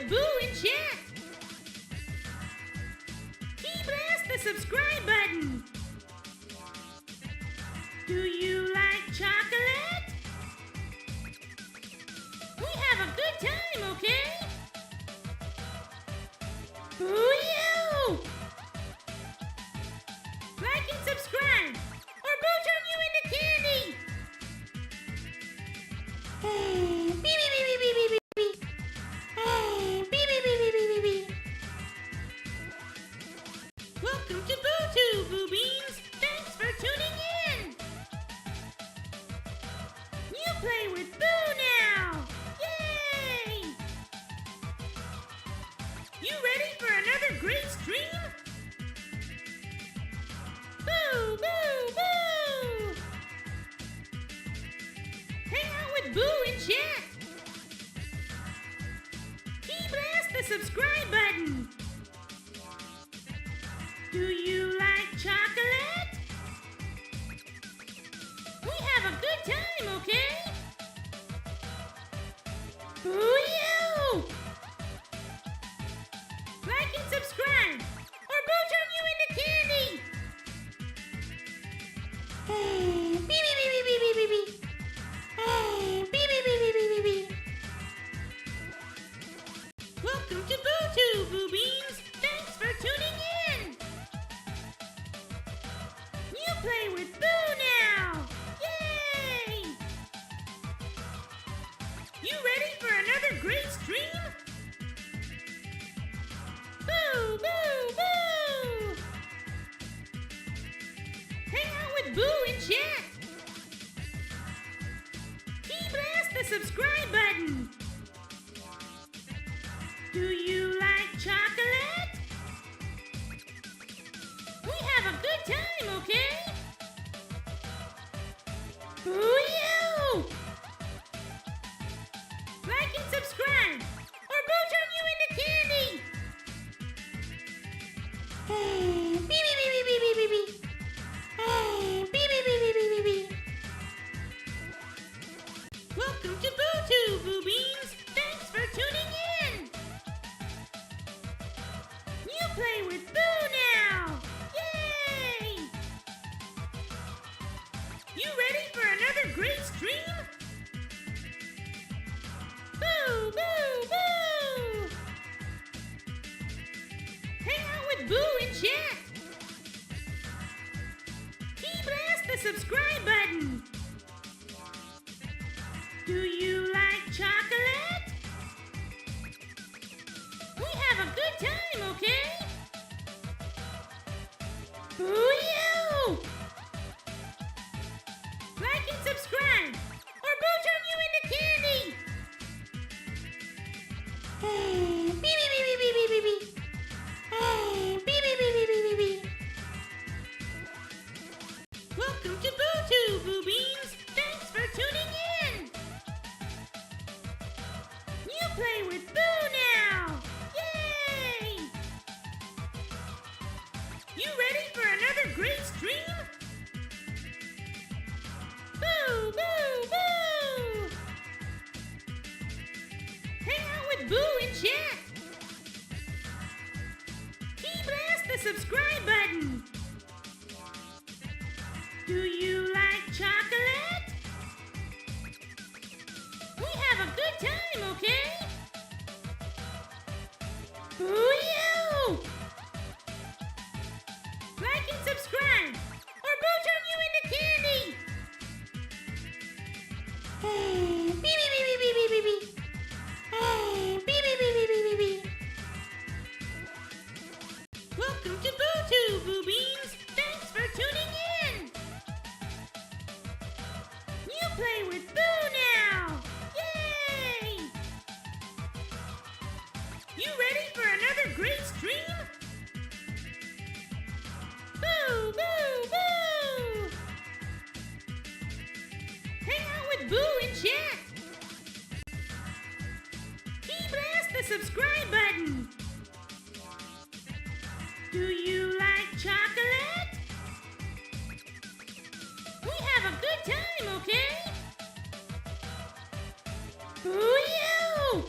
with Boo in chat. Key blast the subscribe button. Do you like chocolate? We have a good time, okay? Boo you! Like and subscribe, or Boo turn you into candy! Beep, beep, beep, beep, beep, beep, beep. Beep, beep, beep, beep, beep, beep, beep. Welcome to BuuTube, Buu Beans! Thanks for tuning in! You play with Boo now! Yay! You ready for another great stream? Boo, boo, boo! Hang out with Boo in chat. Key blast the subscribe button. Do you like chocolate? We have a good time, okay? Boo you! Like and subscribe, or Boo turn you into candy! Beep, beep, beep, beep, beep, beep, beep. Beep, beep, beep, beep, beep, beep, beep. Welcome to BuuTube, Buu Beans! Thanks for tuning in! You play with Boo now! Yay! You ready for another great stream? Boo, boo, boo! Hang out with Boo in chat. Key blast the subscribe button. Do you like chocolate? We have a good time, okay? Boo you! Like and subscribe, or Boo turn you into candy! Beep, beep, beep, beep, beep, beep, beep. Beep, beep, beep, beep, beep, beep, beep. Welcome to BuuTube, Buu Beans! Thanks for tuning in! You play with Boo now! Yay! You ready for another great stream? Boo, boo, boo! Hang out with Boo in chat. Key blast the subscribe button. Do you like chocolate? We have a good time, okay? Boo you! Like and subscribe, or Boo turn you into candy! Beep, beep, beep, beep, beep, beep, beep. Beep, beep, beep, beep, beep, beep, beep. Welcome to BuuTube, Buu Beans! Thanks for tuning in! You play with Boo now! Yay! You ready for another great stream? Boo, boo, boo! Hang out with Boo in chat. Key blast the subscribe button. Do you like chocolate? We have a good time, okay? Boo you! Like and subscribe, or Boo turn you into candy! Beep, beep, beep, beep, beep, beep, beep. Beep, beep, beep, beep, beep, beep, beep. Welcome to BuuTube, Buu Beans! Thanks for tuning in! You play with Boo now! Yay! You ready for another great stream? Boo, boo, boo! Hang out with Boo in chat. Key blast the subscribe button. Do you like chocolate? We have a good time, okay? Boo you!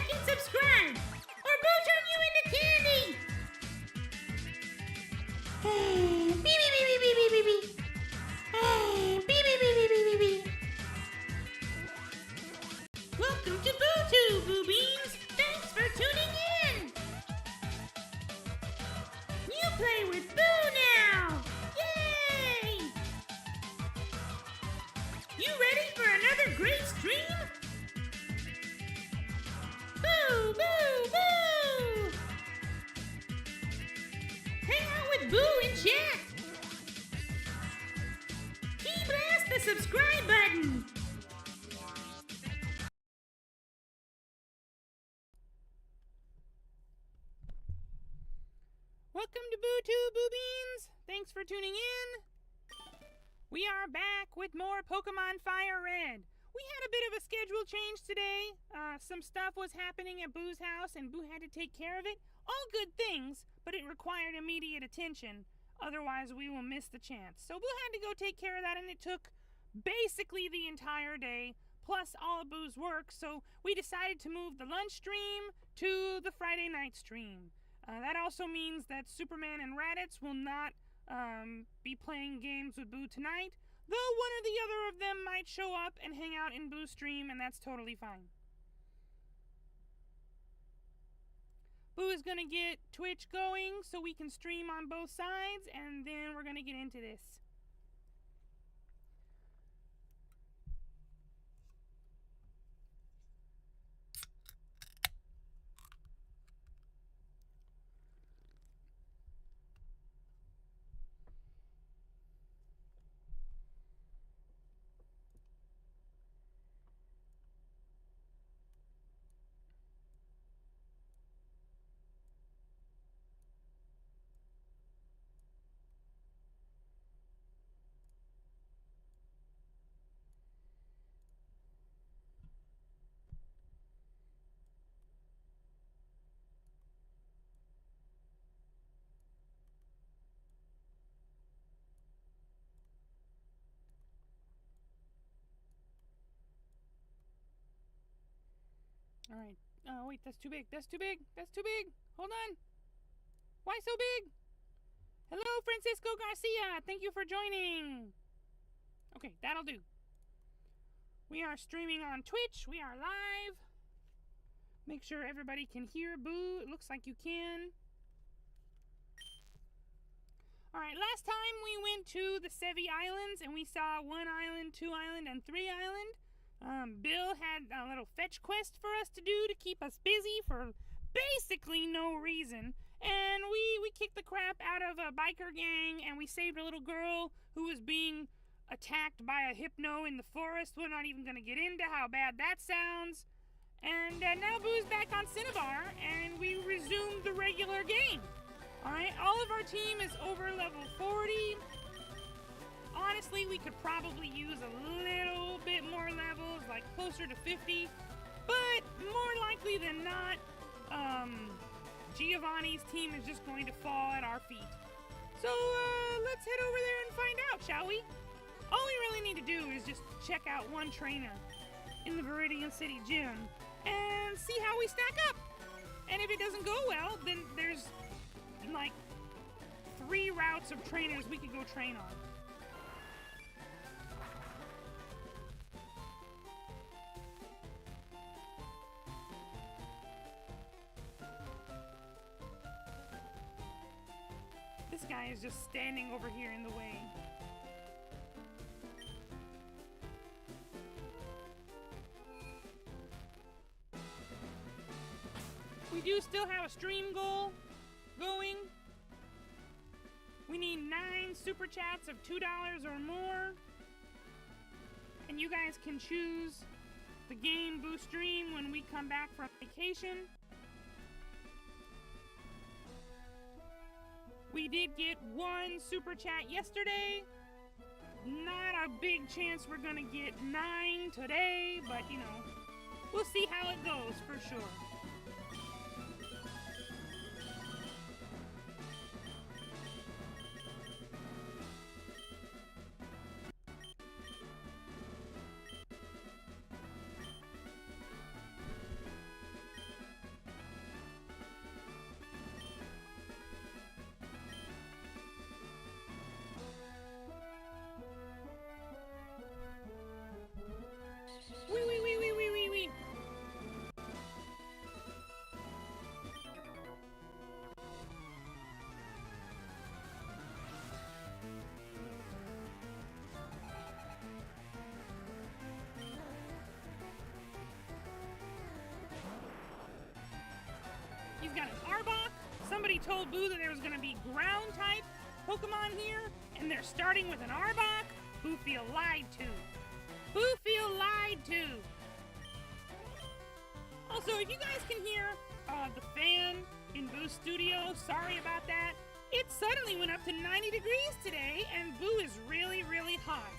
like and subscribe, or Buu turn you into candy! Beep, beep, beep, beep, beep, beep, beep. Beep, beep, beep, beep, beep, beep, beep. Welcome to BuuTube, Buu Beans! Thanks for tuning in! You play with Buu now! Yay! You ready for another great stream? Boo! Boo! Boo! Hang out with Buu in chat! Key blast the subscribe button! Welcome to BuuTube, Buu Beans! Thanks for tuning in! We are back with more Pokemon FireRed. We had a bit of a schedule change today. Some stuff was happening at Buu's house and Buu had to take care of it. All good things, but it required immediate attention. Otherwise, we will miss the chance. So Buu had to go take care of that, and it took basically the entire day, plus all of Buu's work. So we decided to move the lunch stream to the Friday night stream. That also means that Superman and Raditz will not be playing games with Buu tonight, though one or the other of them might show up and hang out in Buu's stream, and that's totally fine. Buu is going to get Twitch going so we can stream on both sides, and then we're going to get into this. Alright. Oh, wait, that's too big. That's too big. That's too big. Hold on. Why so big? Hello, Francisco Garcia. Thank you for joining. Okay, that'll do. We are streaming on Twitch. We are live. Make sure everybody can hear Buu. It looks like you can. Alright, last time we went to the Sevi Islands and we saw 1 island, 2 island, and 3 island. Bill had a little fetch quest for us to do to keep us busy for basically no reason. And we kicked the crap out of a biker gang and we saved a little girl who was being attacked by a hypno in the forest. We're not even going to get into how bad that sounds. And now Buu's back on Cinnabar and we resumed the regular game. Alright, all of our team is over level 40. Honestly, we could probably use a little bit more levels, like closer to 50. But more likely than not, Giovanni's team is just going to fall at our feet. So let's head over there and find out, shall we? All we really need to do is just check out one trainer in the Viridian City gym and see how we stack up. And if it doesn't go well, then there's like 3 routes of trainers we could go train on. This guy is just standing over here in the way. We do still have a stream goal going. We need 9 super chats of $2 or more. And you guys can choose the game Buu Stream when we come back from vacation. We did get 1 super chat yesterday. Not a big chance we're gonna get 9 today, but you know, we'll see how it goes for sure. told Buu that there was going to be ground-type Pokemon here, and they're starting with an Arbok. Buu feel lied to. Buu feel lied to. Also, if you guys can hear the fan in Buu's studio, sorry about that. It suddenly went up to 90 degrees today, and Buu is really, really hot.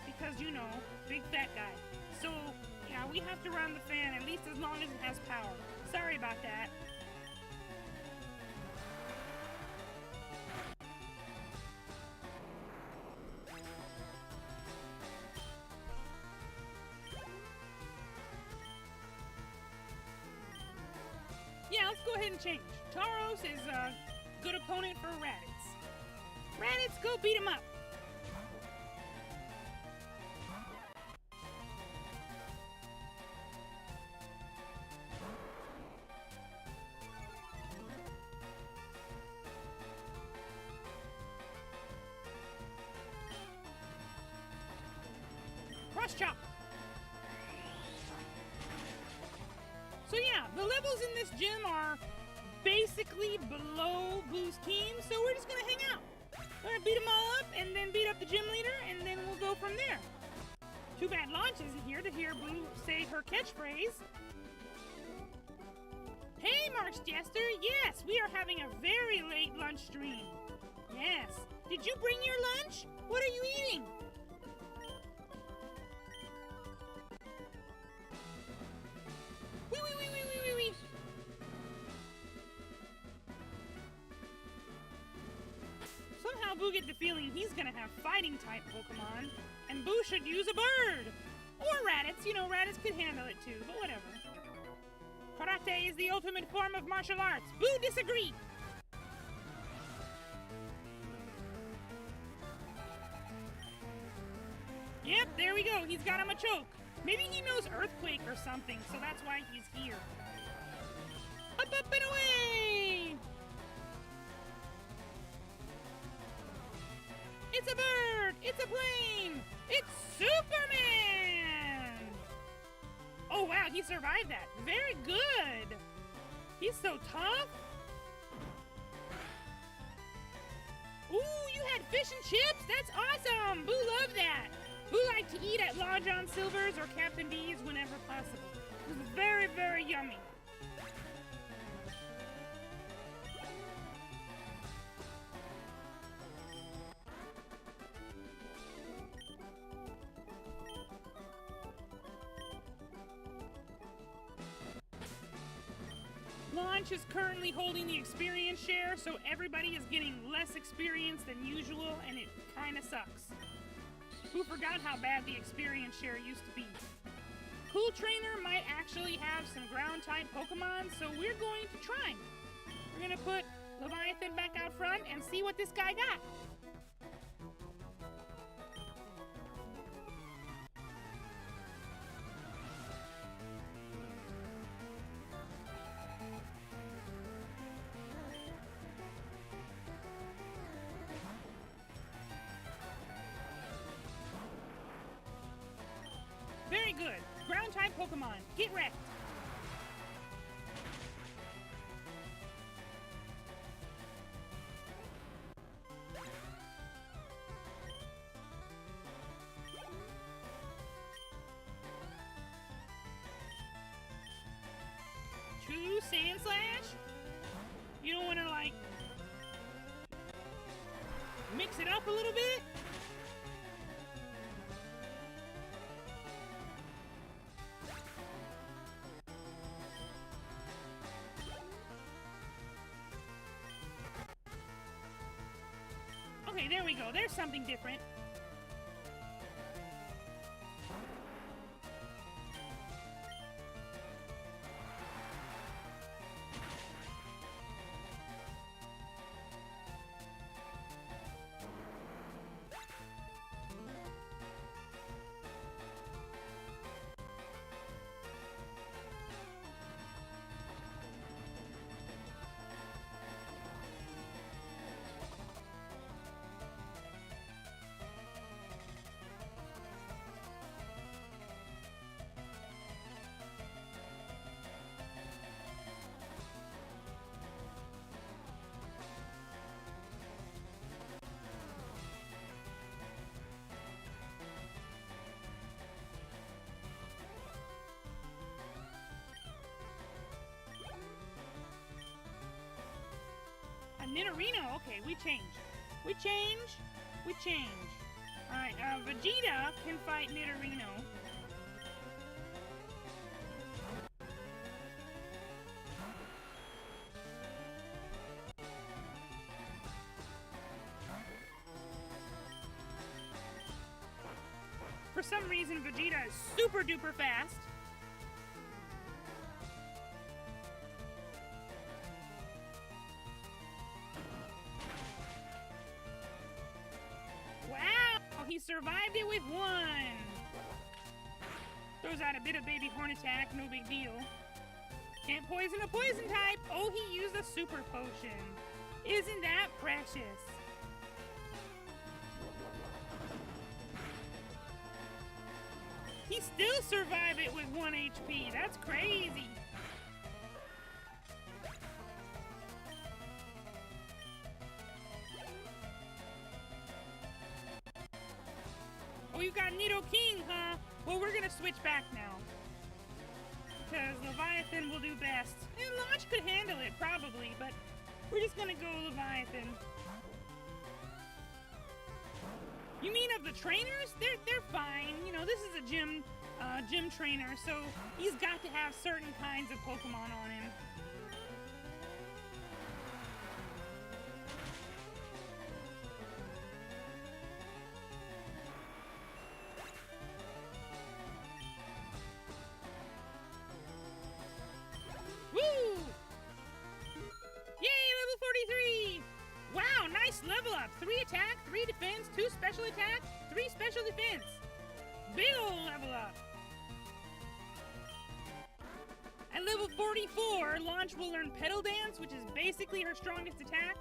Because, you know, big fat guy. So, yeah, we have to run the fan at least as long as it has power. Sorry about that. Yeah, let's go ahead and change. Tauros is a good opponent for Raditz. Raditz, go beat him up. Cross chop. So yeah, the levels in this gym are basically below Buu's team, so we're just gonna hang out. We're gonna beat them all up, and then beat up the gym leader, and then we'll go from there. Too bad Launch isn't here to hear Buu say her catchphrase. Hey, March Jester, yes, we are having a very late lunch stream. Yes. Did you bring your lunch? What are you eating? Wee. Somehow Buu get the feeling he's gonna have fighting type Pokemon, and Buu should use a bird! Or Raditz, you know, Raditz could handle it too, but whatever. Karate is the ultimate form of martial arts. Buu disagree! Yep, there we go, he's got him a choke. Maybe he knows Earthquake or something, so that's why he's here. Up, and away! It's a bird! It's a plane! It's Superman! Oh wow, he survived that. Very good! He's so tough! Ooh, you had fish and chips? That's awesome! Buu loved that! Buu liked to eat at Long John Silver's or Captain D's whenever possible. It was very, very yummy. Launch is currently holding the experience share, so everybody is getting less experience than usual, and it kinda sucks. Who forgot how bad the experience share used to be? Cool Trainer might actually have some ground-type Pokemon, so we're going to try. We're gonna put Leviathan back out front and see what this guy got. Very good. Ground-type Pokemon, get wrecked. Two Sand Slash? You don't want to, like, mix it up a little bit? Okay, there we go. There's something different. Nidorino. Okay, we change. We change. We change. Alright, Vegeta can fight Nidorino. For some reason, Vegeta is super duper fast. He survived it with one. Throws out a bit of baby horn attack, no big deal. Can't poison a poison type. Oh, he used a super potion. Isn't that precious? He still survived it with 1 HP. That's crazy. Oh, you got Nido King, huh? Well, we're gonna switch back now. Because Leviathan will do best. And Launch could handle it, probably, but we're just gonna go Leviathan. You mean of the trainers? They're fine. You know, this is a gym trainer, so he's got to have certain kinds of Pokemon on him. Level up. 3 attack, 3 defense, 2 special attack, 3 special defense. Big ol' level up. At level 44, Launch will learn Pedal Dance, which is basically her strongest attack.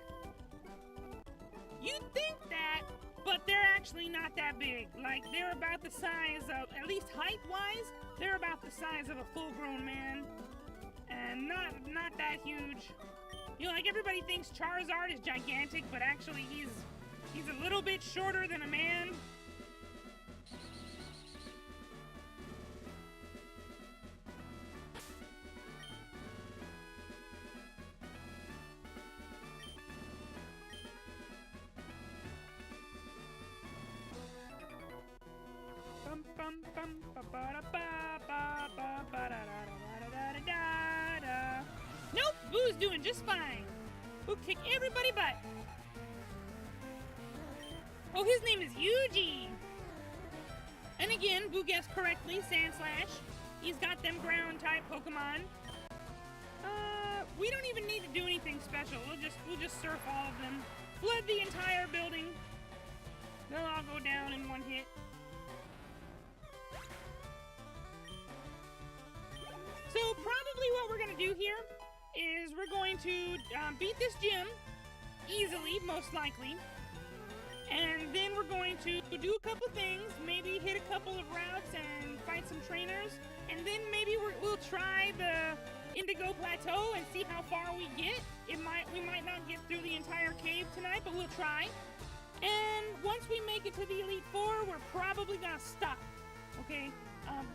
You'd think that, but they're actually not that big. Like, they're about the size of, at least height-wise, they're about the size of a full-grown man. And not that huge. You know, like everybody thinks Charizard is gigantic, but actually he's a little bit shorter than a man. Bum bum bum ba ba ba ba ba ba da da da da da da. Nope, Buu's doing just fine. Buu kick everybody butt. Oh, his name is Yuji. And again, Buu guessed correctly, Sandslash. He's got them ground type Pokemon. We don't even need to do anything special. We'll just surf all of them. Flood the entire building. They'll all go down in one hit. So probably what we're gonna do here is we're going to beat this gym easily, most likely. And then we're going to do a couple things, maybe hit a couple of routes and fight some trainers. And then maybe we'll try the Indigo Plateau and see how far we get. We might not get through the entire cave tonight, but we'll try. And once we make it to the Elite Four, we're probably gonna stop, okay?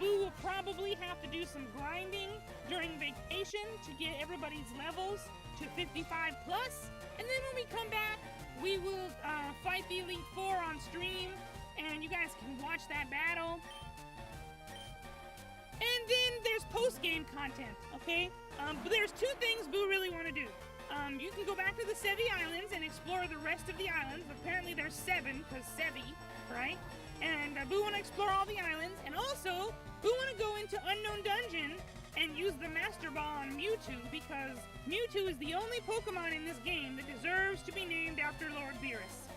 Buu will probably have to do some grinding during vacation to get everybody's levels to 55 plus. And then when we come back, we will fight the Elite Four on stream, and you guys can watch that battle. And then there's post-game content, okay? But there's 2 things Buu really want to do. You can go back to the Sevi Islands and explore the rest of the islands. Apparently there's 7, because Sevi, right? And Buu want to explore all the islands, and also Buu want to go into Unknown Dungeon and use the Master Ball on Mewtwo, because Mewtwo is the only Pokemon in this game that deserves to be named after Lord Beerus.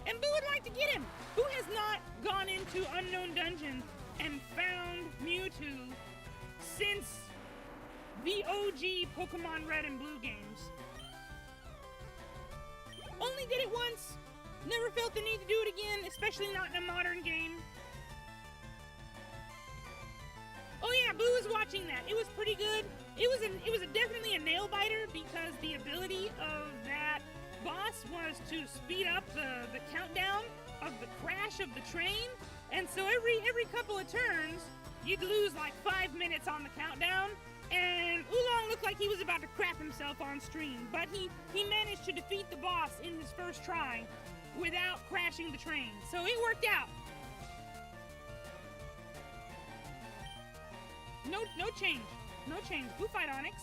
And Buu would like to get him! Buu has not gone into Unknown Dungeon and found Mewtwo since the OG Pokemon Red and Blue games. Only did it once. Never felt the need to do it again, especially not in a modern game. Oh yeah, Buu was watching that. It was pretty good. It was definitely a nail biter, because the ability of that boss was to speed up the countdown of the crash of the train. And so every couple of turns, you'd lose like 5 minutes on the countdown, and Oolong looked like he was about to crap himself on stream, but he managed to defeat the boss in his first try without crashing the train, so it worked out. No change. No change. Buu fight Onyx.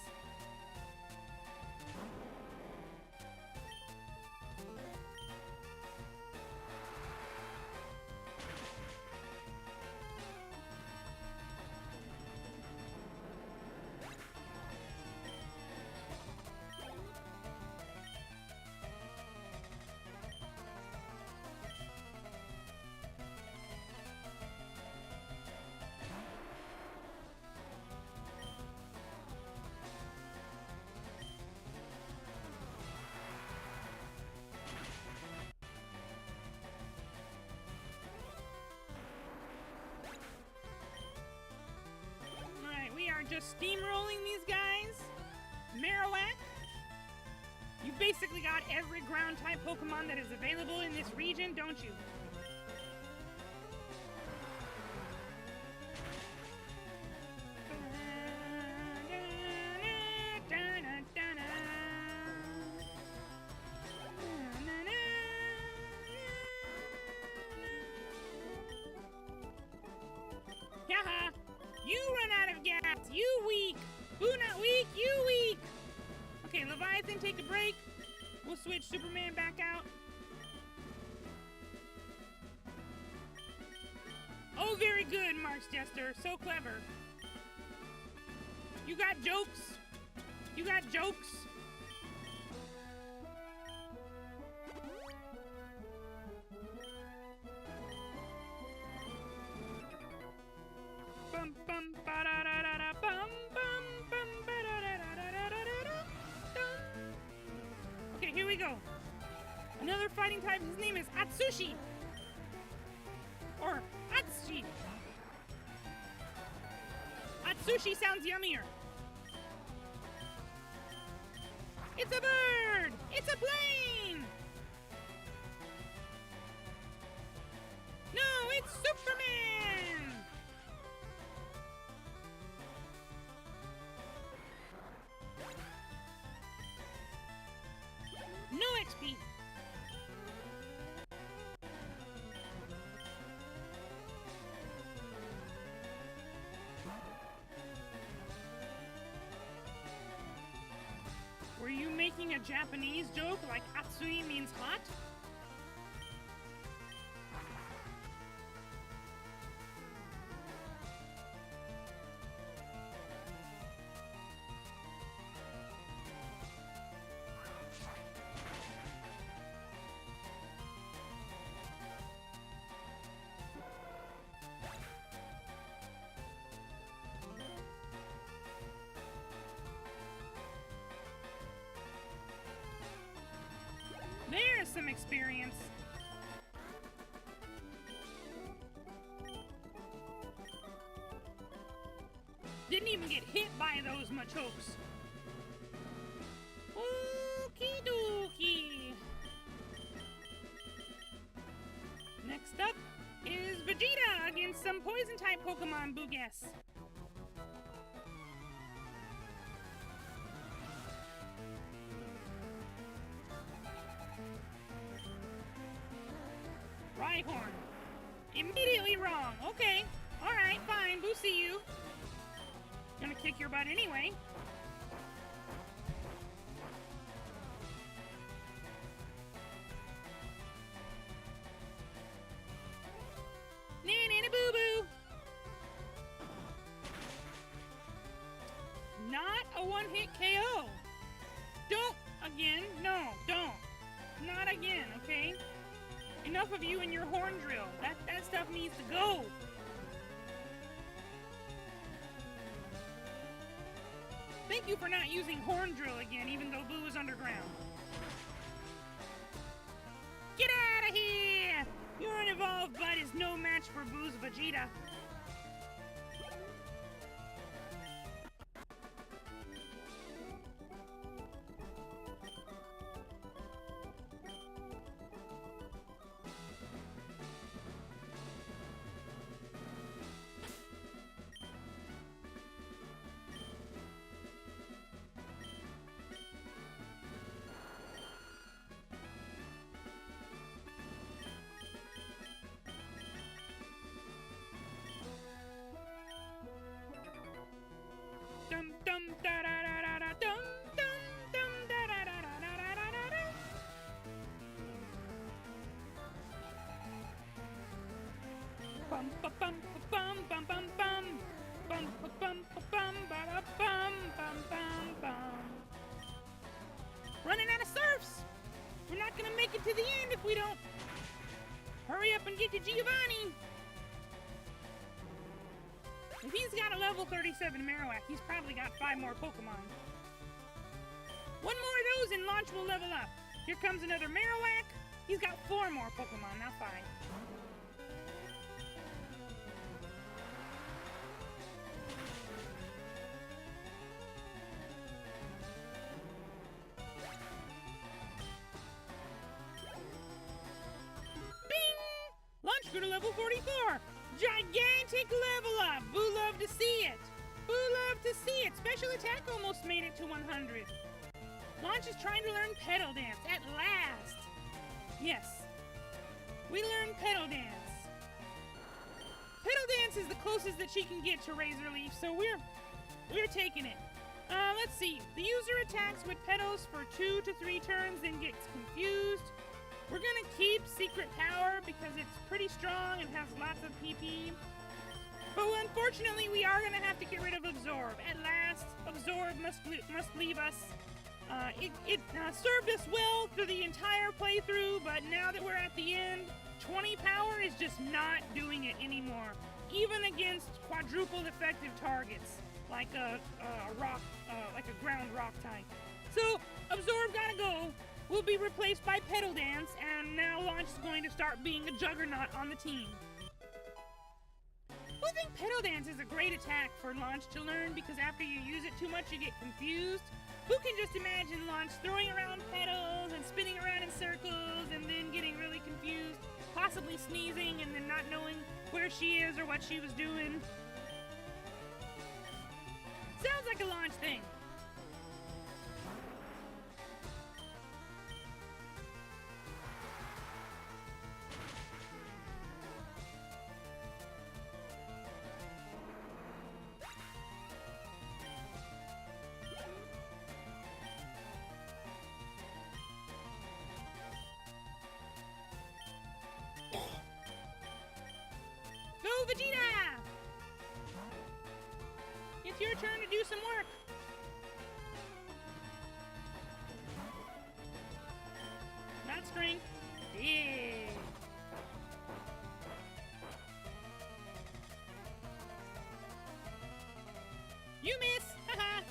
We are just steamrolling these guys. Marowak. You basically got every ground type Pokemon that is available in this region, don't you? Yaha! You run out of gas! You weak! Buu not weak! You weak! Okay, Leviathan, take a break. We'll switch Superman back out. Oh, very good, Marks Jester. So clever. You got jokes. You got jokes. Bum bum ba da da da da bum bum bum ba da da da da da da da dum. Okay, here we go. Another fighting type. His name is Atsushi. Or Atsushi. Atsushi sounds yummier. It's a bird! It's a plane! No, it's Superman! No XP. Were you making a Japanese joke like Atsui means hot? There's some experience. Didn't even get hit by those Machokes. Okie dokie. Next up is Vegeta against some poison type Pokemon, Buu guess. Rhyhorn. Immediately wrong. Okay. Alright, fine. Buu see you. Gonna kick your butt anyway. Nanny boo boo. Not a one-hit KO. Don't again. No, don't. Not again, okay? Enough of you and your horn drill. That stuff needs to go. Thank you for not using horn drill again, even though Buu is underground. Get out of here! Your unevolved butt is no match for Buu's Vegeta. da da da da da dum dum dum da da da da da da da da. Bum bum bum bum bum bum bum bum bum bum ba da bum bum bum bum. Running out of surfs. We're not gonna make it to the end if we don't hurry up and get to Giovanni. If he's got a level 37 Marowak, he's probably got 5 more Pokemon. One more of those and Launch will level up. Here comes another Marowak. He's got 4 more Pokemon, not 5. Launch grew to level 44. Gigantic level up. Buu loved to see it. Buu loved to see it. Special attack almost made it to 100. Launch is trying to learn Petal Dance at last. Yes. We learned Petal Dance. Petal Dance is the closest that she can get to Razor Leaf, so we're taking it. Let's see. The user attacks with petals for 2 to 3 turns, then gets confused. We're gonna keep Secret Power because it's pretty strong and has lots of PP. But unfortunately, we are gonna have to get rid of Absorb. At last, Absorb must leave us. It served us well through the entire playthrough, but now that we're at the end, 20 power is just not doing it anymore. Even against quadruple effective targets, like a ground rock type. So, Absorb gotta go. Will be replaced by Petal Dance, and now Launch is going to start being a juggernaut on the team. I think Petal Dance is a great attack for Launch to learn because after you use it too much, you get confused. Who can just imagine Launch throwing around petals and spinning around in circles and then getting really confused, possibly sneezing and then not knowing where she is or what she was doing? Sounds like a Launch thing. Go, Vegeta! It's your turn to do some work. Not strength. Yeah. You miss! Haha!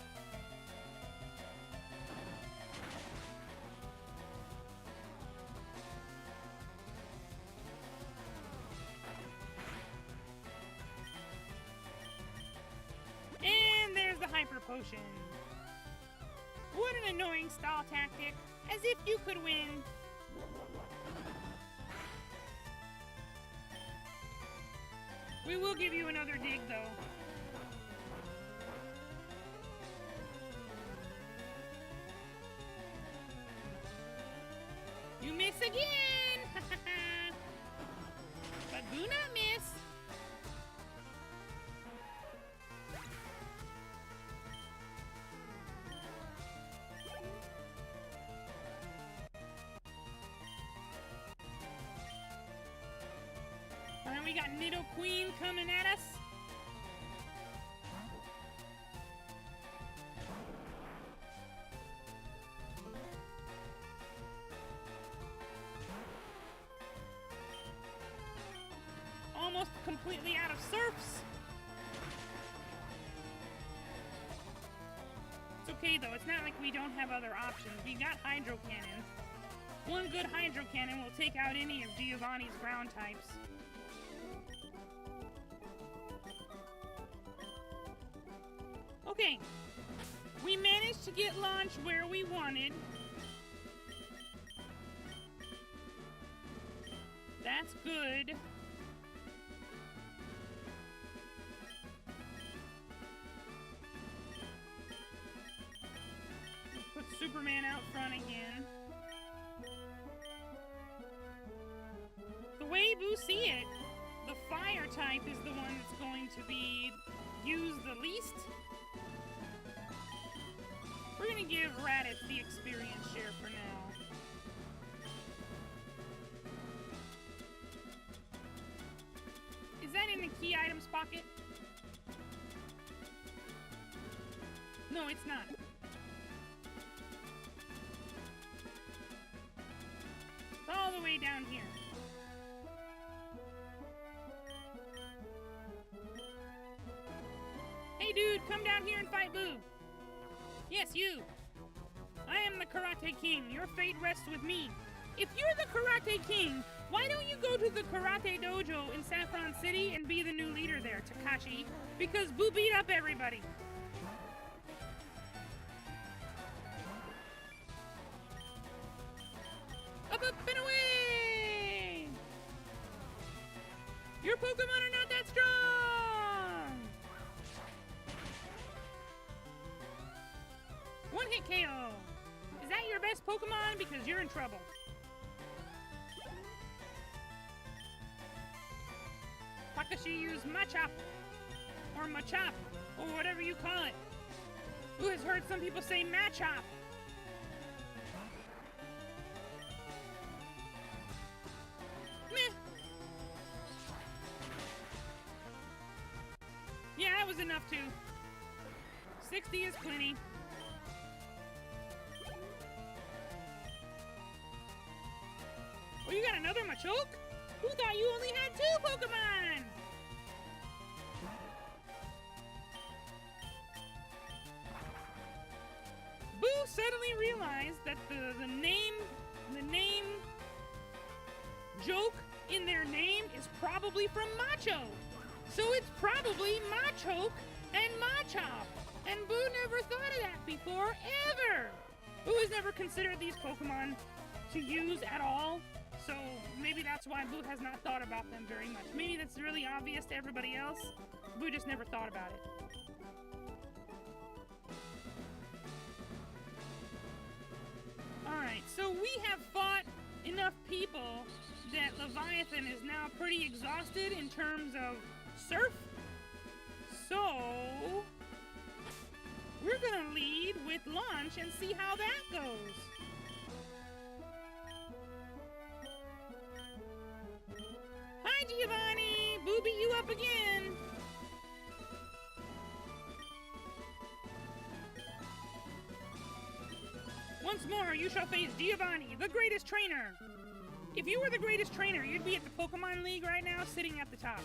And there's the Hyper Potion. What an annoying stall tactic. As if you could win. We will give you another dig, though. You miss again! But do not miss. Alright, we got Nido Queen coming at us. Almost completely out of surfs. It's okay though, it's not like we don't have other options. We got Hydro Cannon. One good Hydro Cannon will take out any of Giovanni's ground types. Okay, we managed to get Launch where we wanted. That's good. Put Superman out front again. The way Buu see it, the fire type is the one that's going to be used the least. We're gonna give Raditz the experience share for now. Is that in the key items pocket? No, it's not. It's all the way down here. Hey dude, come down here and fight Buu. Yes, you. I am the Karate King. Your fate rests with me. If you're the Karate King, why don't you go to the Karate Dojo in Saffron City and be the new leader there, Takashi? Because Buu beat up everybody. Up, up, and away! Your Pokemon are not that strong! One hit KO. Is that your best Pokemon? Because you're in trouble. Takashi used Machop, or Machop, or whatever you call it. Who has heard some people say Machop? Meh. Yeah, that was enough too. 60 is plenty. Oh, you got another Machoke? Who thought you only had 2 Pokemon? Buu suddenly realized that the name joke in their name is probably from Macho. So it's probably Machoke and Machop. And Buu never thought of that before, ever. Buu has never considered these Pokemon to use at all. So maybe that's why Buu has not thought about them very much. Maybe that's really obvious to everybody else. Buu just never thought about it. Alright, so we have fought enough people that Leviathan is now pretty exhausted in terms of Surf. So we're gonna lead with Launch and see how that goes. Hi, Giovanni! Buu beat you up again! Once more, you shall face Giovanni, the greatest trainer! If you were the greatest trainer, you'd be at the Pokemon League right now, sitting at the top.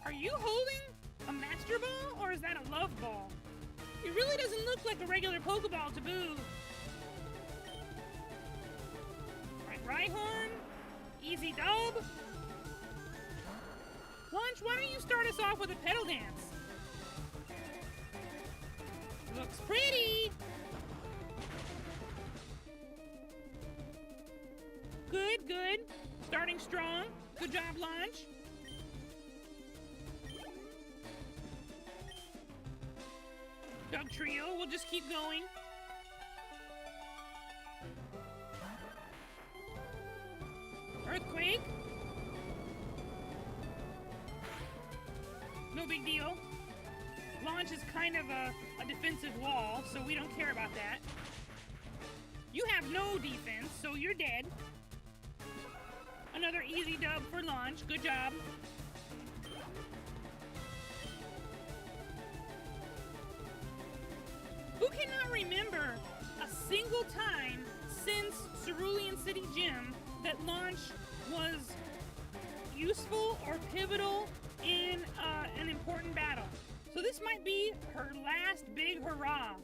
Are you holding a Master Ball, or is that a Love Ball? It really doesn't look like a regular Pokeball to Buu. Alright, Rhyhorn. Easy dub. Launch, why don't you start us off with a pedal dance? Looks pretty. Good, good. Starting strong. Good job, Launch. Dug Trio, we'll just keep going. Earthquake. No big deal. Launch is kind of a defensive wall, so we don't care about that. You have no defense, so you're dead. Another easy dub for Launch. Good job. Who cannot remember a single time since Cerulean City Gym that Launch was useful or pivotal in an important battle? So this might be her last big hurrah.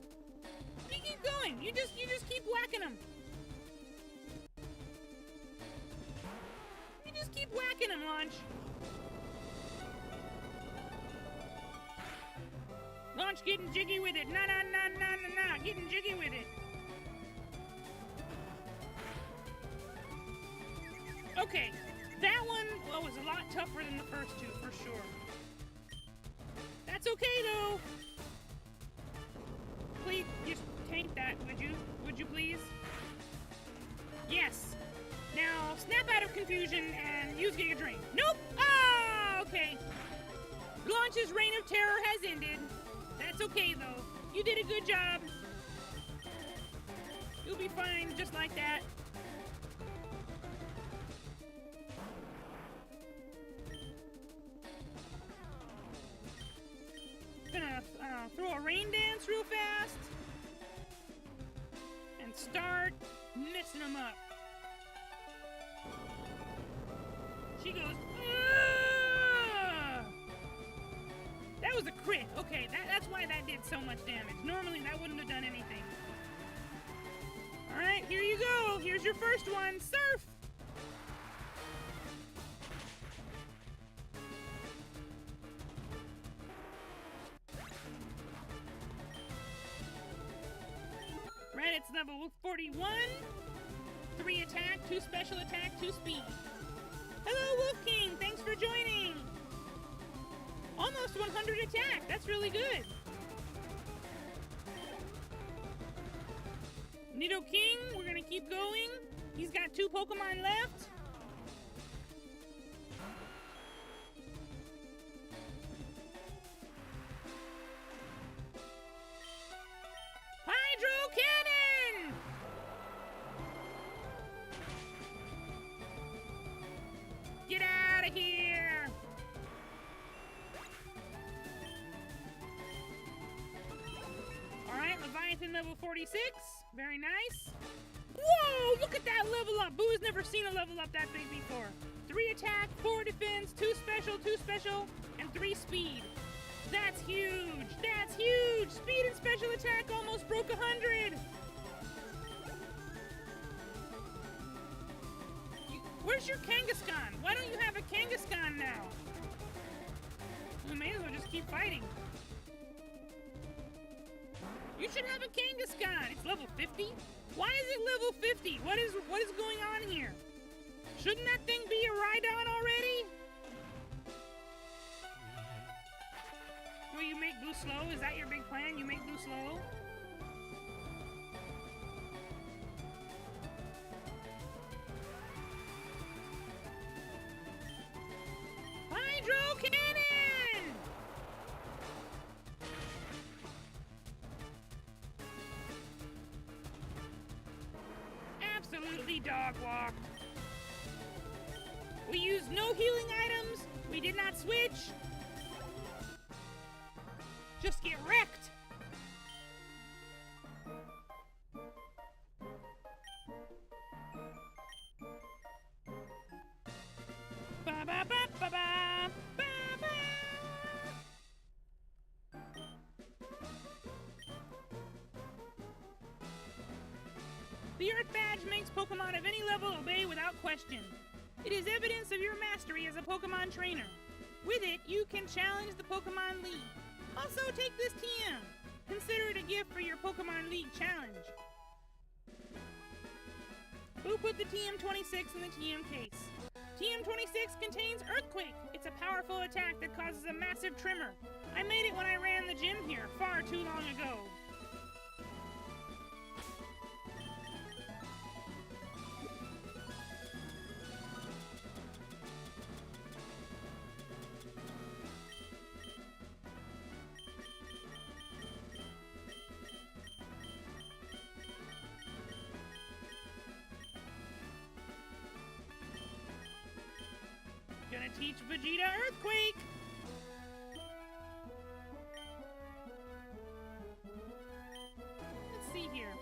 You keep going. You just keep whacking them. You just keep whacking them, Launch. Launch getting jiggy with it. Nah. Getting jiggy with it. Okay, that one was a lot tougher than the first two, for sure. That's okay, though. Please, just tank that, would you? Would you please? Yes. Now, snap out of confusion and use Giga Drain. Nope! Ah, okay. Launch's reign of terror has ended. That's okay, though. You did a good job. You'll be fine just like that. Gonna throw a rain dance real fast. And start messing them up. She goes, "Ugh!" That was a crit. Okay, that's why that did so much damage. Normally that wouldn't have done anything. Alright, here you go. Here's your first one. Surf! Reddit's level 41. 3 attack, 2 special attack, 2 speed. Hello, Wolf King. Thanks for joining. Almost 100 attack. That's really good. Nido King, we're gonna keep going. He's got 2 Pokemon left. Hydro Cannon! Get out of here! Alright, Leviathan level 46. Very nice. Whoa! Look at that level up! Buu has never seen a level up that big before. 3 attack, 4 defense, 2 special, and 3 speed. That's huge! That's huge! Speed and special attack almost broke 100! Where's your Kangaskhan? Why don't you have a Kangaskhan now? We may as well just keep fighting. You should have a Kangaskhan! It's level 50? Why is it level 50? What is going on here? Shouldn't that thing be a Rhydon already? Will you make Buu slow? Is that your big plan? You make Buu slow? Hydro Cannon! Absolutely dog walked. We used no healing items. We did not switch. Just get wrecked. Ba ba ba ba ba ba ba. The Earth Badge makes Pokemon of any level obey without question. It is evidence of your mastery as a Pokemon trainer. With it, you can challenge the Pokemon League. Also, take this TM. Consider it a gift for your Pokemon League challenge. Buu put the TM26 in the TM case. TM26 contains Earthquake. It's a powerful attack that causes a massive tremor. I made it when I ran the gym here far too long ago. Gonna teach Vegeta Earthquake! Let's see here.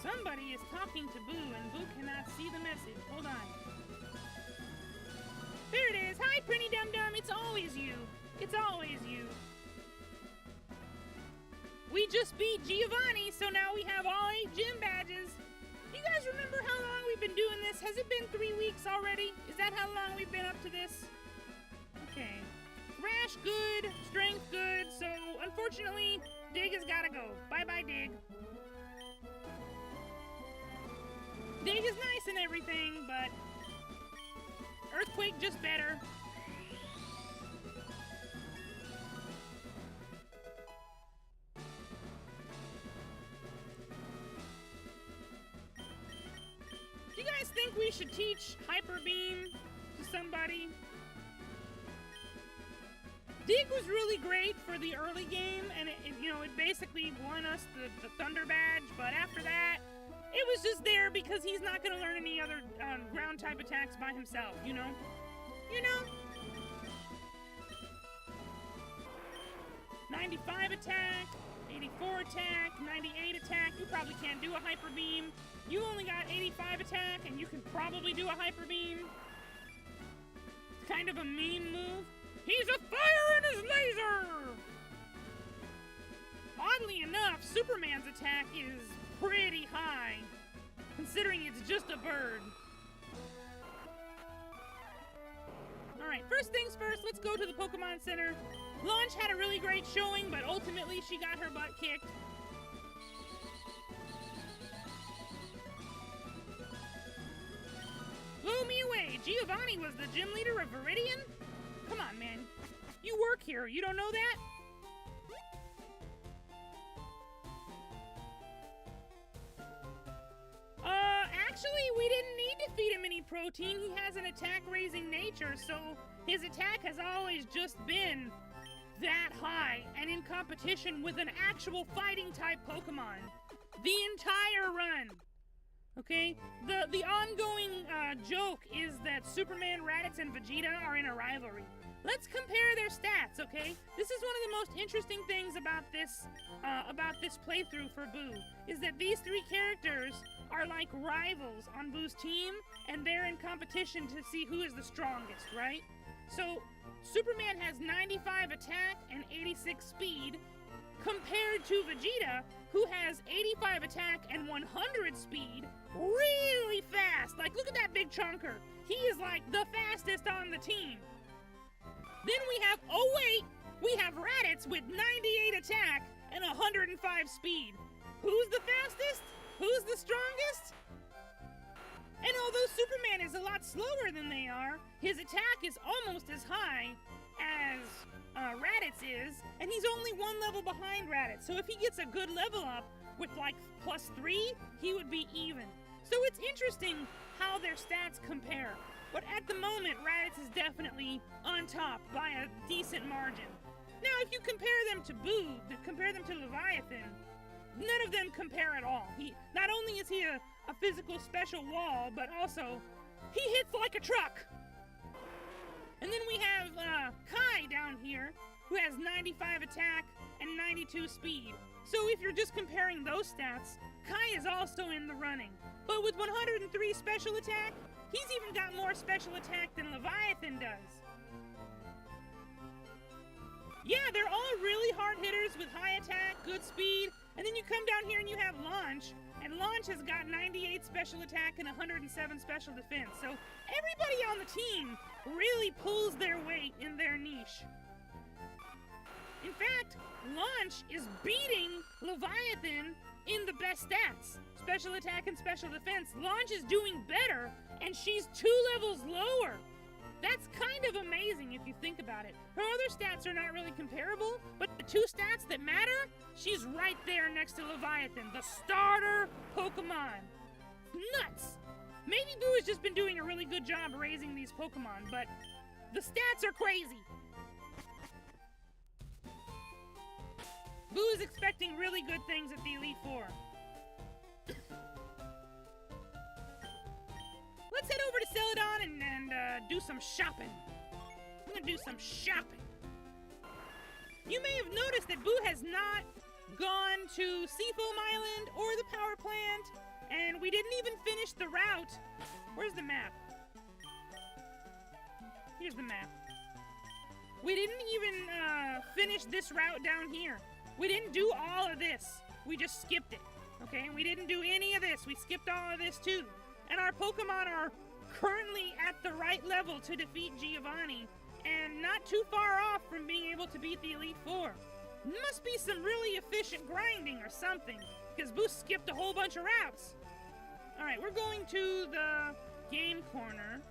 Somebody is talking to Buu and Buu cannot see the message. Hold on. There it is! Hi, Pretty Dum Dum! It's always you! It's always you! We just beat Giovanni, so now we have all 8 gym badges! You guys remember how long we've been doing this? Has it been 3 weeks already? Is that how long we've been up to this? Okay. Thrash good, strength good, so unfortunately, Dig has gotta go. Bye-bye, Dig. Dig is nice and everything, but Earthquake just better. Do you guys think we should teach Hyper Beam to somebody? Dig was really great for the early game, and it basically won us the Thunder Badge, but after that, it was just there because he's not going to learn any other ground-type attacks by himself, you know? 95 attack, 84 attack, 98 attack. You probably can't do a Hyper Beam. You only got 85 attack, and you can probably do a Hyper Beam. It's kind of a mean move. He's a fire in his laser! Oddly enough, Superman's attack is pretty high, considering it's just a bird. Alright, first things first, let's go to the Pokemon Center. Launch had a really great showing, but ultimately she got her butt kicked. Blow me away! Giovanni was the gym leader of Viridian? Come on, man. You work here, you don't know that? Actually, we didn't need to feed him any protein. He has an attack-raising nature, so his attack has always just been that high, and in competition with an actual fighting-type Pokemon. The entire run. Okay? The ongoing joke is that Superman, Raditz, and Vegeta are in a rivalry. Let's compare their stats, okay? This is one of the most interesting things about this playthrough for Buu, is that these three characters are like rivals on Buu's team, and they're in competition to see who is the strongest, right? So, Superman has 95 attack and 86 speed, compared to Vegeta, who has 85 attack and 100 speed, really fast. Like, look at that big chunker. He is like the fastest on the team. Then we have Raditz with 98 attack and 105 speed. Who's the fastest? Who's the strongest? And although Superman is a lot slower than they are, his attack is almost as high as Raditz is, and he's only one level behind Raditz. So if he gets a good level up with like +3, he would be even. So it's interesting how their stats compare. But at the moment, Raditz is definitely on top by a decent margin. Now, if you compare them to Buu, compare them to Leviathan, none of them compare at all. Not only is he a physical special wall, but also he hits like a truck. And then we have Kai down here, who has 95 attack and 92 speed. So if you're just comparing those stats, Kai is also in the running. But with 103 special attack, he's even got more special attack than Leviathan does. Yeah, they're all really hard hitters with high attack, good speed, and then you come down here and you have Launch, and Launch has got 98 special attack and 107 special defense. So everybody on the team really pulls their weight in their niche. In fact, Launch is beating Leviathan in the best stats. Special attack and special defense. Launch is doing better, and she's 2 levels lower. That's kind of amazing if you think about it. Her other stats are not really comparable, but the 2 stats that matter, she's right there next to Leviathan, the starter Pokemon. Nuts! Maybe Buu has just been doing a really good job raising these Pokemon, but the stats are crazy. Buu is expecting really good things at the Elite Four. Let's head over to Celadon and do some shopping. I'm gonna do some shopping. You may have noticed that Buu has not gone to Seafoam Island or the power plant, and we didn't even finish the route. Where's the map? Here's the map. We didn't even finish this route down here. We didn't do all of this. We just skipped it, okay? We didn't do any of this. We skipped all of this too. And our Pokemon are currently at the right level to defeat Giovanni, and not too far off from being able to beat the Elite Four. Must be some really efficient grinding or something, because Buu skipped a whole bunch of routes. Alright, we're going to the game corner.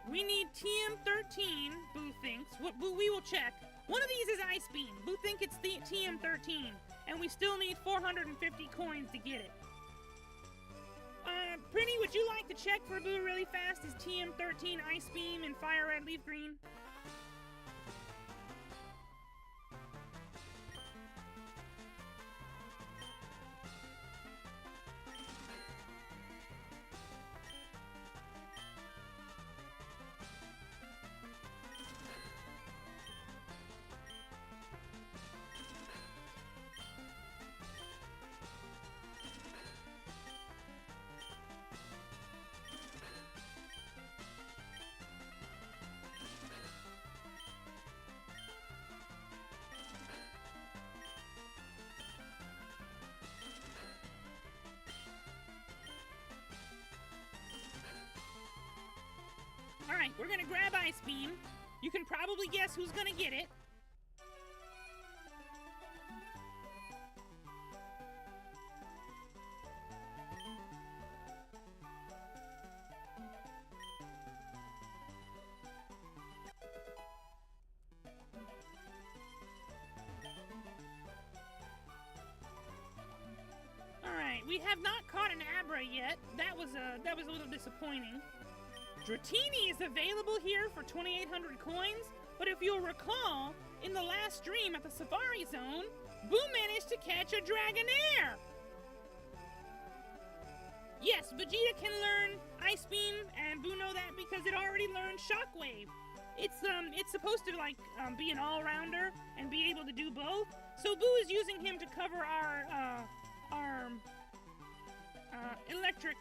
We need TM13, Buu thinks. We will check. One of these is Ice Beam. Buu think it's the TM13, and we still need 450 coins to get it. would you like to check for Buu really fast? Is TM13 Ice Beam and FireRed Leaf Green? Alright, we're gonna grab Ice Beam. You can probably guess who's gonna get it. Alright, we have not caught an Abra yet. That was a little disappointing. Dratini is available here for 2,800 coins, but if you'll recall, in the last stream at the Safari Zone, Buu managed to catch a Dragonair! Yes, Vegeta can learn Ice Beam, and Buu know that because it already learned Shockwave. It's supposed to, like, be an all-rounder and be able to do both, so Buu is using him to cover our electric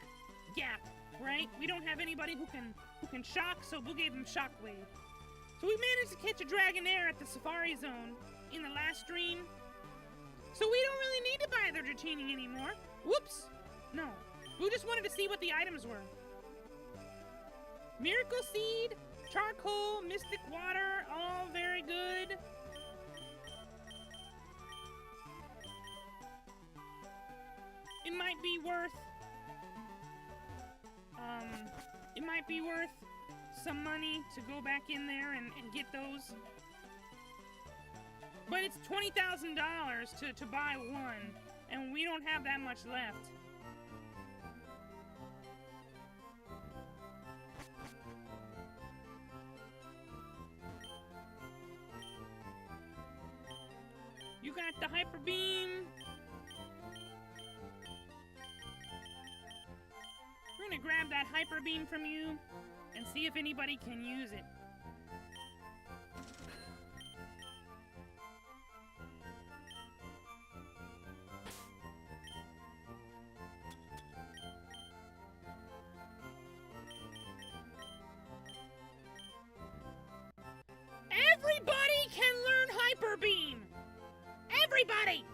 gap. Right? We don't have anybody who can shock, so Buu gave him Shockwave. So we managed to catch a Dragonair at the Safari Zone in the last stream. So we don't really need to buy the Dratini anymore. Whoops! No. Buu just wanted to see what the items were. Miracle Seed, Charcoal, Mystic Water, all very good. It might be worth some money to go back in there and get those. But it's $20,000 to buy one, and we don't have that much left. You got the Hyper Beam. We're gonna grab that Hyper Beam from you and see if anybody can use it. Everybody can learn Hyper Beam! Everybody!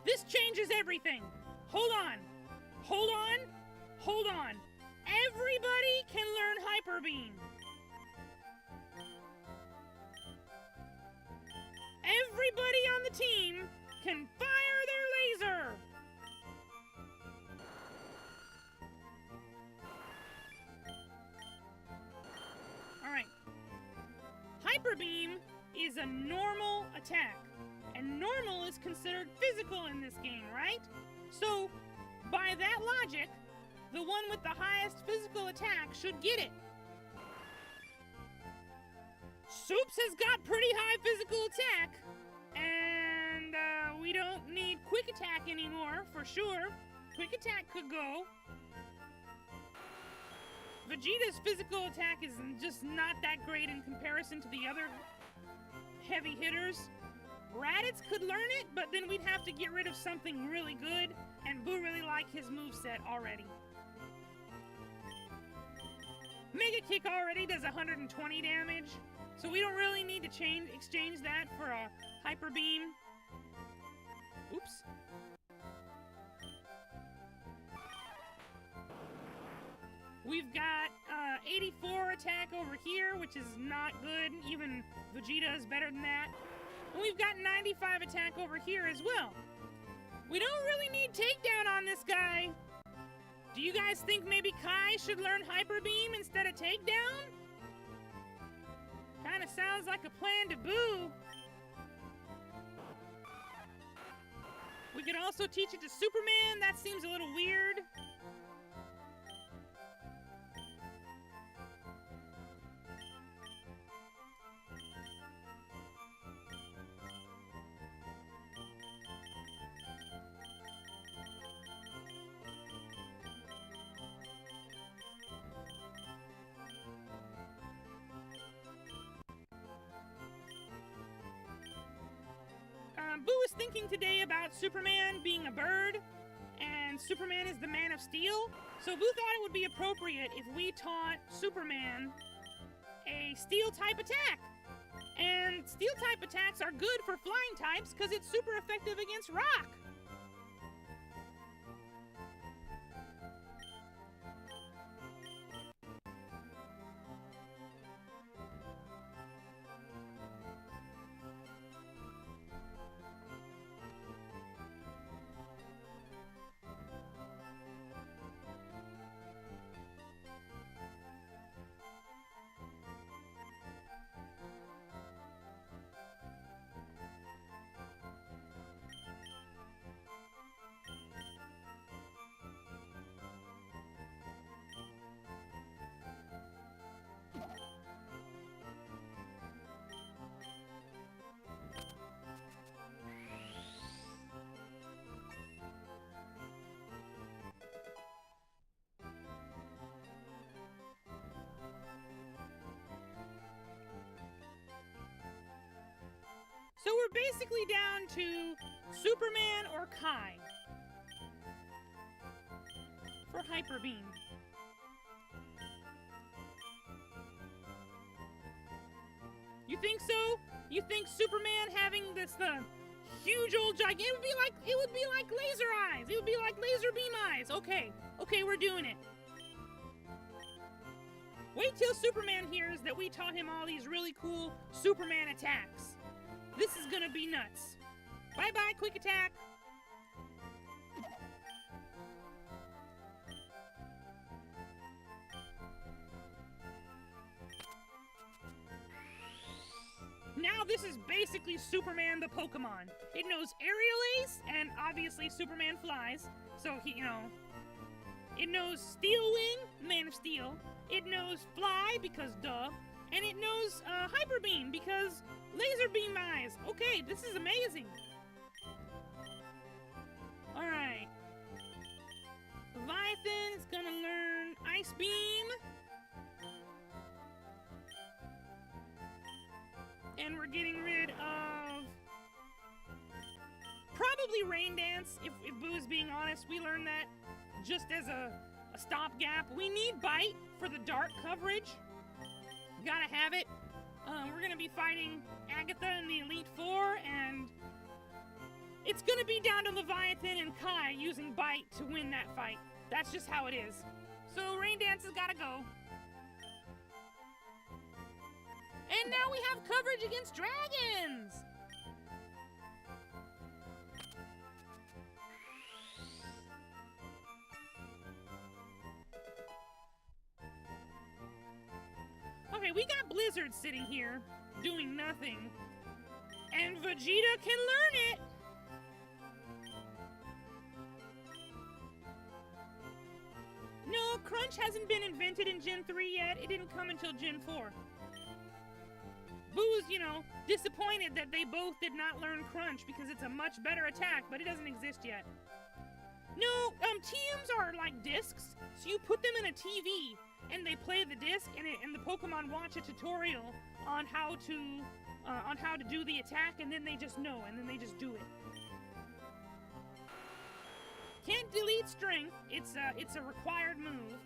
This changes everything. Hold on. Hold on. Hold on. Everybody can learn Hyper Beam. Everybody on the team can fire their laser. All right. Hyper Beam is a normal attack, and normal is considered physical in this game, right? So, by that logic, the one with the highest physical attack should get it. Soups has got pretty high physical attack, and we don't need quick attack anymore, for sure. Quick attack could go. Vegeta's physical attack is just not that great in comparison to the other heavy hitters. Raditz could learn it, but then we'd have to get rid of something really good, and Buu really liked his moveset already. Mega Kick already does 120 damage, so we don't really need to exchange that for a Hyper Beam. Oops. We've got 84 attack over here, which is not good. Even Vegeta is better than that. And we've got 95 attack over here as well. We don't really need takedown on this guy. Do you guys think maybe Kai should learn Hyper Beam instead of takedown? Kinda sounds like a plan to Buu. We could also teach it to Superman. That seems a little weird. thinking today about Superman being a bird, and Superman is the Man of Steel. So Buu thought it would be appropriate if we taught Superman a steel-type attack. And steel-type attacks are good for flying types because it's super effective against rock. So we're basically down to Superman or Kai for Hyper Beam. You think so? You think Superman having the huge old giant, it would be like laser eyes. It would be like laser beam eyes. Okay, we're doing it. Wait till Superman hears that we taught him all these really cool Superman attacks. This is gonna be nuts. Bye-bye, quick attack. Now this is basically Superman the Pokemon. It knows Aerial Ace, and obviously Superman flies. So he, it knows Steel Wing, Man of Steel. It knows Fly, because duh. And it knows Hyper Beam, because laser beam eyes. Okay, this is amazing. Alright. Leviathan is gonna learn Ice Beam. And we're getting rid of probably Rain Dance. If Buu is being honest, we learned that just as a stopgap. We need Bite for the dark coverage. Gotta have it. We're gonna be fighting Agatha in the Elite Four, and it's gonna be down to Leviathan and Kai using Bite to win that fight. That's just how it is. So Rain Dance has gotta go. And now we have coverage against dragons! Okay, we got Blizzard sitting here, doing nothing. And Vegeta can learn it! No, Crunch hasn't been invented in Gen 3 yet. It didn't come until Gen 4. Buu's, disappointed that they both did not learn Crunch because it's a much better attack, but it doesn't exist yet. No, TMs are like discs, so you put them in a TV, and they play the disc, and the Pokemon watch a tutorial on how to do the attack, and then they just know, and then they just do it. Can't delete Strength. It's a required move.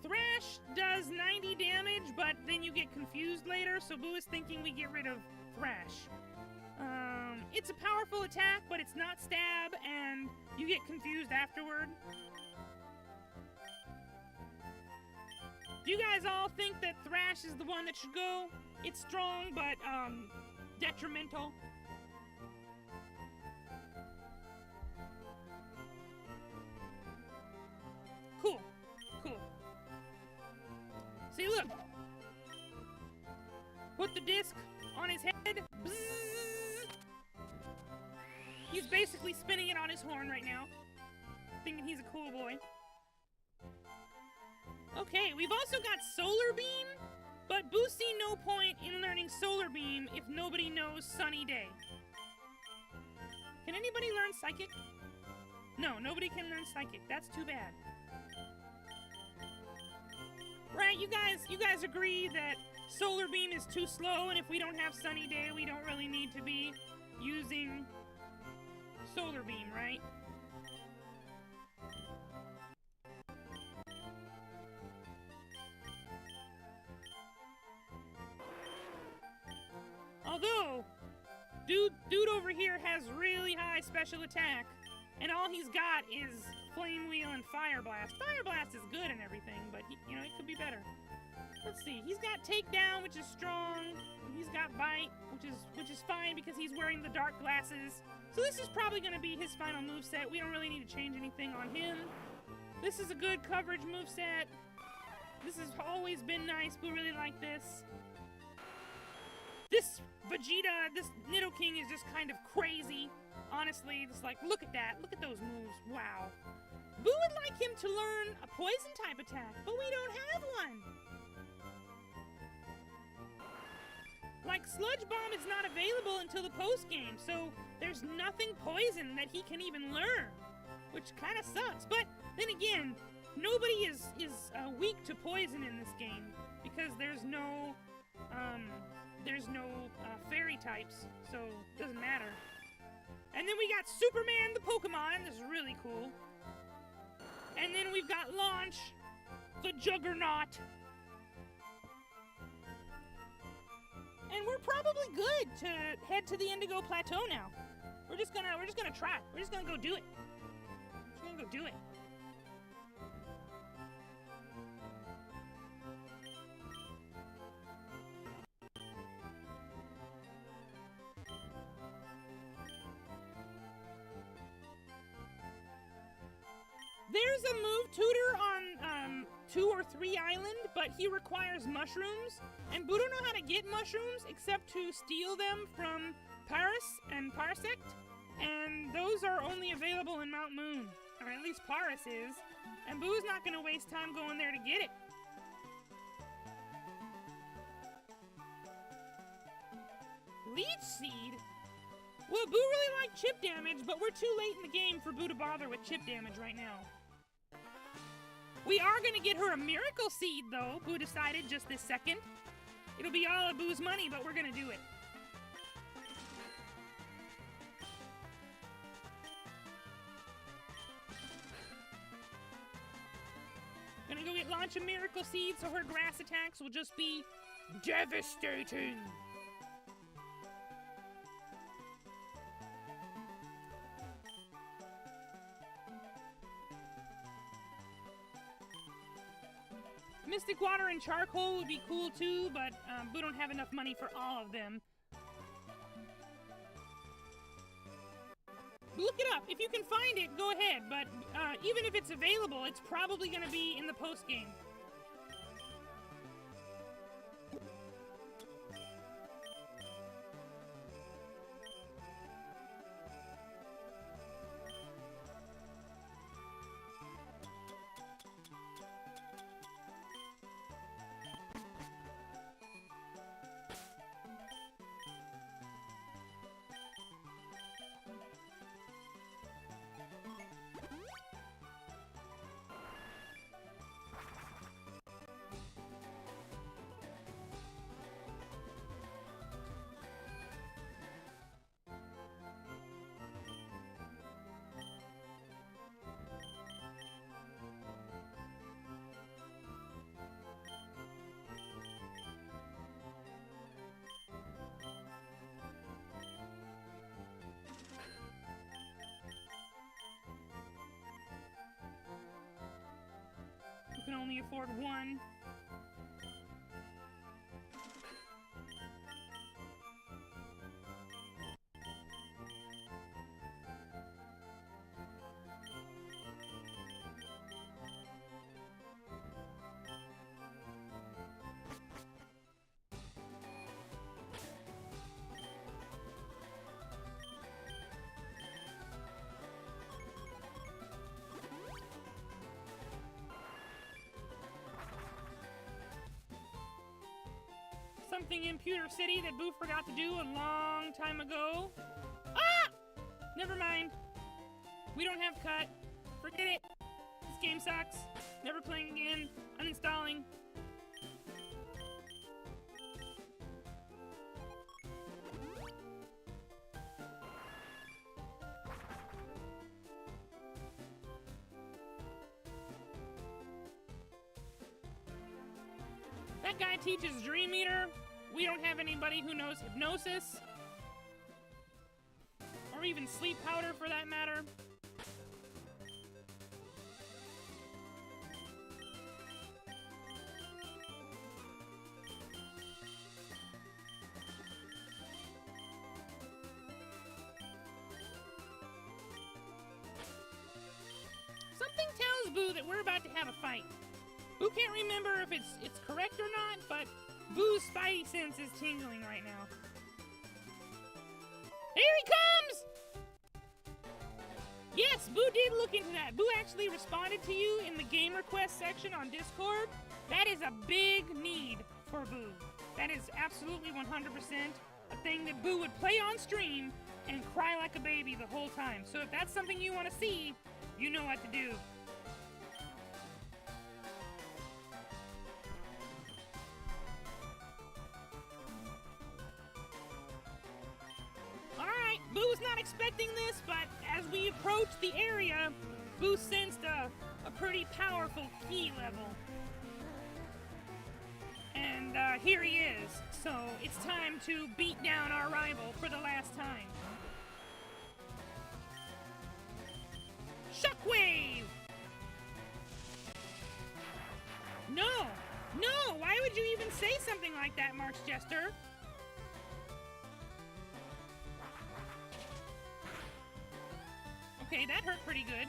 Thrash does 90 damage, but then you get confused later, so Buu is thinking we get rid of Thrash. It's a powerful attack, but it's not stab, and you get confused afterward. Do you guys all think that Thrash is the one that should go? It's strong, but, detrimental. Cool. See, look. Put the disc on his head. Bzzz. He's basically spinning it on his horn right now, thinking he's a cool boy. Okay, we've also got Solar Beam, but Buu see no point in learning Solar Beam if nobody knows Sunny Day. Can anybody learn Psychic? No, nobody can learn Psychic. That's too bad. Right, you guys agree that Solar Beam is too slow, and if we don't have Sunny Day, we don't really need to be using Solar Beam, right? Although, dude over here has really high special attack, and all he's got is Flame Wheel and Fire Blast. Fire Blast is good and everything, but you know, it could be better. Let's see. He's got Takedown, which is strong. He's got Bite, which is fine because he's wearing the dark glasses. So this is probably going to be his final moveset. We don't really need to change anything on him. This is a good coverage moveset. This has always been nice. We really like this. This Vegeta, this Nidoking is just kind of crazy. Honestly, just like, look at that. Look at those moves. Wow. Buu would like him to learn a poison type attack, but we don't have one. Like, Sludge Bomb is not available until the post-game, so there's nothing poison that he can even learn, which kind of sucks. But then again, nobody is weak to poison in this game because there's no fairy types, so it doesn't matter. And then we got Superman the Pokemon. This is really cool. And then we've got Launch, the Juggernaut. And we're probably good to head to the Indigo Plateau now. We're just gonna try. We're just gonna go do it. We're just gonna go do it. There's a move tutor on 2 or 3 Island, but he requires mushrooms, and Buu don't know how to get mushrooms except to steal them from Paris and Parsect, and those are only available in Mount Moon, or at least Paris is, and Buu's not going to waste time going there to get it. Leech Seed? Well, Buu really liked chip damage, but we're too late in the game for Buu to bother with chip damage right now. We are going to get her a Miracle Seed, though, Buu decided just this second. It'll be all of Buu's money, but we're going to do it. Gonna go get Launch a Miracle Seed so her grass attacks will just be devastating. Mystic Water and Charcoal would be cool too, but Buu don't have enough money for all of them. Look it up. If you can find it, go ahead. But even if it's available, it's probably going to be in the post-game. You can only afford one. Something in Pewter City that Buu forgot to do a long time ago. Ah! Never mind. We don't have cut. Forget it. This game sucks. Never playing again. Uninstalling. That guy teaches Dream Eater. We don't have anybody who knows hypnosis. Or even sleep powder for that matter. Something tells Buu that we're about to have a fight. Buu can't remember if it's correct or not, but Buu's spidey sense is tingling right now. Here he comes! Yes, Buu did look into that. Buu actually responded to you in the game request section on Discord. That is a big need for Buu. That is absolutely 100% a thing that Buu would play on stream and cry like a baby the whole time. So if that's something you want to see, you know what to do. Alright, Buu's not expecting this, but as we approach the area, Buu sensed a pretty powerful key level. And here he is. So it's time to beat down our rival for the last time. Shockwave! No! No! Why would you even say something like that, Mark's Jester? Okay, that hurt pretty good.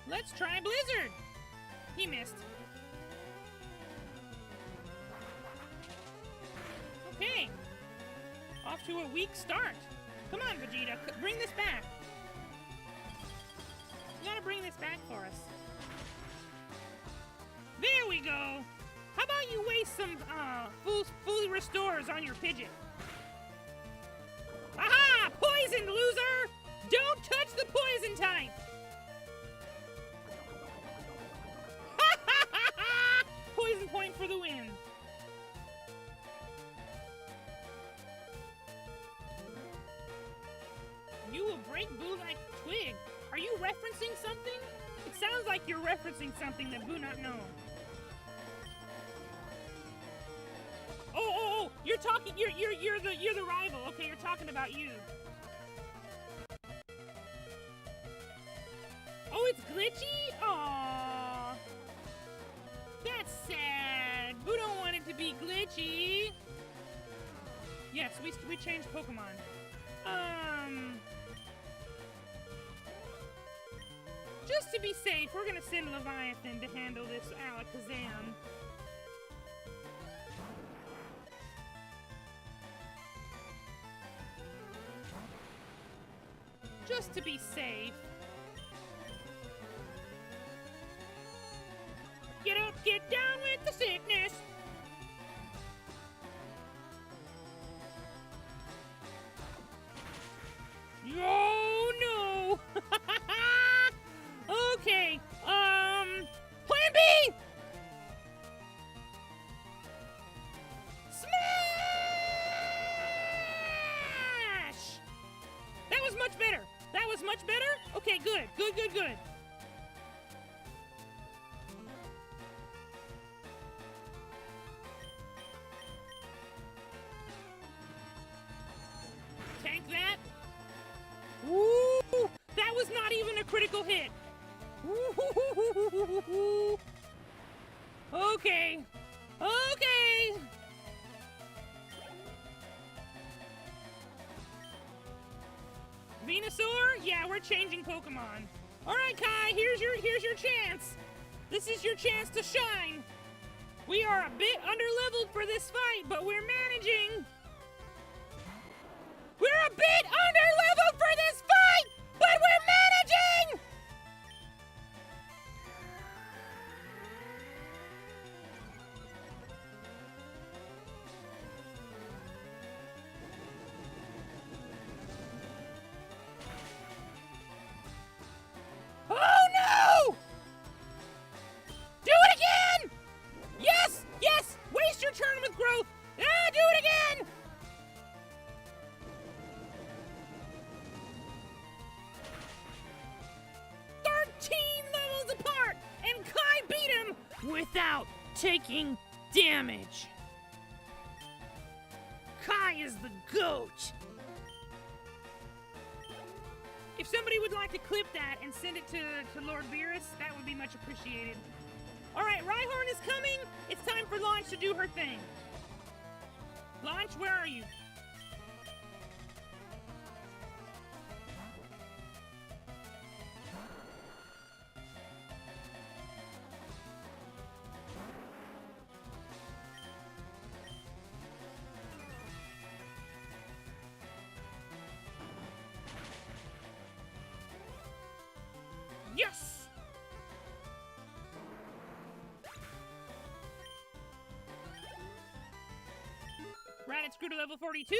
Let's try Blizzard! He missed. Okay. Off to a weak start. Come on, Vegeta. Bring this back. You gotta bring this back for us. There we go. How about you waste some fully restores on your Pidgeot? Aha! Poisoned, loser! Don't touch the poison type! Poison point for the win. You will break Buu like a twig. Are you referencing something? It sounds like you're referencing something that Buu not know. Oh! You're talking. You're the rival. Okay, you're talking about you. Oh, it's glitchy. Aww, that's sad. Buu don't want it to be glitchy. Yes, we changed Pokemon. Just to be safe, we're gonna send Leviathan to handle this Alakazam. Just to be safe. Get up, get down with the sickness. Oh no! Okay, Plan B! Smash! That was much better. That was much better? Okay, good. Good. Tank that. Ooh, that was not even a critical hit. Ooh. Okay. Venusaur? Yeah, we're changing Pokemon. All right, Kai, here's your chance. This is your chance to shine. We are a bit underleveled for this fight, but we're managing. We're a bit underleveled for this fight, but we're managing! Oh no! Do it again! Yes! Waste your turn with growth! Do it again! Levels apart, and Kai beat him without taking damage. I is the GOAT! If somebody would like to clip that and send it to Lord Beerus, that would be much appreciated. Alright, Rhyhorn is coming! It's time for Launch to do her thing. Launch, where are you? Yes! Raditz grew to level 42.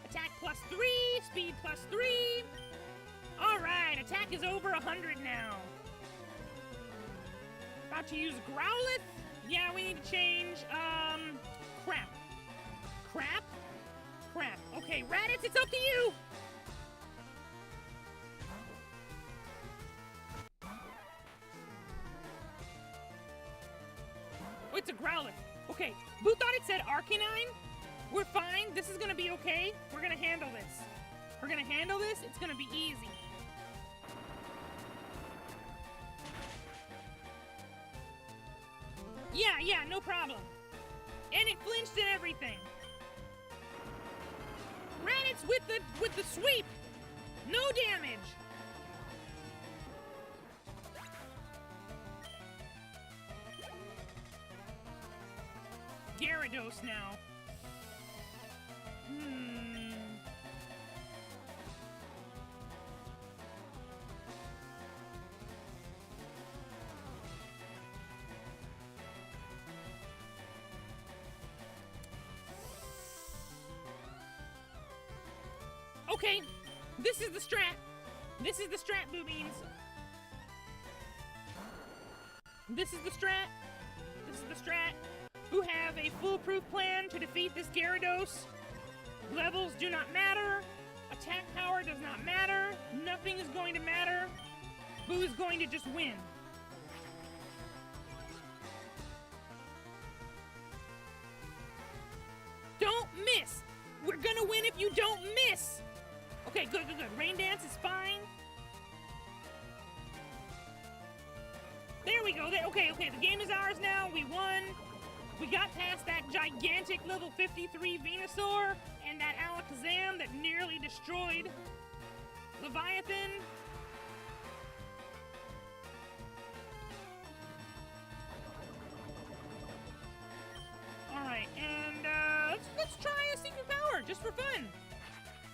Attack plus 3, speed plus 3. Alright, attack is over 100 now. About to use Growlithe. Yeah, we need to change, crap. Crap? Crap. Okay, Raditz, it's up to you! Oh, it's a Growlithe. Okay, Boo thought it said Arcanine. We're fine. This is gonna be okay. We're gonna handle this. We're gonna handle this. It's gonna be easy. Yeah, no problem. And it flinched and everything. Raditz with the sweep. No damage. Gyarados now. Okay, this is the strat. This is the strat, Buu Beans. This is the strat. This is the strat. Who have a foolproof plan to defeat this Gyarados. Levels do not matter. Attack power does not matter. Nothing is going to matter. Buu is going to just win. Don't miss. We're gonna win if you don't miss. Okay, good. Rain Dance is fine. There we go. Okay, the game is ours now. We won. We got past that gigantic level 53 Venusaur and that Alakazam that nearly destroyed Leviathan. Alright, and let's try a Secret Power just for fun.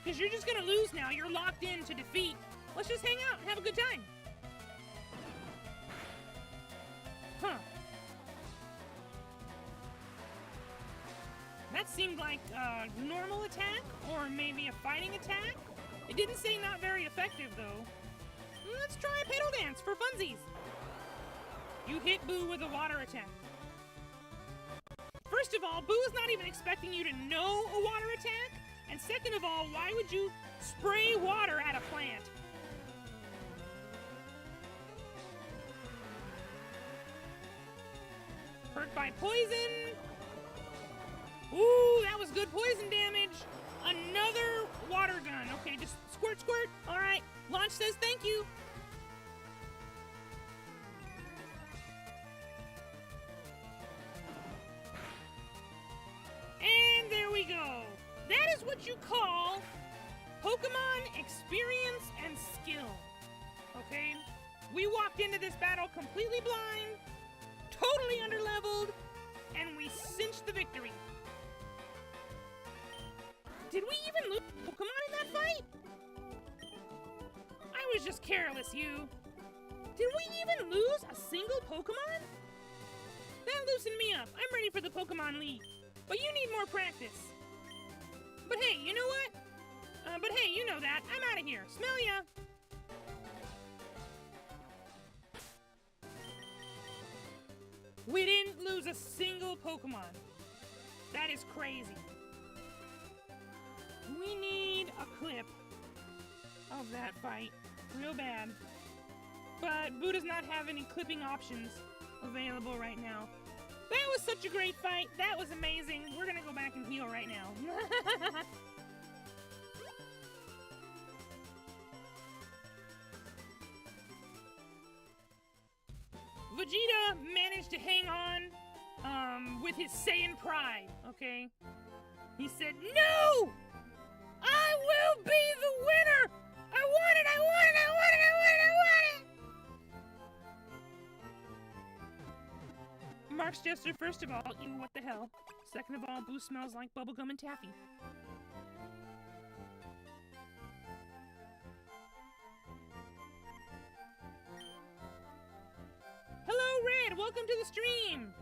Because you're just gonna lose now. You're locked in to defeat. Let's just hang out and have a good time. Huh. That seemed like a normal attack, or maybe a fighting attack. It didn't say not very effective, though. Let's try a Petal Dance for funsies. You hit Buu with a water attack. First of all, Buu is not even expecting you to know a water attack. And second of all, why would you spray water at a plant? Hurt by poison. Ooh, that was good poison damage. Another water gun. Okay, just squirt, squirt. All right, Launch says thank you. And there we go. That is what you call Pokemon experience and skill. Okay? We walked into this battle completely blind, totally underleveled, and we cinched the victory. Did we even lose Pokemon in that fight? I was just careless, you. Did we even lose a single Pokemon? That loosened me up. I'm ready for the Pokemon League. But you need more practice. But hey, you know what? You know that. I'm out of here. Smell ya! We didn't lose a single Pokemon. That is crazy. We need a clip of that fight. Real bad. But Buu does not have any clipping options available right now. That was such a great fight. That was amazing. We're gonna go back and heal right now. Vegeta managed to hang on with his Saiyan pride, okay? He said, "No! I will be the winner! I want it! I want it! I want it! I want it! I want it!" Mark's Jester, first of all, ew, what the hell? Second of all, Buu smells like bubblegum and taffy. Hello, Red! Welcome to the stream!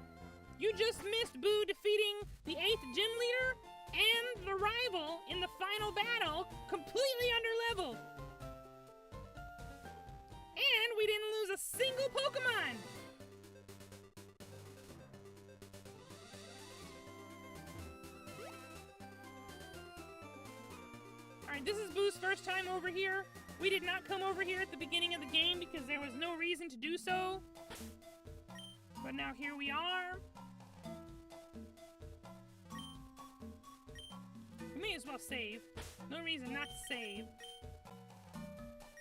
You just missed Buu defeating the 8th gym leader and the rival in the final battle, completely underleveled. And we didn't lose a single Pokemon! Alright, this is Buu's first time over here. We did not come over here at the beginning of the game because there was no reason to do so. But now here we are. We may as well save. No reason not to save.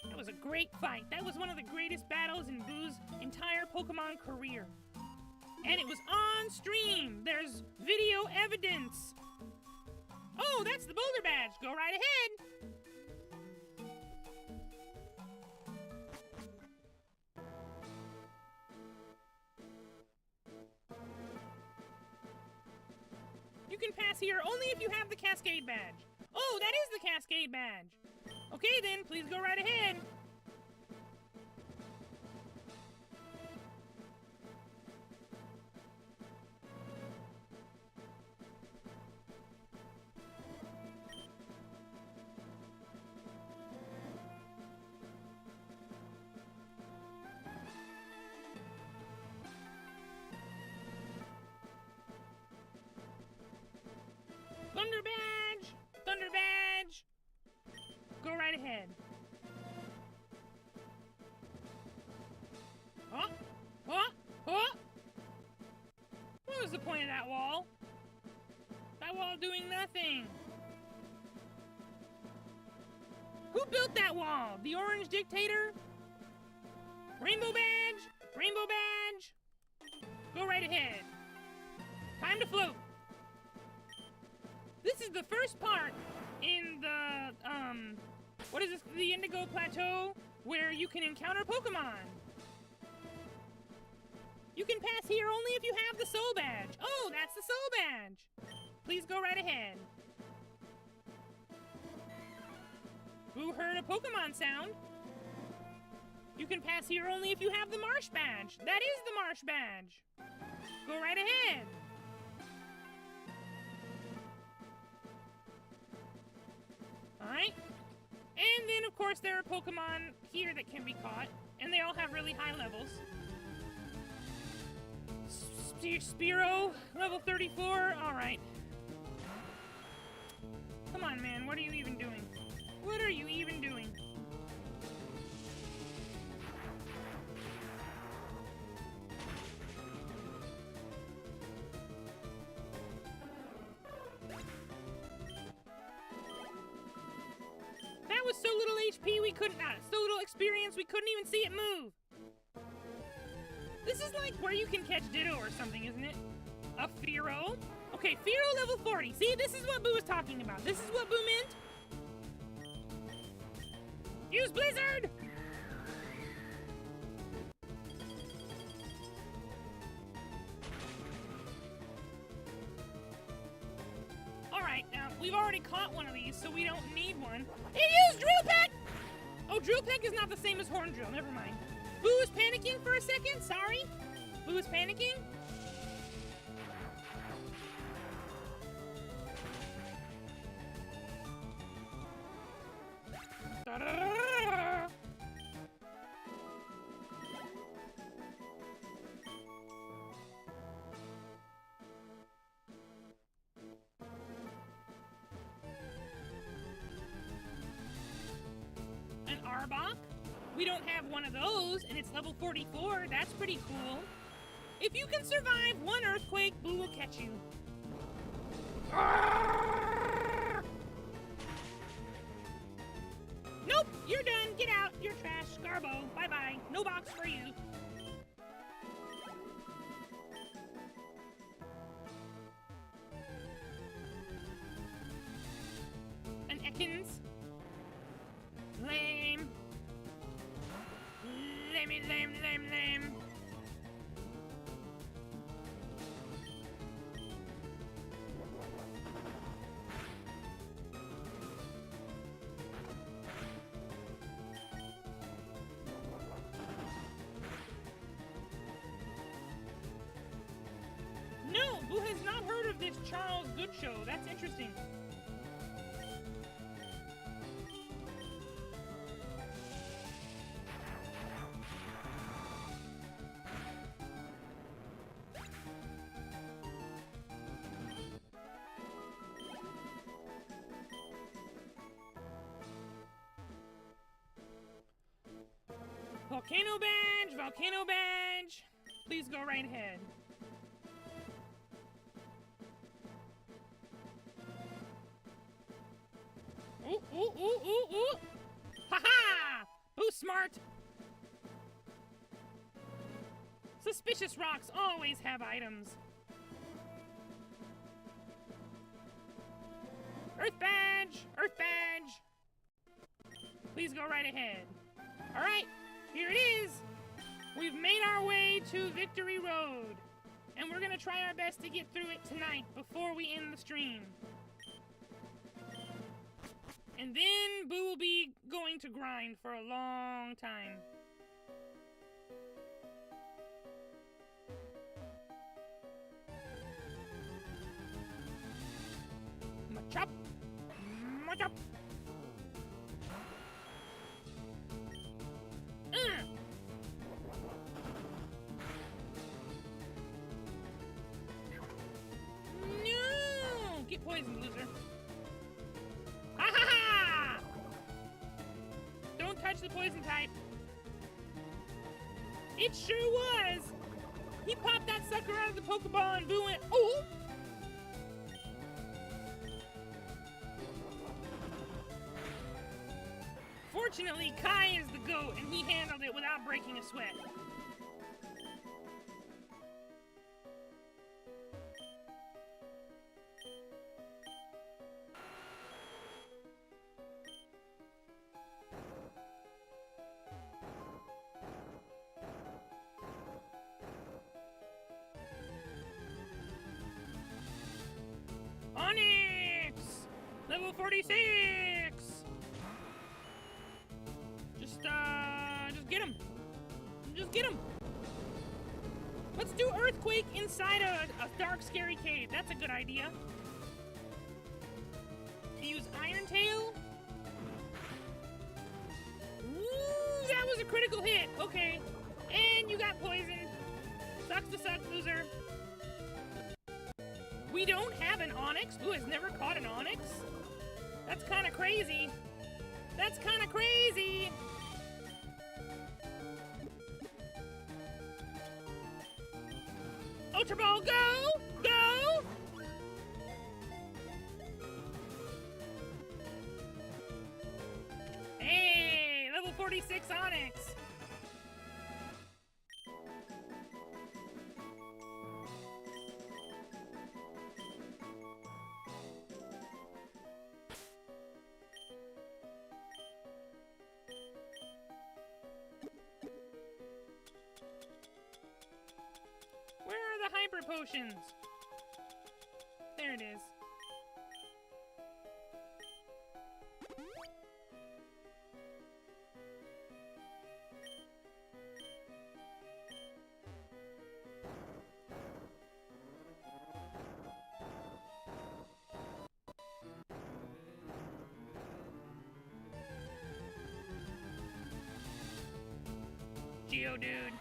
That was a great fight. That was one of the greatest battles in Buu's entire Pokemon career. And it was on stream. There's video evidence. Oh, that's the Boulder Badge. Go right ahead. You can pass here only if you have the Cascade Badge. Oh, that is the Cascade Badge. Okay then, please go right ahead. Thunder Badge! Thunder Badge! Go right ahead. Huh? Huh? Huh? What was the point of that wall? That wall doing nothing. Who built that wall? The Orange Dictator? Rainbow Badge? Rainbow Badge? Go right ahead. Time to float. This is the first part in the, what is this, the Indigo Plateau, where you can encounter Pokemon. You can pass here only if you have the Soul Badge. Oh, that's the Soul Badge. Please go right ahead. Buu heard a Pokemon sound. You can pass here only if you have the Marsh Badge. That is the Marsh Badge. Go right ahead. Alright. And then, of course, there are Pokemon here that can be caught. And they all have really high levels. Spearow, level 34. Alright. Come on, man. What are you even doing? What are you even doing? That was so little HP we couldn't, so little experience we couldn't even see it move. This is like where you can catch Ditto or something, isn't it? A Fearow. Okay, Fearow level 40. See, this is what Buu was talking about. This is what Buu meant. Use Blizzard! Alright, now, we've already caught one of these, so we don't need one. It used Drill Peck! Oh, Drill Peck is not the same as Horn Drill, never mind. Buu is panicking for a second, sorry. Buu is panicking. Da-da-da-da-da. An Arbok? We don't have one of those, and it's level 44. That's pretty cool. If you can survive one earthquake, Buu will catch you. Nope, you're done. Get out. You're trash. Garbo. Bye-bye. No box for you. An Ekans. Lame. Lame. No, Buu has not heard of this Charles Good Show. That's interesting. Volcano badge. Please go right ahead. Ooh. Ha-ha! Who's smart? Suspicious rocks always have items. Earth badge! Please go right ahead. Alright, here it is! We've made our way to Victory Road. And we're gonna try our best to get through it tonight before we end the stream. And then Buu will be going to grind for a long time. Machop! No! Get poisoned, loser. Ha ha ha! Don't touch the poison type. It sure was! He popped that sucker out of the Pokeball and Buu went, oh! Fortunately, Kai is the GOAT, and he handled it without breaking a sweat. Onyx! Level 46! Just get him. Just get him. Let's do Earthquake inside a dark, scary cave. That's a good idea. Use Iron Tail. Ooh, that was a critical hit. Okay. And you got poisoned. Sucks to suck, loser. We don't have an Onyx. Buu has never caught an Onyx. That's kind of crazy. That's kind of crazy. Ultra Ball, go! Go! Hey, level 46 Onyx. Hyper potions. There it is. Geodude.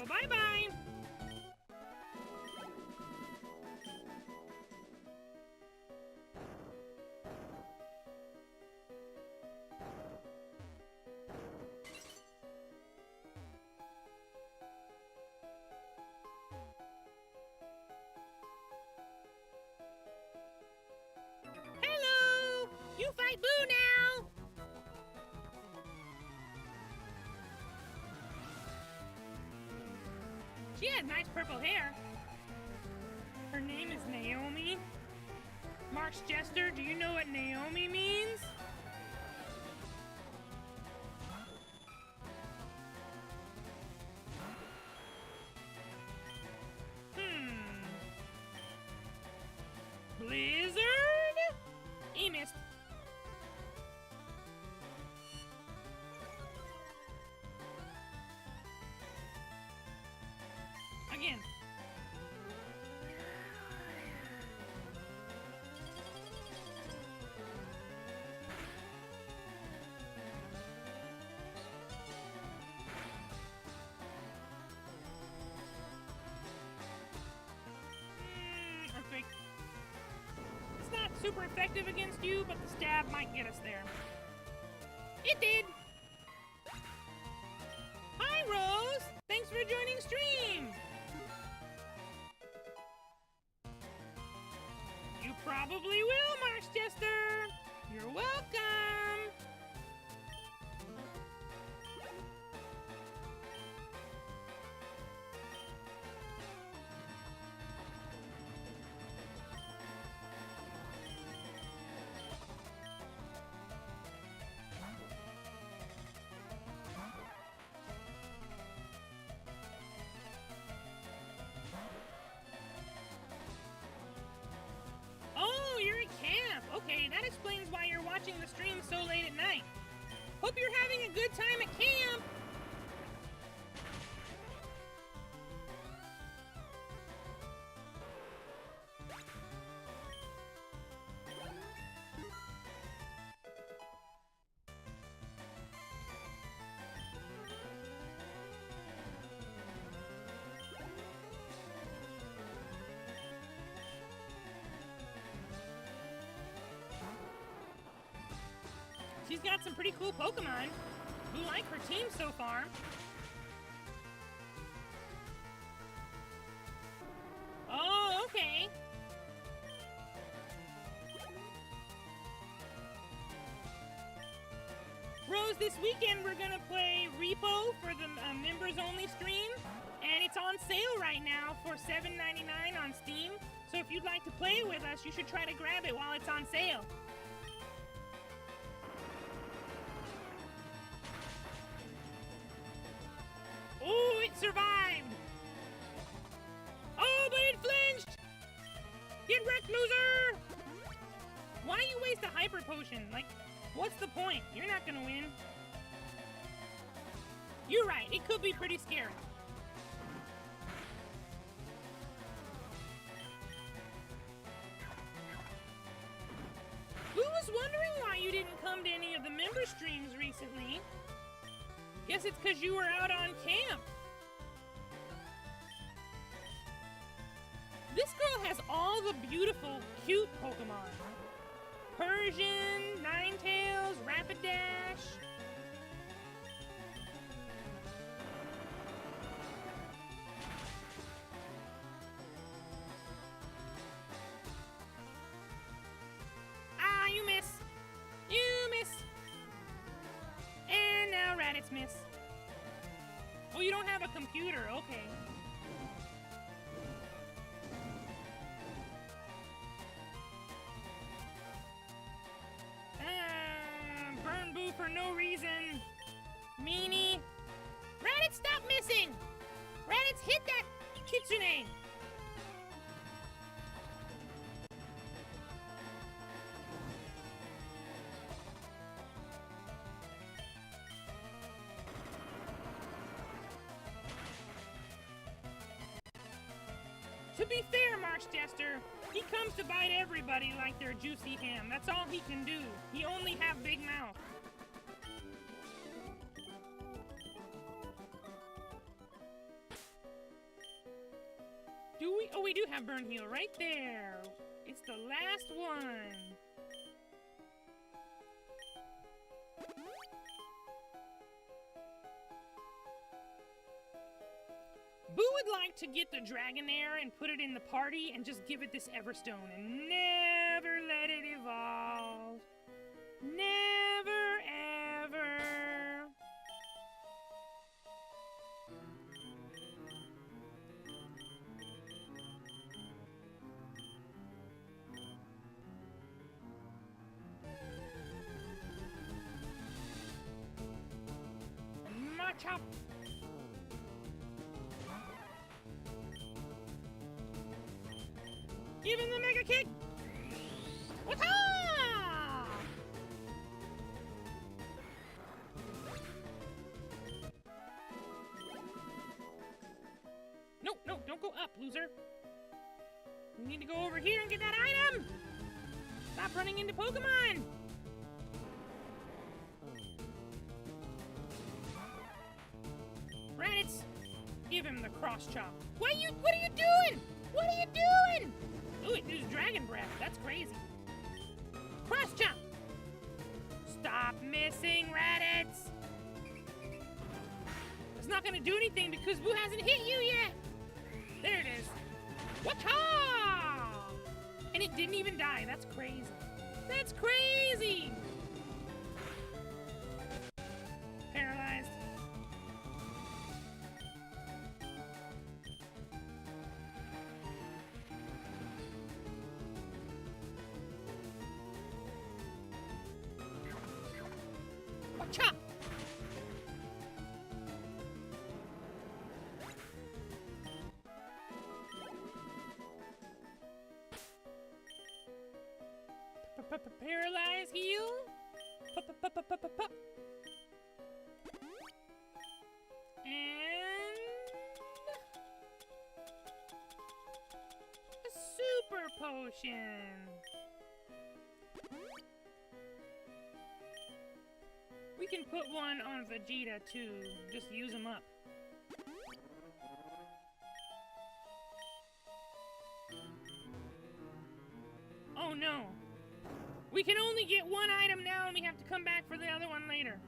Bye-bye. has nice purple hair. Her name is Naomi. Mark's Jester, do you know what Naomi means? Blizzard? He missed. Again. Earthquake. It's not super effective against you, but the stab might get us there. It did! Hi, Rose! Thanks for joining stream! You probably will, Mark's Jester! You're welcome! Okay, that explains why you're watching the stream so late at night. Hope you're having a good time at camp! She's got some pretty cool Pokemon. Who like her team so far. Oh, okay. Rose, this weekend we're gonna play Repo for the members-only stream, and it's on sale right now for $7.99 on Steam. So if you'd like to play with us, you should try to grab it while it's on sale. Oh, it survived! Oh, but it flinched! Get wrecked, loser! Why you waste a hyper potion? Like, what's the point? You're not gonna win. You're right, it could be pretty scary. Who was wondering why you didn't come to any of the member streams recently? Guess it's because you were out on camp. This girl has all the beautiful, cute Pokemon. Persian, Ninetales, Rapidash. Ah, you miss. You miss. And now Raditz miss. Oh, you don't have a computer, okay. Burn Buu for no reason. Meanie. Raditz, stop missing! Raditz, hit that Kitsune! To be fair, Marsh Jester, he comes to bite everybody like they're juicy ham. That's all he can do. He only have big mouth. Do we? Oh, we do have Burn Heal right there. It's the last one. Buu would like to get the Dragonair and put it in the party and just give it this Everstone and never let it evolve. Never, ever. chop. Give him the mega kick. Wata! No, no, don't go up, loser. We need to go over here and get that item. Stop running into Pokemon. Raditz, give him the cross chop. What are you doing? What are you doing? Ooh, it used Dragon Breath. That's crazy. Cross chop. Stop missing, Raditz. It's not gonna do anything because Buu hasn't hit you yet. There it is. Wata! And it didn't even die. That's crazy. That's crazy. Paralyzed. Chop! Paralyze heal. And a super potion. We can put one on Vegeta too. Just use them up. Oh no. We can only get one item now and we have to come back for the other one later.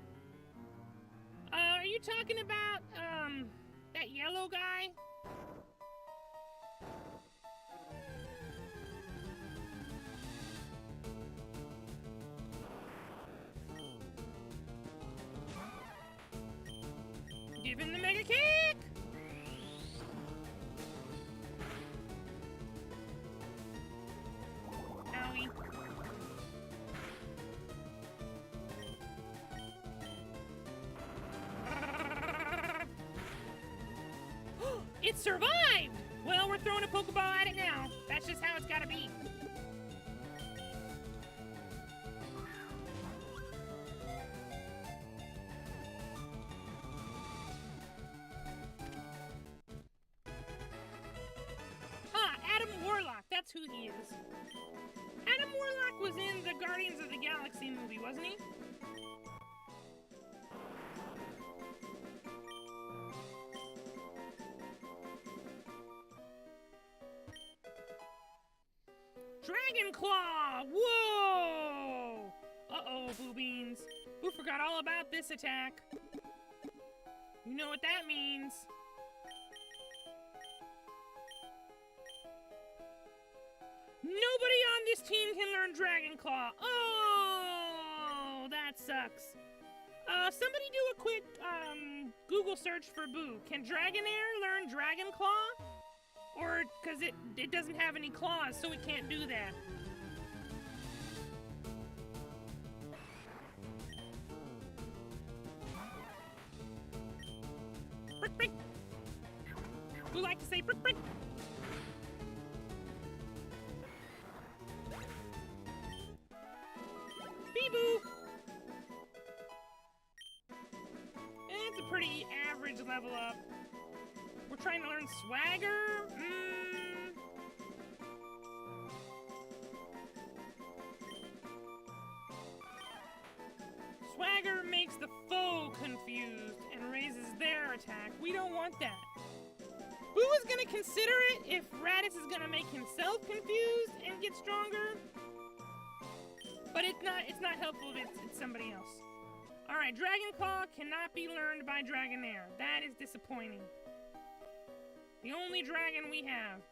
Are you talking about, that yellow guy? Give him the mega kick! Owie. It survived! Well, we're throwing a Pokeball at it now. That's just how it's gotta be. That's who he is. Adam Warlock was in the Guardians of the Galaxy movie, wasn't he? Dragon Claw! Whoa! Uh-oh, Buu Beans. Buu forgot all about this attack. You know what that means. Nobody on this team can learn Dragon Claw. Oh, that sucks. Somebody do a quick, Google search for Buu. Can Dragonair learn Dragon Claw? Or, because it doesn't have any claws, so it can't do that. Brick, brick. We like to say brick, brick. Boo! It's a pretty average level up. We're trying to learn Swagger? Swagger makes the foe confused and raises their attack. We don't want that. Buu is gonna consider it if Raditz is gonna make himself confused and get stronger. But it's not helpful if it's somebody else. Alright, Dragon Claw cannot be learned by Dragonair. That is disappointing. The only dragon we have.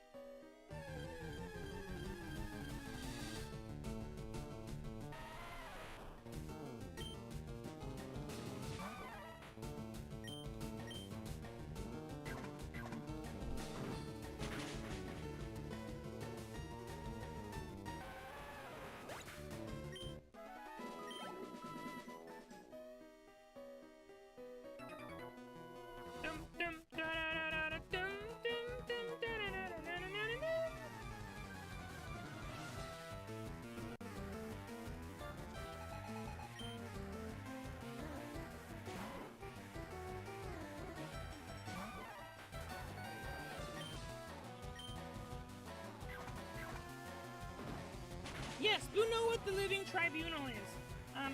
Yes, Buu know what the Living Tribunal is.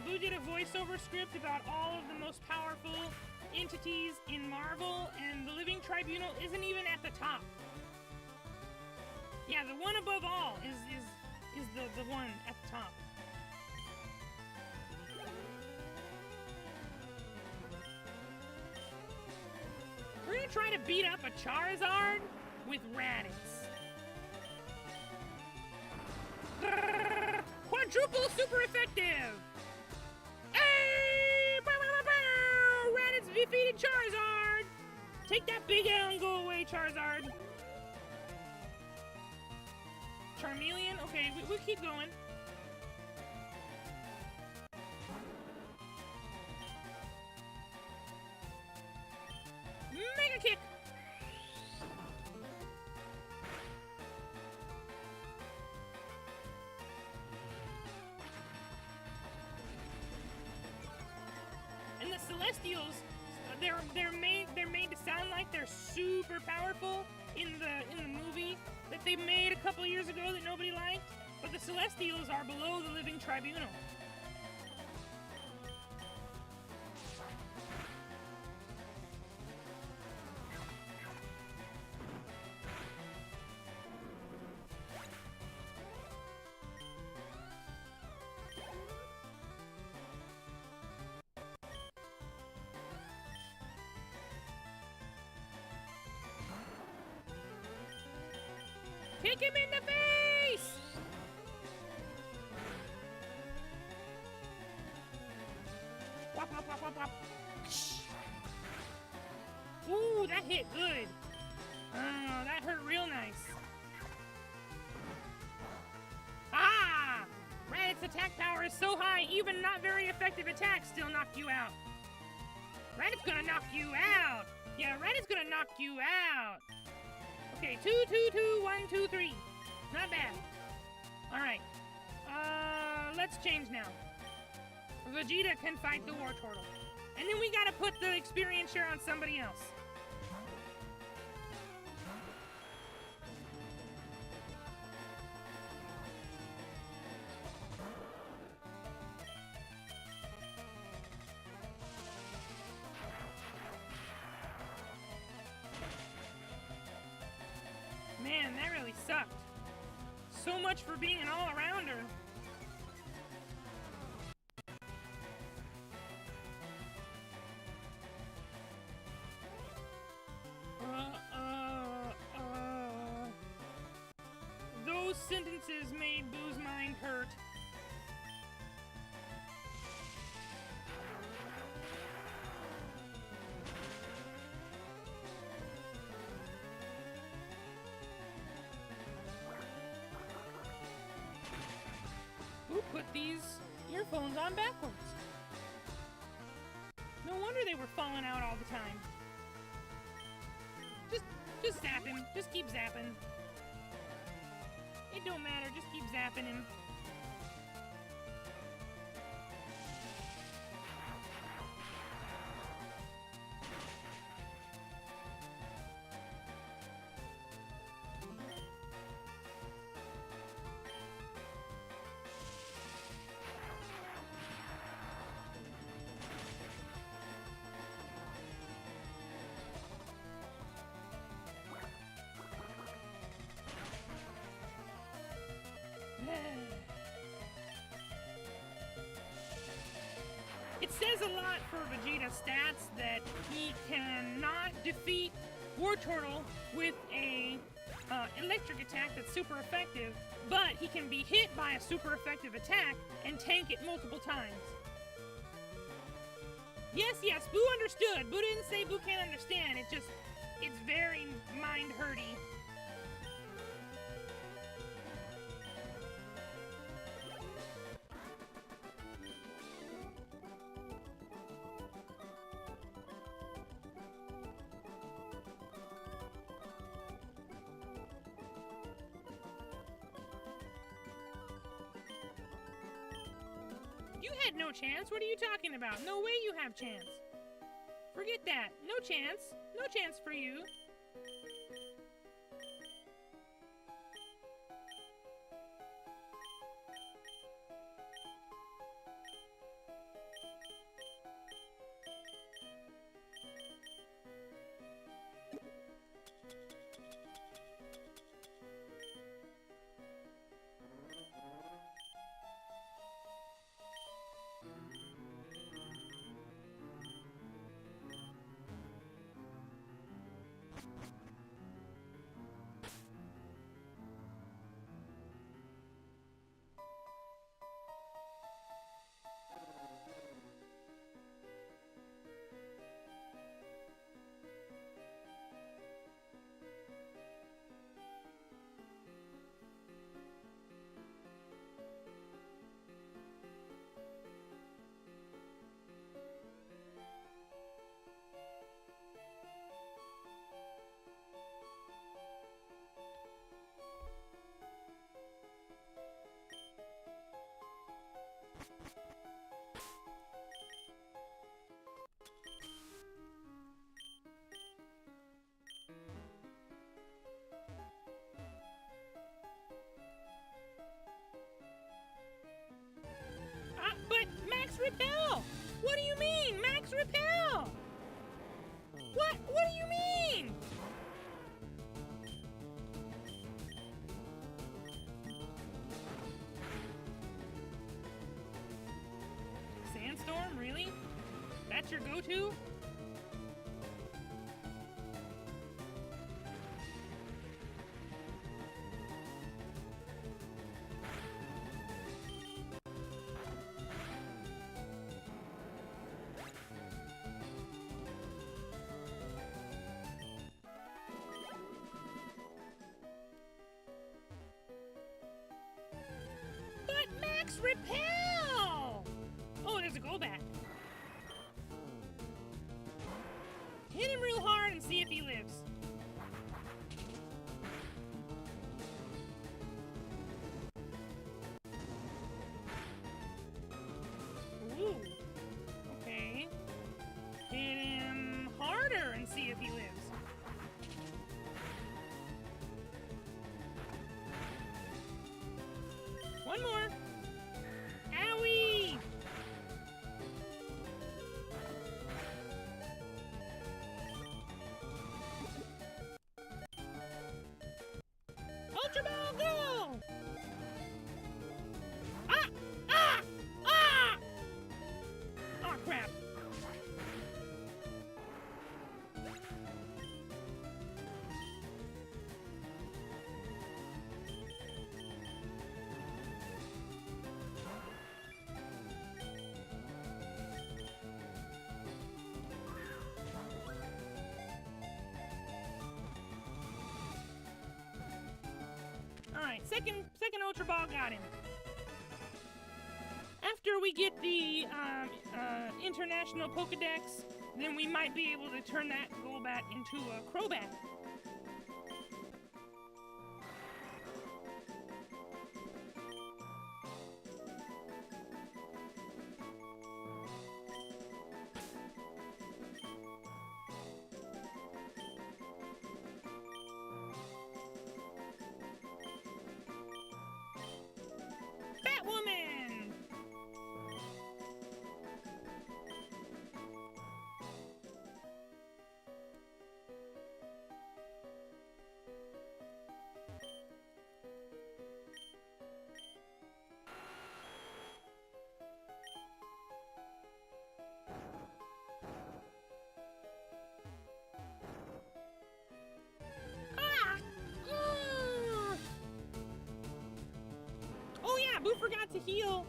Buu did a voiceover script about all of the most powerful entities in Marvel, and the Living Tribunal isn't even at the top. Yeah, the one above all is the one at the top. We're gonna try to beat up a Charizard with Raditz. Quadruple super effective! Hey! Bow, bow, bow, bow! Raditz defeated Charizard! Take that big L and go away, Charizard. Charmeleon? Okay, we'll keep going. Mega kick! And the Celestials, they're made to sound like they're super powerful in the movie that they made a couple years ago that nobody liked, but the Celestials are below the Living Tribunal. Kick him in the face! Wop, wop, wop, wop, wop. Ooh, that hit good. Oh, that hurt real nice. Ah! Raditz attack power is so high, even not very effective attacks still knock you out. Raditz gonna knock you out. Yeah, Raditz gonna knock you out. Okay, 2, 2, 2, 1, 2, 3. Not bad. Alright. Let's change now. Vegeta can fight the War Turtle. And then we gotta put the experience share on somebody else. Man, that really sucked. So much for being an all-arounder. Those sentences made Buu's mind hurt. Who put these earphones on backwards? No wonder they were falling out all the time. Just zap him. Just keep zapping. It don't matter. Just keep zapping him. It says a lot for Vegeta stats that he cannot defeat War Turtle with a electric attack that's super effective, but he can be hit by a super effective attack and tank it multiple times. Yes, Buu understood. Buu didn't say Buu can't understand. It's very mind-hurty. You had no chance. What are you talking about? No way you have chance. Forget that. No chance. No chance for you. What do you mean? Max repel! What? What do you mean? Sandstorm, really? That's your go-to? But Max repel! Oh, there's a Golbat. Hit him real hard and see if he lives. Ooh. Okay. Hit him harder and see if he lives. One more. Owie! Ultra Ball, go! Ah! Ah! Ah! Oh, crap. Alright, second Ultra Ball got him. After we get the international Pokedex, then we might be able to turn that Golbat into a Crobat. Batwoman! Ah! Oh yeah, Buu forgot to heal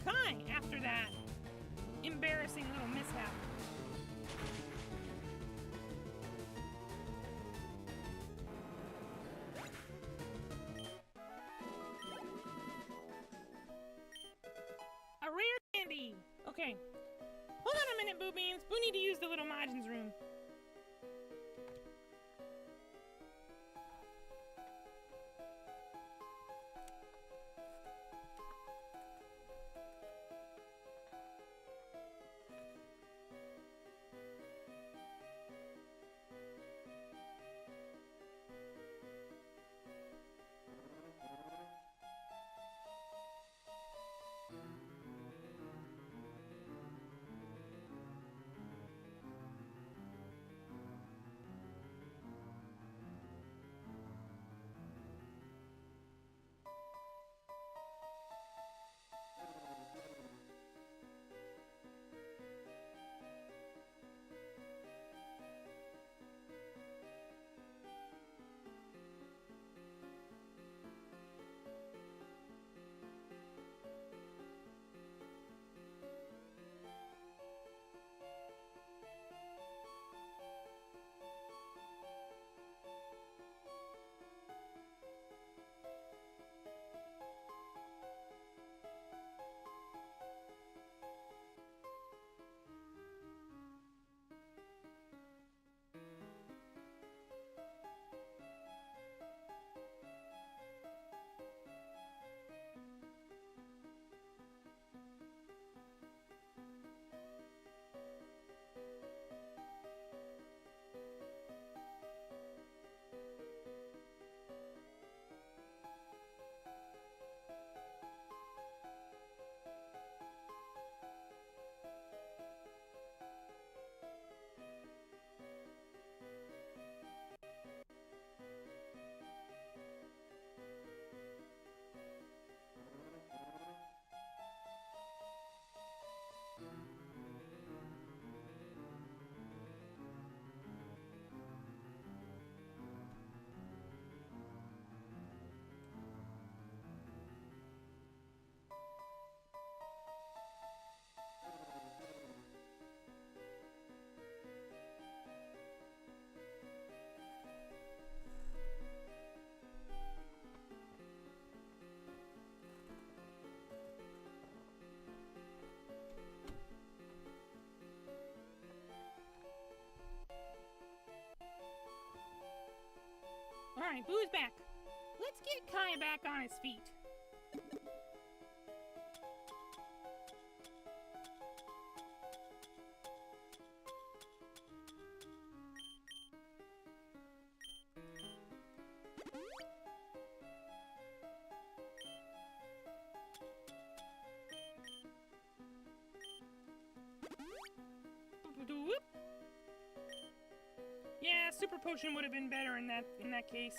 Kai after that embarrassing little mishap. A rare candy! Okay. Hold on a minute, Buu Beans. Buu need to use the little Majin's room. Alright, Buu's back. Let's get Kai back on his feet. Yeah, super potion would have been better in that case.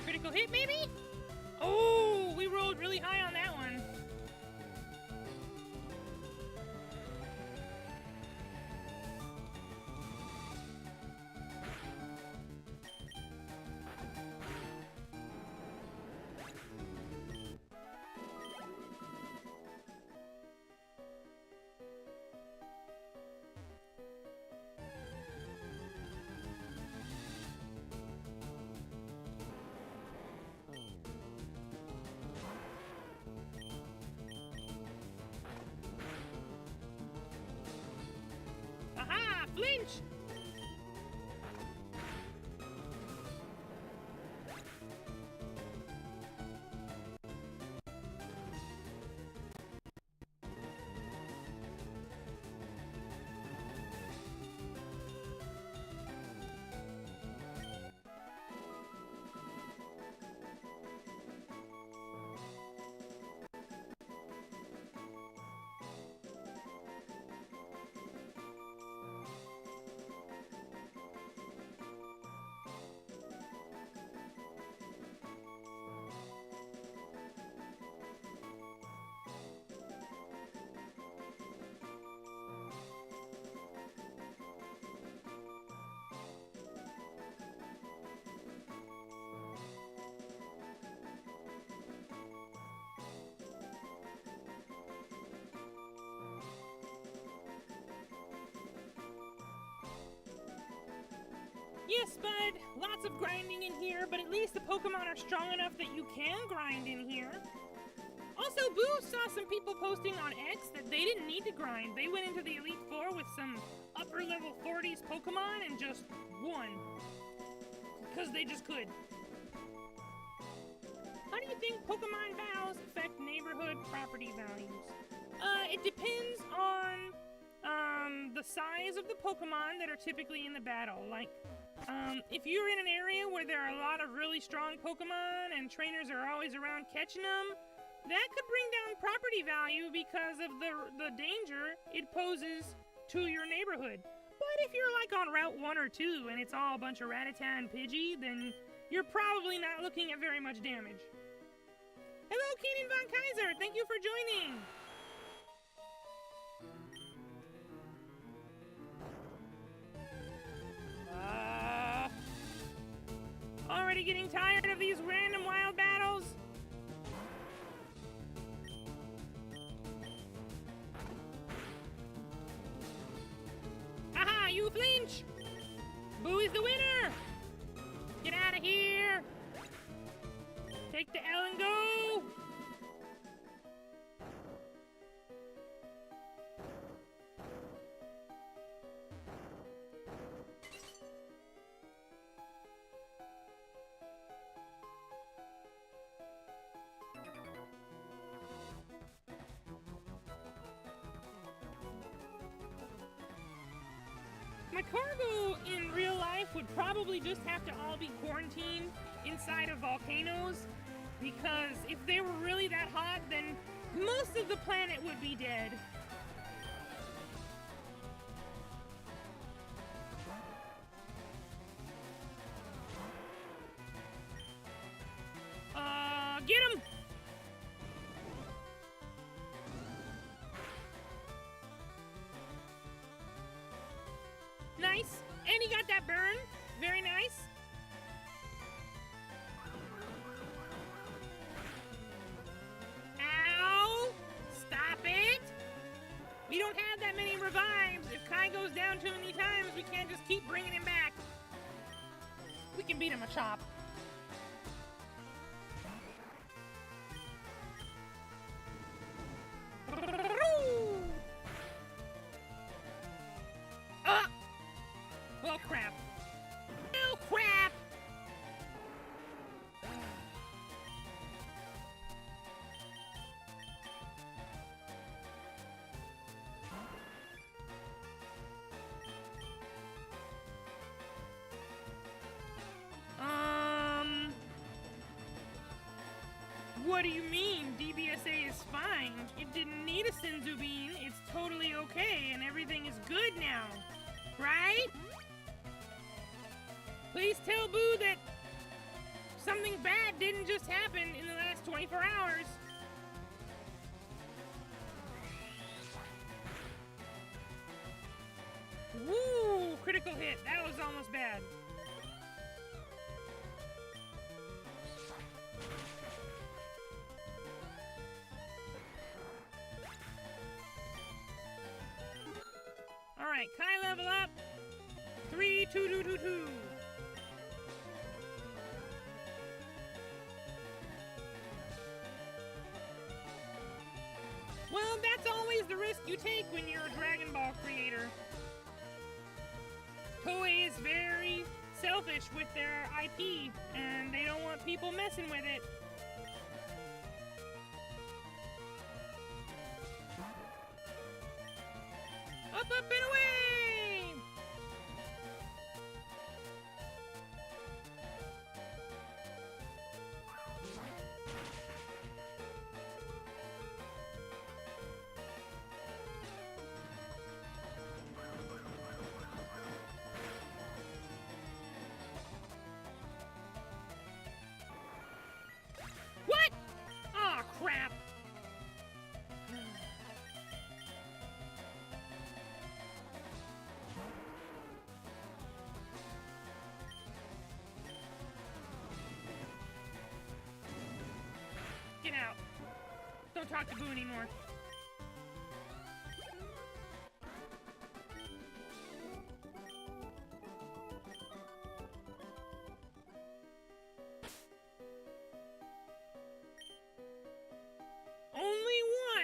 Critical hit, maybe? Oh, we rolled really high on that one. Aha! Flinch! Yes, bud. Lots of grinding in here, but at least the Pokemon are strong enough that you can grind in here. Also, Buu saw some people posting on X that they didn't need to grind. They went into the Elite Four with some upper level 40s Pokemon and just won. Because they just could. How do you think Pokemon battles affect neighborhood property values? It depends on the size of the Pokemon that are typically in the battle. Like, if you're in an area where there are a lot of really strong Pokemon and trainers are always around catching them, that could bring down property value because of the danger it poses to your neighborhood. But if you're like on Route 1 or 2 and it's all a bunch of Rattata and Pidgey, then you're probably not looking at very much damage. Hello, Kenan Von Kaiser! Thank you for joining! Already getting tired of these random wild battles? Haha, you flinch! Buu is the winner! Get out of here! Take the L and go! My cargo in real life would probably just have to all be quarantined inside of volcanoes, because if they were really that hot, then most of the planet would be dead. nice. And he got that burn. Very nice. Ow! Stop it! We don't have that many revives. If Kai goes down too many times, we can't just keep bringing him back. We can beat him a chop. Well, crap. Oh, crap! What do you mean? DBSA is fine. It didn't need a Senzu Bean. It's totally okay, and everything is good now. Right? Please tell Buu that something bad didn't just happen in the last 24 hours. Woo! Critical hit. That was almost bad. Alright, Kai level up. 3, 2, 2, 2, 2. Well, that's always the risk you take when you're a Dragon Ball creator. Toei is very selfish with their IP, and they don't want people messing with it. Up, up, and away! What? Aw, crap! Get out. Don't talk to Buu anymore. Only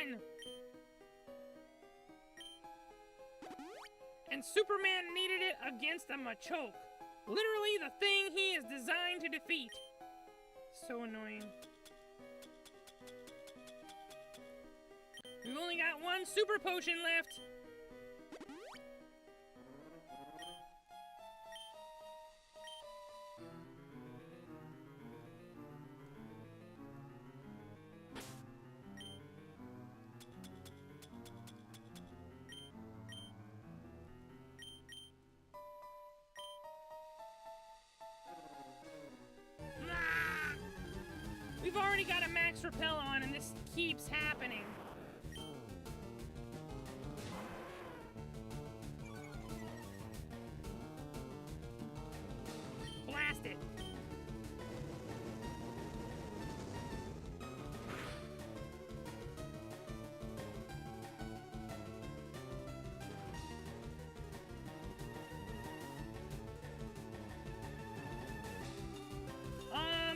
one! And Superman needed it against a Machoke. Literally the thing he is designed to defeat. So annoying. We've only got one super potion left. Ah! We've already got a max repel on and this keeps happening. Blast it.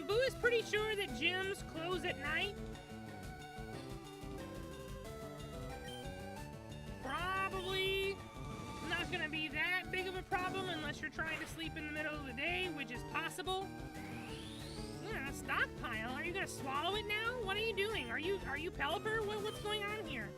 Buu is pretty sure that gyms close at night. Probably not gonna be that big of a problem unless you're trying to sleep in the middle of the day, which is possible. Yeah, stockpile. Are you gonna swallow it now? What are you doing? Are you Pelipper? What's going on here?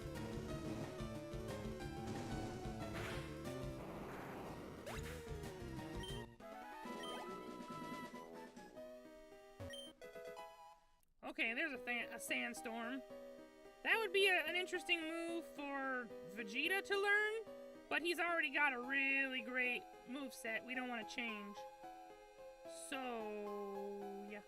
Okay, there's a sandstorm. That would be an interesting move for Vegeta to learn, but he's already got a really great moveset we don't want to change. So, yeah.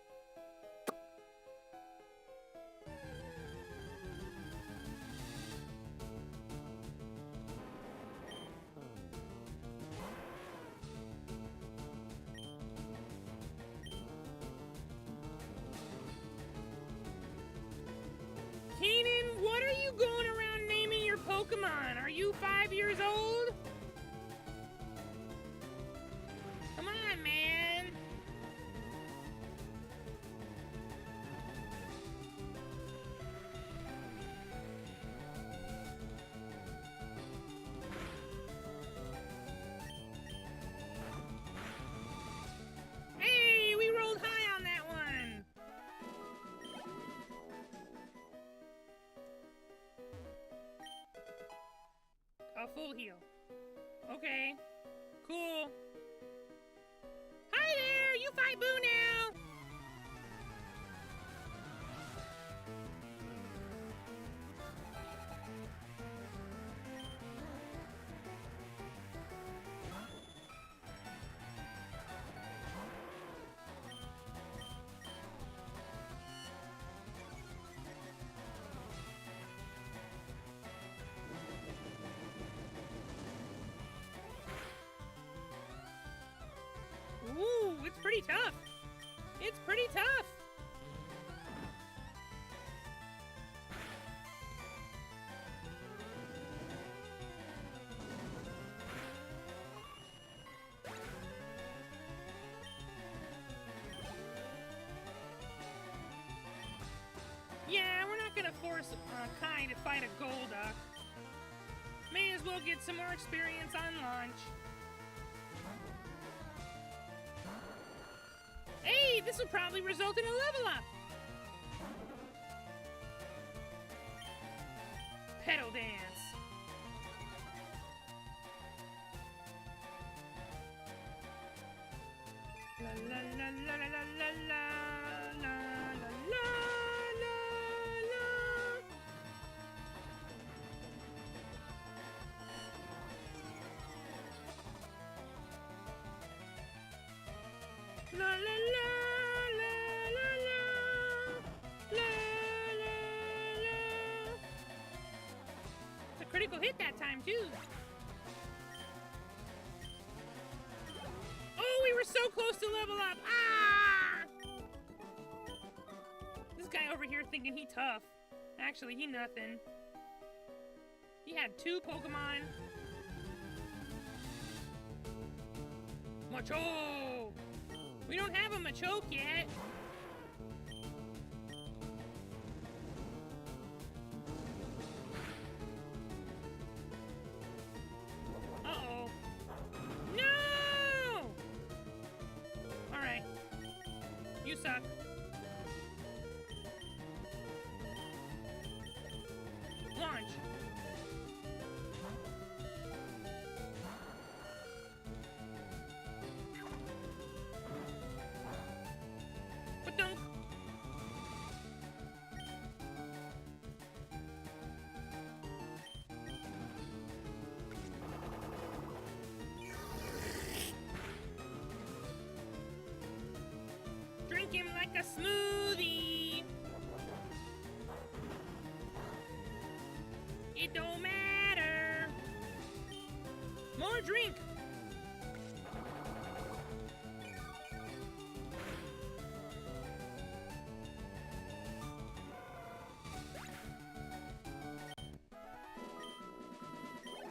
full heal. Okay. Cool. Hi there! You fight Buu now! Ooh, it's pretty tough. It's pretty tough. Yeah, we're not gonna force Kai to fight a Golduck. May as well get some more experience on launch. Hey, this will probably result in a level up! Pedal dance. La la la la la la la la la la la la la la. Critical hit that time, too. Oh, we were so close to level up. Ah! This guy over here thinking he tough. Actually, he nothing. He had 2 Pokemon. Machoke! We don't have a Machoke yet. You suck. Launch. But don't. Drink him like a smoothie. It don't matter. More drink.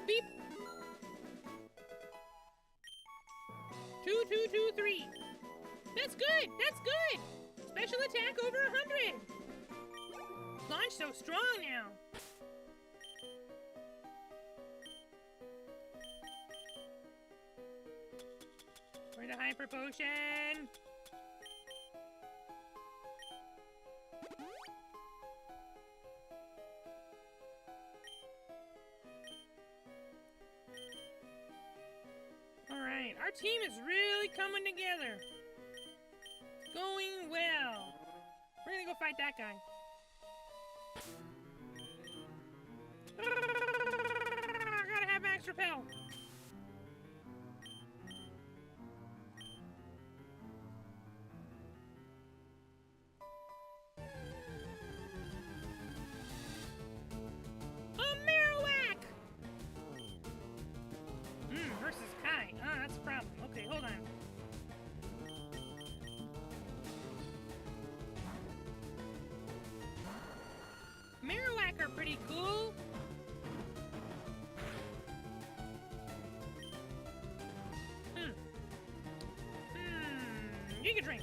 Beep. 2, 2, 2, 3. That's good! That's good! Special attack over 100! Launch so strong now! For the Hyper Potion! Alright, our team is really coming together. Going well. We're gonna go fight that guy. Gotta have max repel. A Marowak! Versus Kai. Oh, that's a problem. Okay, hold on. Marowak are pretty cool. Giga Drink.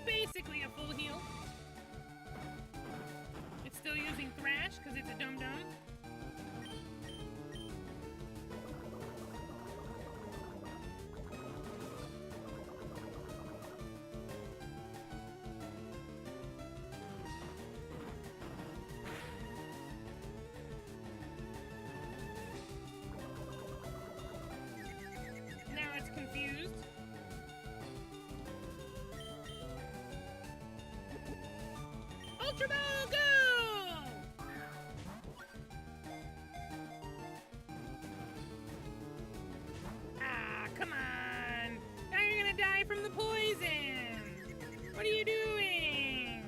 Basically a full heal. It's still using Thrash because it's a dum-dum. Ultra Ball, go! Ah, come on. Now you're gonna die from the poison. What are you doing?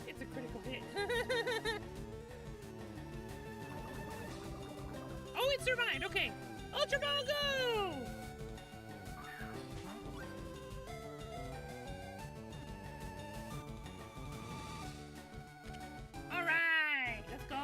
It's a critical hit. Oh, it survived. Okay. Ultra Ball, go! All right, let's go.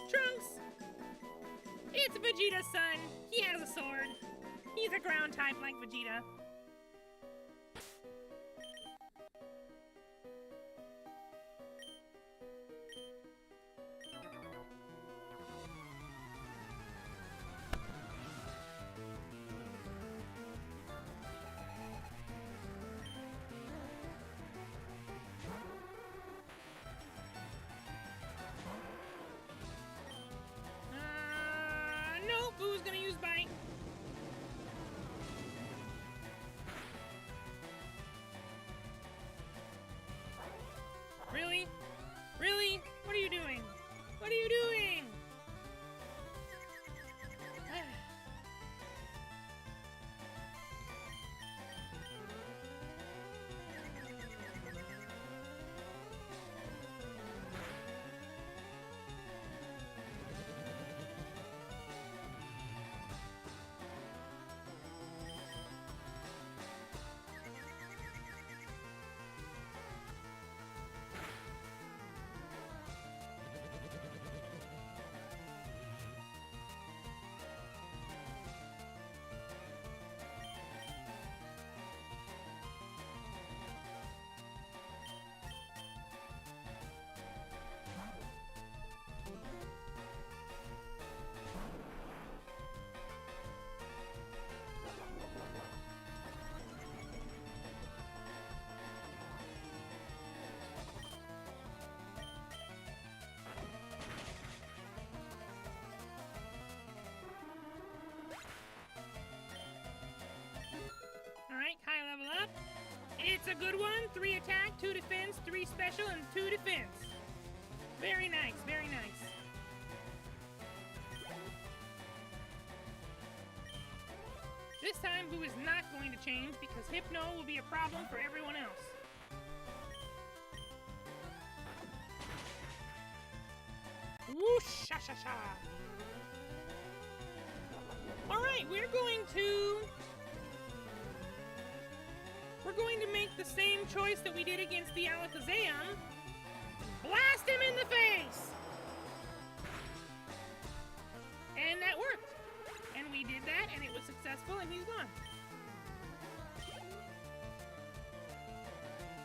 Trunks! It's Vegeta's son. He has a sword. He's a ground type like Vegeta. No, Buu's gonna use bite. Really? Really? What are you doing? What are you doing? Alright, high level up. It's a good one. 3 attack, 2 defense, 3 special, and 2 defense. Very nice, very nice. This time, Buu is not going to change because Hypno will be a problem for everyone else. Whoosh, sha sha sha. Alright, we're going to make the same choice that we did against the Alakazam. Blast him in the face! And that worked. And we did that, and it was successful, and he's gone.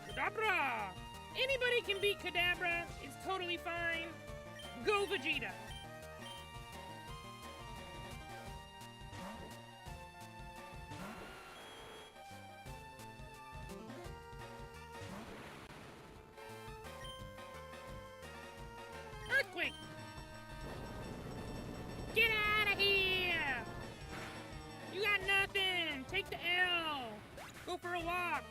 Kadabra! Anybody can beat Kadabra. It's totally fine. Go Vegeta! Earthquake! Get out of here! You got nothing! Take the L! Go for a walk!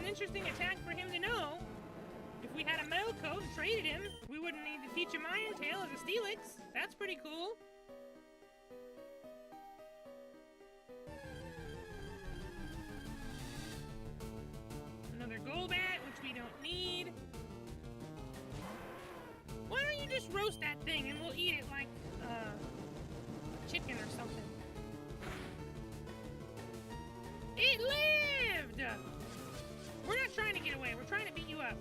an interesting attack for him to know. If we had a metal coat and traded him, we wouldn't need to teach him Iron Tail as a Steelix. That's pretty cool. Another Golbat, which we don't need. Why don't you just roast that thing and we'll eat it like chicken or something? It lived! We're not trying to get away, we're trying to beat you up.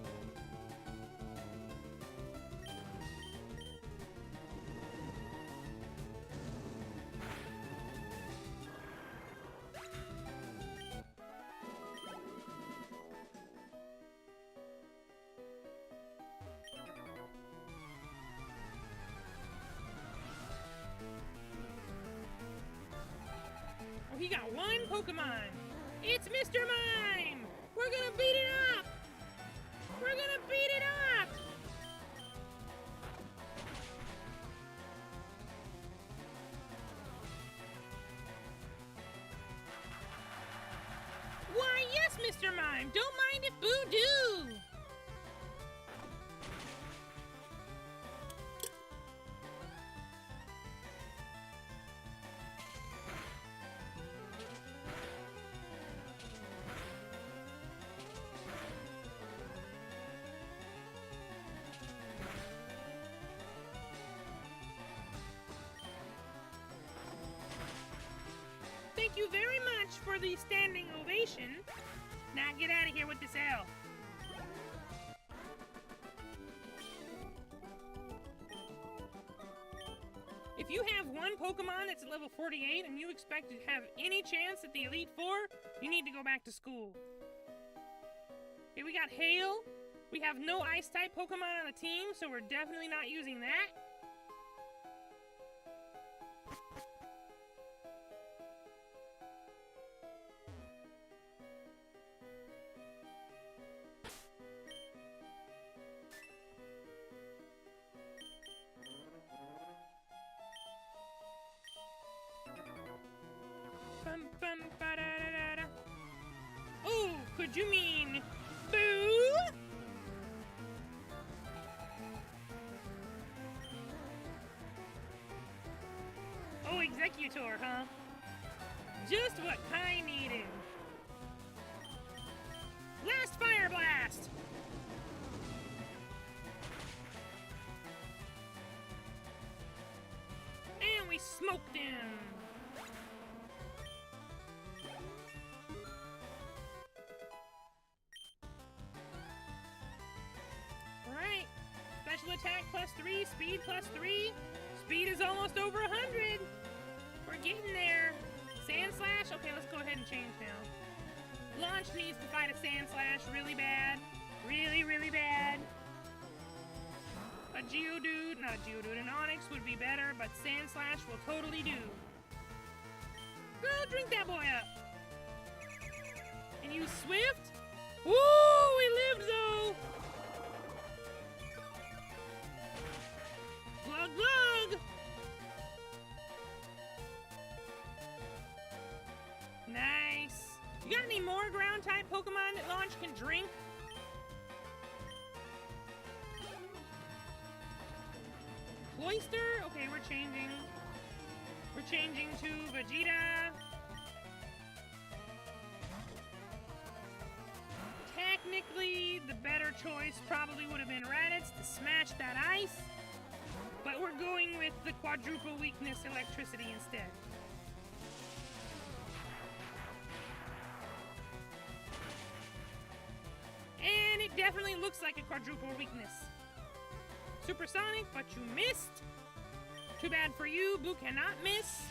Oh, he got one Pokemon. It's Mr. Mime! We're gonna beat it up! We're gonna beat it up! Why, yes, Mr. Mime! Don't mind if Buu do! Thank you very much for the standing ovation. Now get out of here with this L. If you have one Pokemon that's at level 48 and you expect to have any chance at the Elite Four, you need to go back to school. Okay, we got Hail. We have no Ice-type Pokemon on the team, so we're definitely not using that. Oh, could you mean Boo? Oh, Executor, huh? Just what I needed. Last Fire Blast! And we smoked him. Alright. Special attack +3, speed +3. Speed is almost over 100. We're getting there. Sand Slash? Okay, let's go ahead and change now. Launch needs to fight a Sand Slash really bad. Really, really bad. A Geodude, not a Geodude, an Onix would be better, but Sand Slash will totally do. Girl, drink that boy up. And you Swift? Woo, we lived though. Glug glug. Nice. You got any more ground type Pokemon that Launch can drink? Cloyster? Okay, we're changing. We're changing to Vegeta. Technically, the better choice probably would have been Raditz to smash that ice. But we're going with the quadruple weakness electricity instead. And it definitely looks like a quadruple weakness. Supersonic, but you missed. Too bad for you, Buu cannot miss.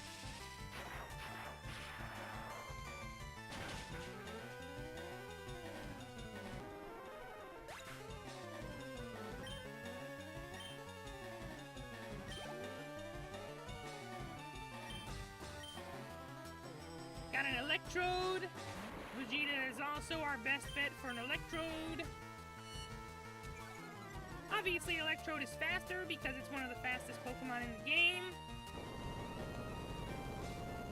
Got an Electrode. Vegeta is also our best bet for an Electrode. Obviously, Electrode is faster because it's one of the fastest Pokemon in the game.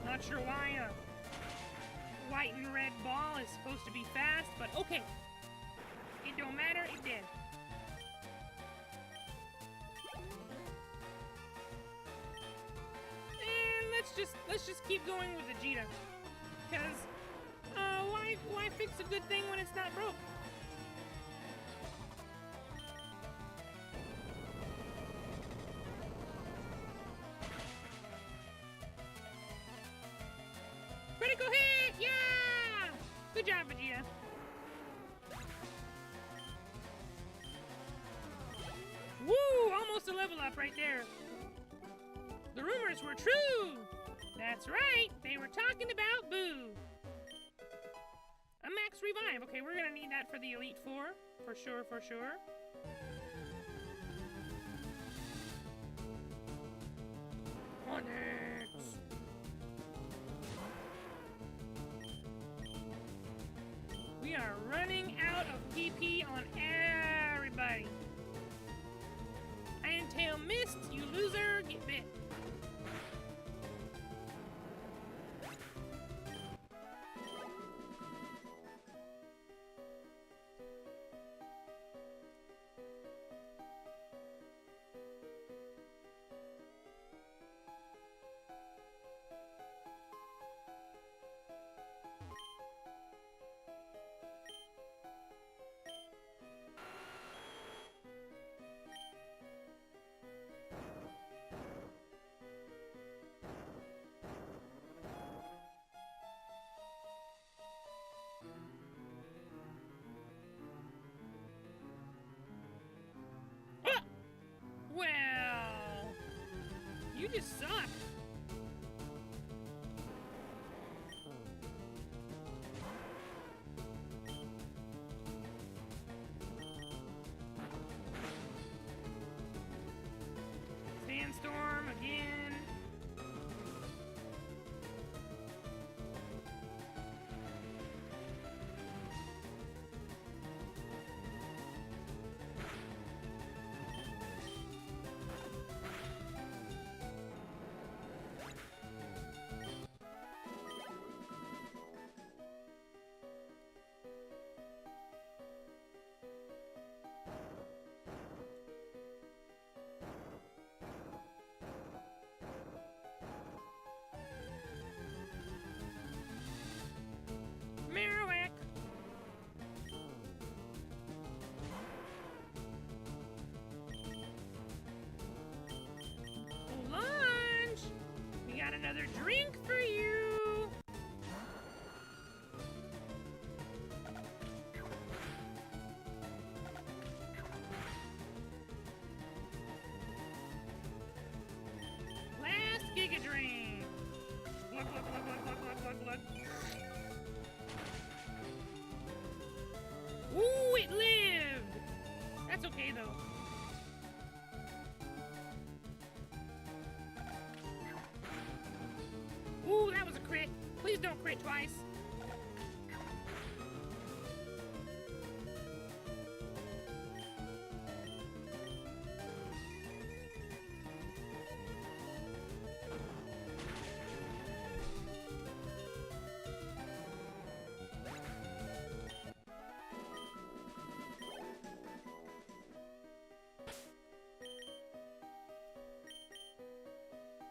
Not sure why a white and red ball is supposed to be fast, but okay. It don't matter, it dead. And let's just keep going with Vegeta. Cause why fix a good thing when it's not broke? Critical hit! Yeah! Good job, Vegeta. Woo! Almost a level up right there. The rumors were true! That's right! They were talking about Buu. A max revive. Okay, we're gonna need that for the Elite Four. For sure, for sure. Onyx! We are running out of PP on everybody. Iron Tail missed, you loser, get bit. Well, you just suck. Sandstorm again. Marowak. Lunch. We got another drink for you. Last Giga Drink. Look, look, look, look, look, look, look, look. Ooh, it lived! That's okay, though. Ooh, that was a crit. Please don't crit twice.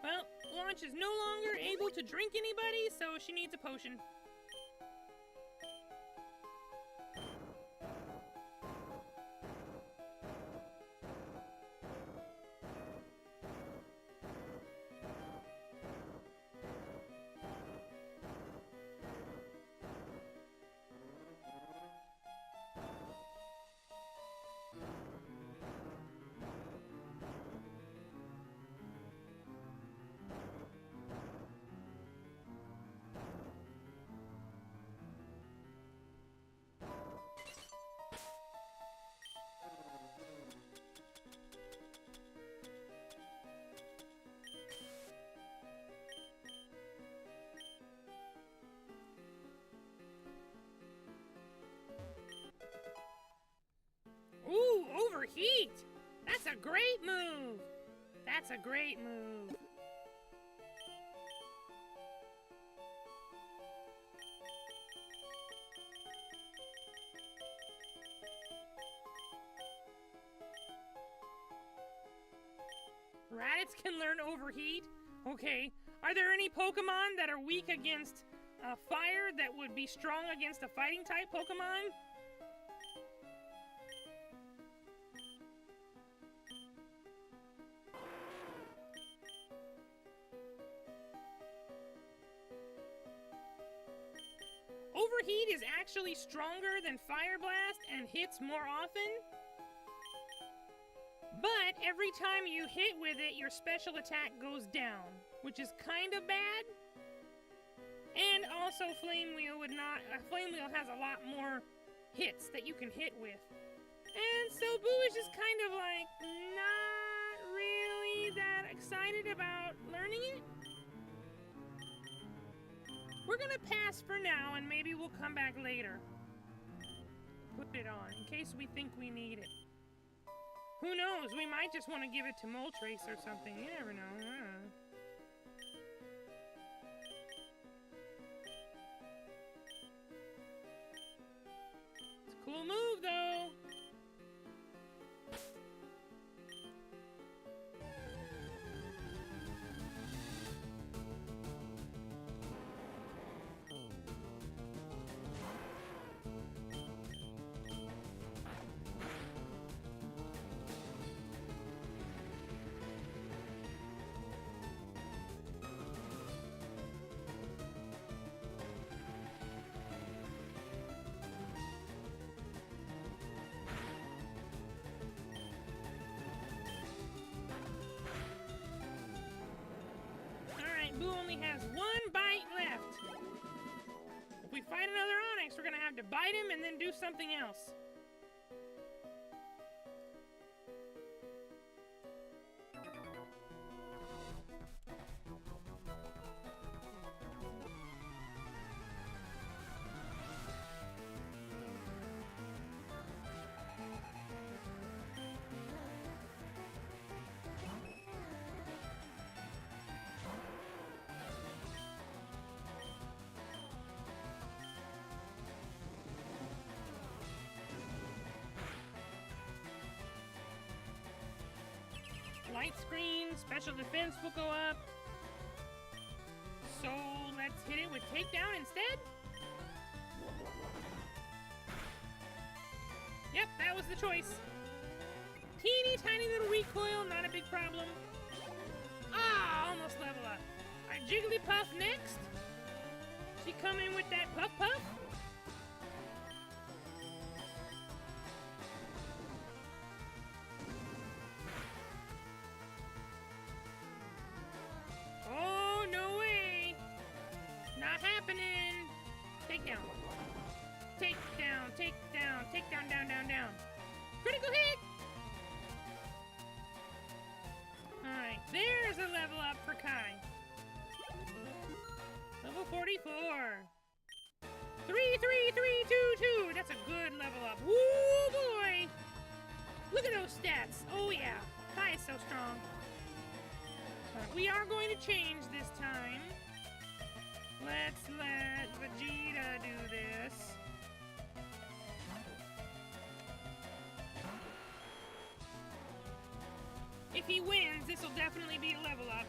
Well, Launch is no longer able to drink anybody, so she needs a potion. Ooh, overheat! That's a great move! That's a great move. Raditz can learn Overheat. Okay. Are there any Pokemon that are weak against fire that would be strong against a fighting type Pokemon? Overheat is actually stronger than Fire Blast and hits more often. But every time you hit with it, your special attack goes down, which is kind of bad. And also Flame Wheel would not... Flame Wheel has a lot more hits that you can hit with. And so Buu is just kind of like not really that excited about learning it. We're gonna pass for now and maybe we'll come back later. Put it on in case we think we need it. Who knows? We might just want to give it to Moltres or something. You never know. It's a cool move, though. Buu only has one bite left. If we fight another Onix, we're gonna have to bite him and then do something else. Light screen, special defense will go up. So let's hit it with takedown instead. Yep, that was the choice. Teeny tiny little recoil, not a big problem. Ah, almost level up. Alright, Jigglypuff next. She come in with that puff puff. Down. Critical hit! Alright, there's a level up for Kai. Level 44. 33322. That's a good level up. Woo boy! Look at those stats. Oh yeah, Kai is so strong. We are going to change this time. Let's let Vegeta do this. If he wins, this will definitely be a level up.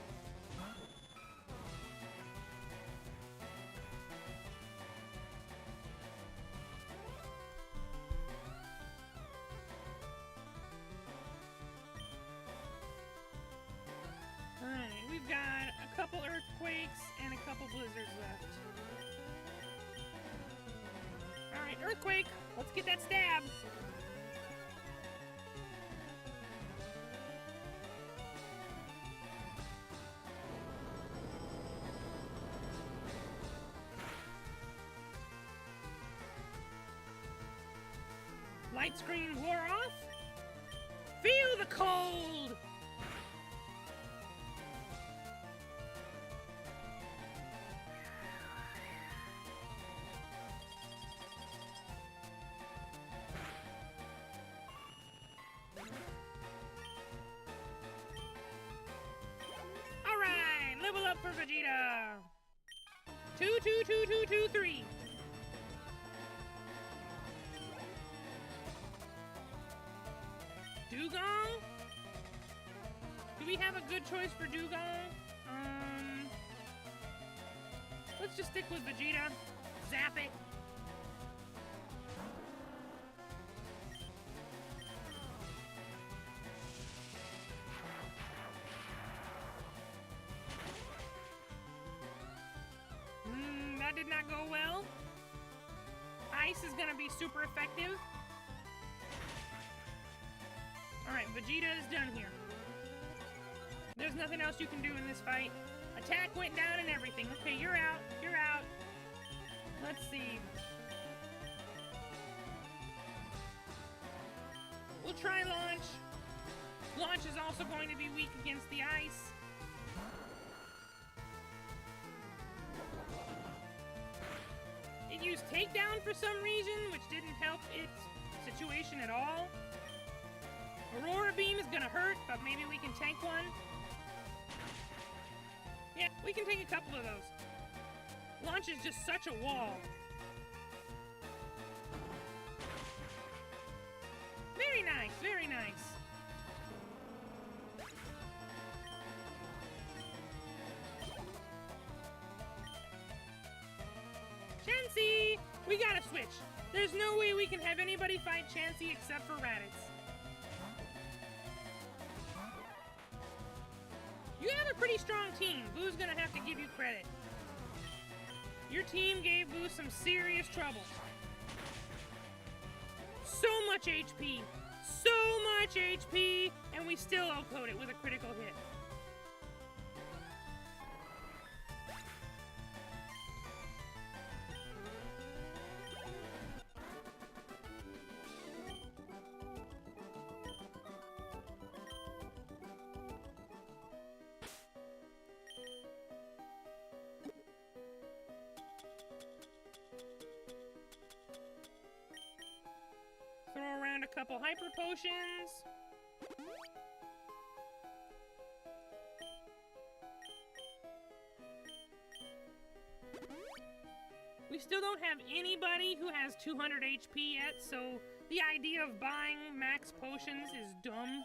Alright, we've got a couple earthquakes and a couple blizzards left. Alright, earthquake! Let's get that stab! Light screen wore off. Feel the cold! Alright, level up for Vegeta. 2. Dugong? good choice for Dugong. Let's just stick with Vegeta. Zap it. That did not go well. Ice is gonna be super effective. Alright, Vegeta is done here. There's nothing else you can do in this fight. Attack went down and everything. Okay, you're out. You're out. Let's see. We'll try launch. Launch is also going to be weak against the ice. It used takedown for some reason, which didn't help its situation at all. Aurora Beam is gonna hurt, but maybe we can tank one. Yeah, we can take a couple of those. Launch is just such a wall. Very nice, very nice. Chansey! We gotta switch. There's no way we can have anybody fight Chansey except for Raditz. You have a pretty strong team. Buu's gonna have to give you credit. Your team gave Buu some serious trouble. So much HP. So much HP, and we still outcode it with a critical hit. Throw around a couple hyper potions. We still don't have anybody who has 200 HP yet, so the idea of buying max potions is dumb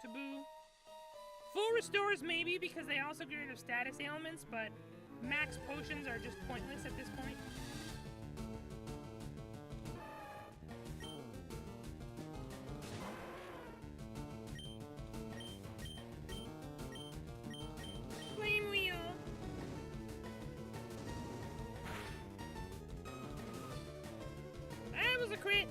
to Buu. Full restores maybe because they also get rid of status ailments, but max potions are just pointless at this point. Flame wheel. That was a crit.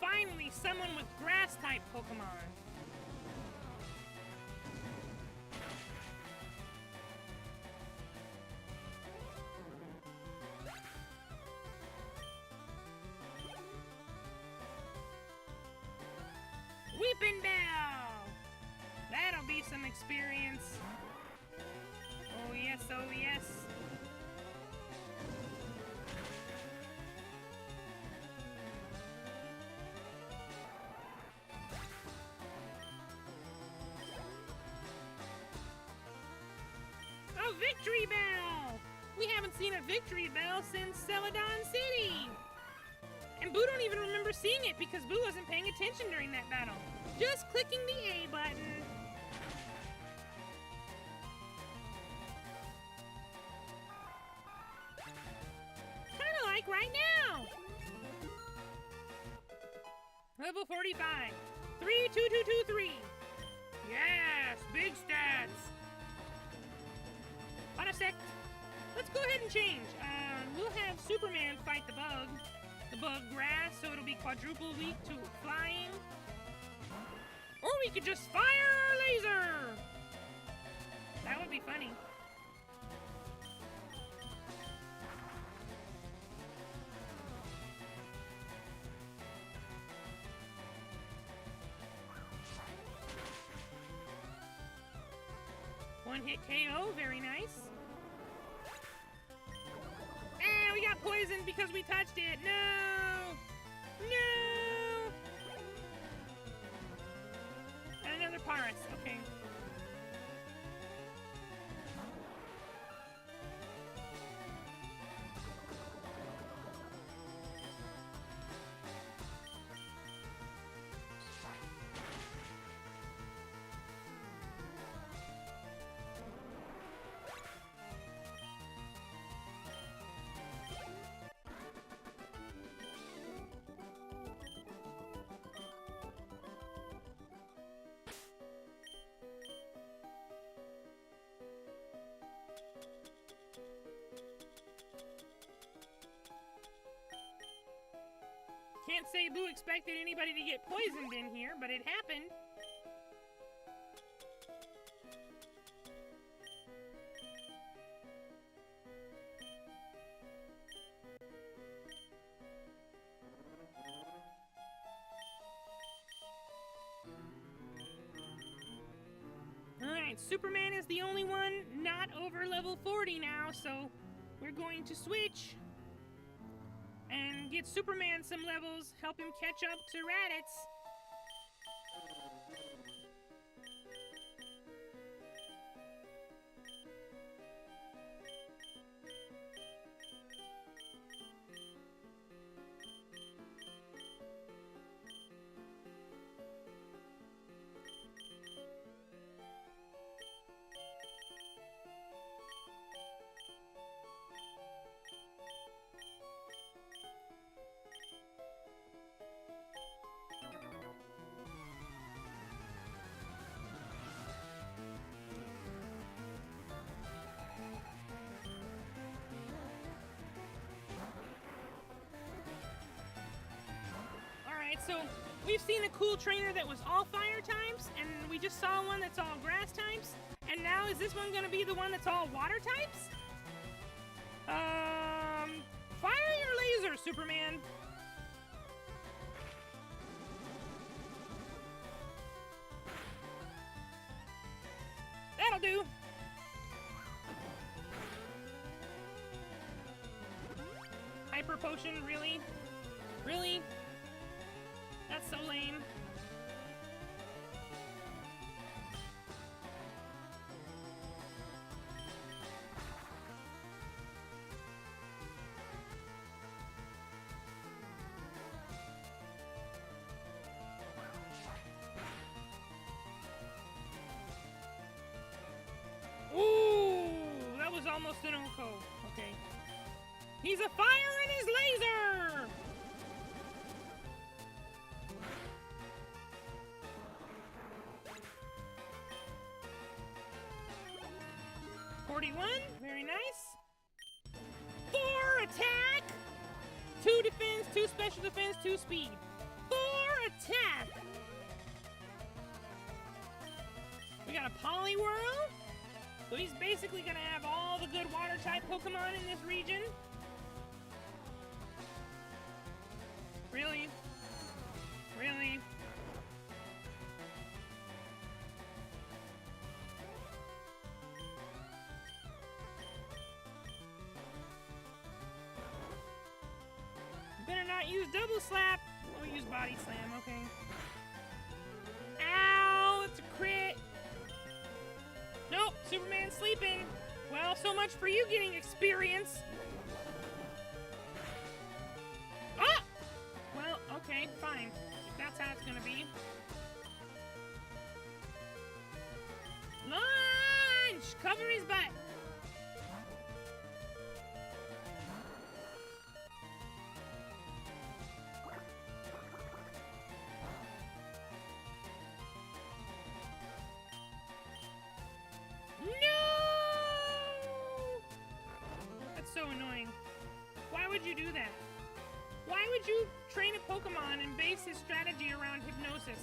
Finally, someone with grass-type Pokemon. Weeping Bell! That'll be some experience. Oh yes, oh yes. A Victory Bell! We haven't seen a Victory Bell since Celadon City! And Buu don't even remember seeing it because Buu wasn't paying attention during that battle. Just clicking the A button. Kinda like right now! Level 45. 32223. Yes! Big stats! On a sec. Let's go ahead and change. We'll have Superman fight the bug grass, so it'll be quadruple weak to flying. Or we could just fire our laser! That would be funny. One hit KO, very nice. Ah, we got poisoned because we touched it. No! No! And another Paris, okay. Can't say Buu expected anybody to get poisoned in here, but it happened. Alright, Superman is the only one not over level 40 now, so we're going to switch and get Superman some levels, help him catch up to Raditz. So we've seen a cool trainer that was all fire types, and we just saw one that's all grass types, and now is this one gonna be the one that's all water types? Fire your laser, Superman. That'll do. Hyper potion, really? Really? That's so lame. Ooh, that was almost an Oko. Okay. He's a fire in his laser! 41, very nice. 4 attack! 2 defense, 2 special defense, 2 speed. 4 attack! We got a Poliwhirl. So he's basically gonna have all the good water type Pokemon in this region. Really? Really? Better not use double slap. We'll use body slam, okay. Ow, it's a crit. Nope, Superman's sleeping. Well, so much for you getting experience. Ah! Well, okay, fine. If that's how it's gonna be. Lunge! Cover his butt. So annoying. Why would you do that? Why would you train a Pokemon and base his strategy around hypnosis?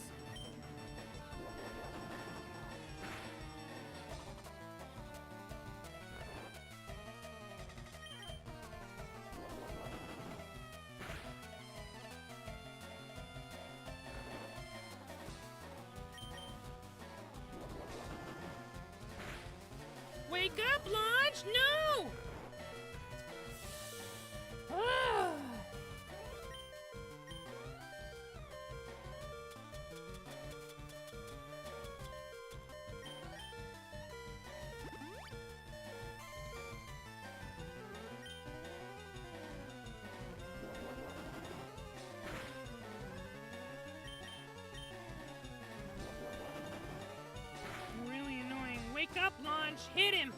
Launch! Hit him!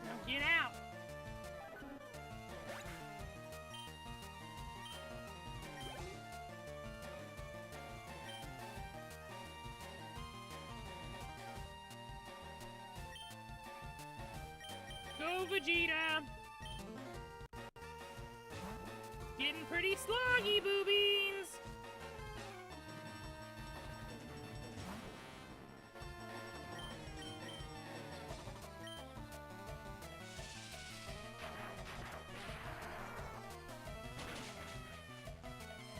Now get out! Go, Vegeta! Getting pretty sloggy, Buu Beans!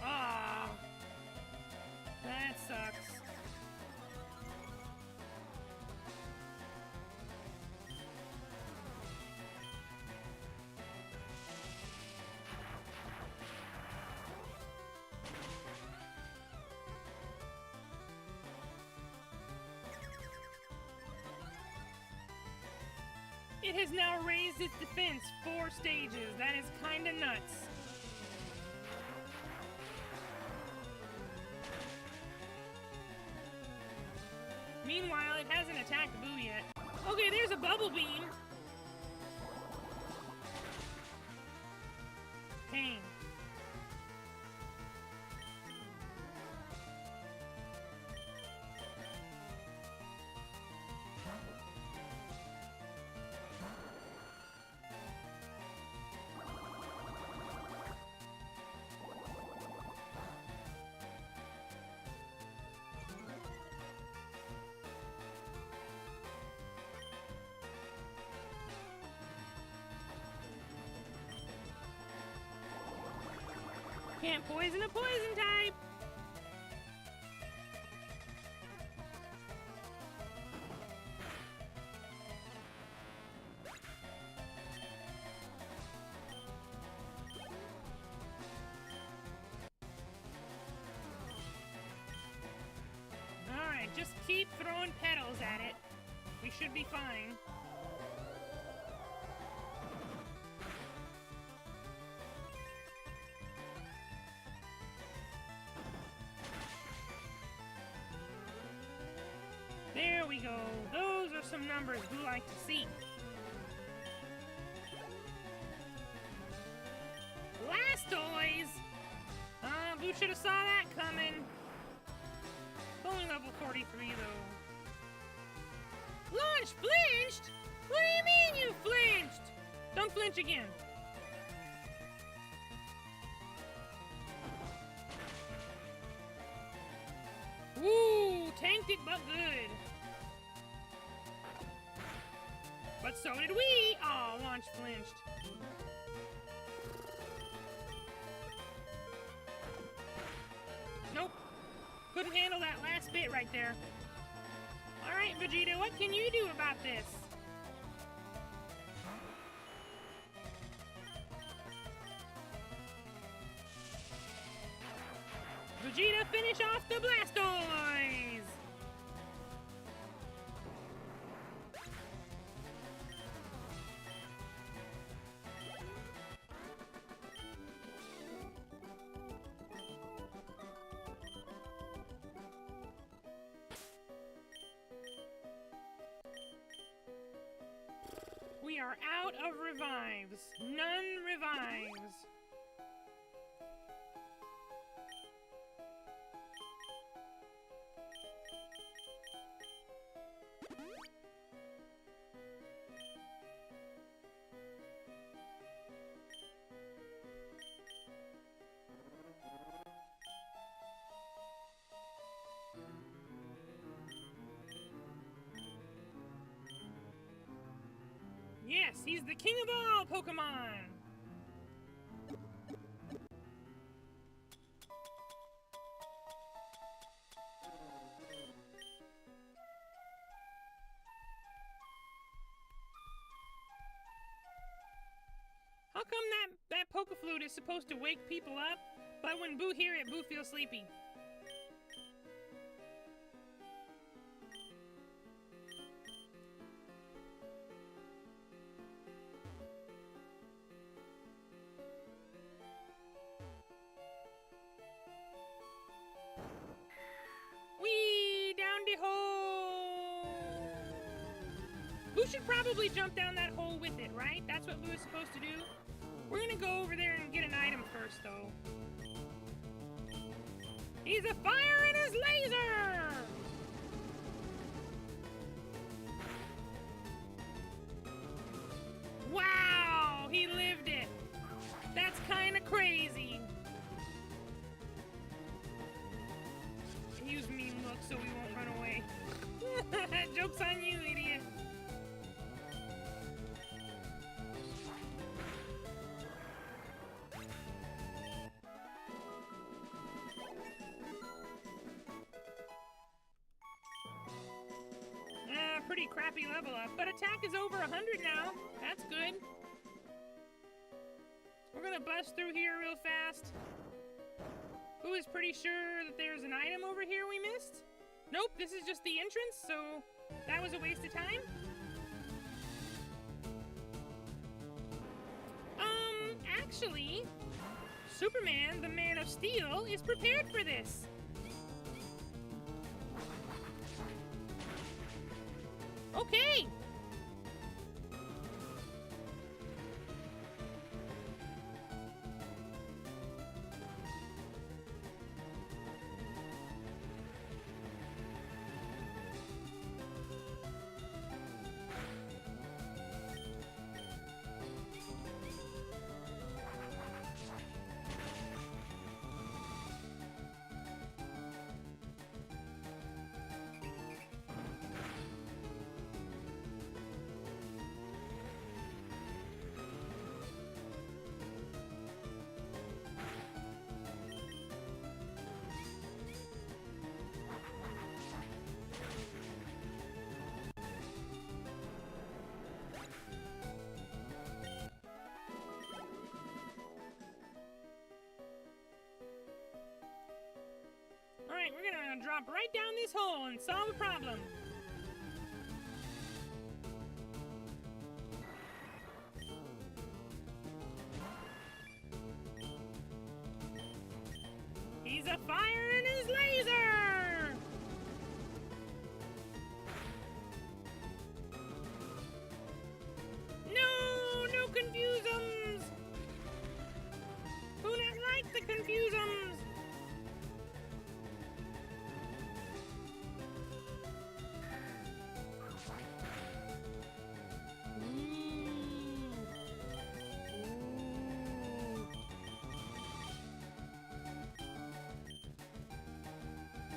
Ah, that sucks. It has now raised its defense 4 stages. That is kinda nuts. Meanwhile, it hasn't attacked Buu yet. Okay, there's a bubble beam. Pain. Can't poison a poison type! Alright, just keep throwing petals at it. We should be fine. There we go. Those are some numbers we like to see. Blastoise! Buu should have saw that coming. Only level 43 though. Launch flinched? What do you mean you flinched? Don't flinch again. Woo! Tanked it but good. But so did we! Aw, launch flinched. Nope. Couldn't handle that last bit right there. Alright, Vegeta, what can you do about this? Vegeta, finish off the Blastoise! We are out of revives. None revives. Yes, he's the king of all Pokemon! How come that Pokeflute is supposed to wake people up, but when Buu hear it, Buu feels sleepy? Buu should probably jump down that hole with it, right? That's what Buu is supposed to do. We're gonna go over there and get an item first, though. He's a fire in his laser! Wow, he lived it. That's kind of crazy. Use mean look so we won't run away. Joke's on you, idiot. Pretty crappy level up, but attack is over 100 now. That's good. We're gonna bust through here real fast. Buu is pretty sure that there's an item over here we missed. Nope, this is just the entrance, so that was a waste of time. Actually, Superman, the Man of Steel, is prepared for this. Okay. Alright, we're gonna drop right down this hole and solve the problem. He's a fire in his laser! No, no confuse-ums! Who doesn't like the confuse-ums?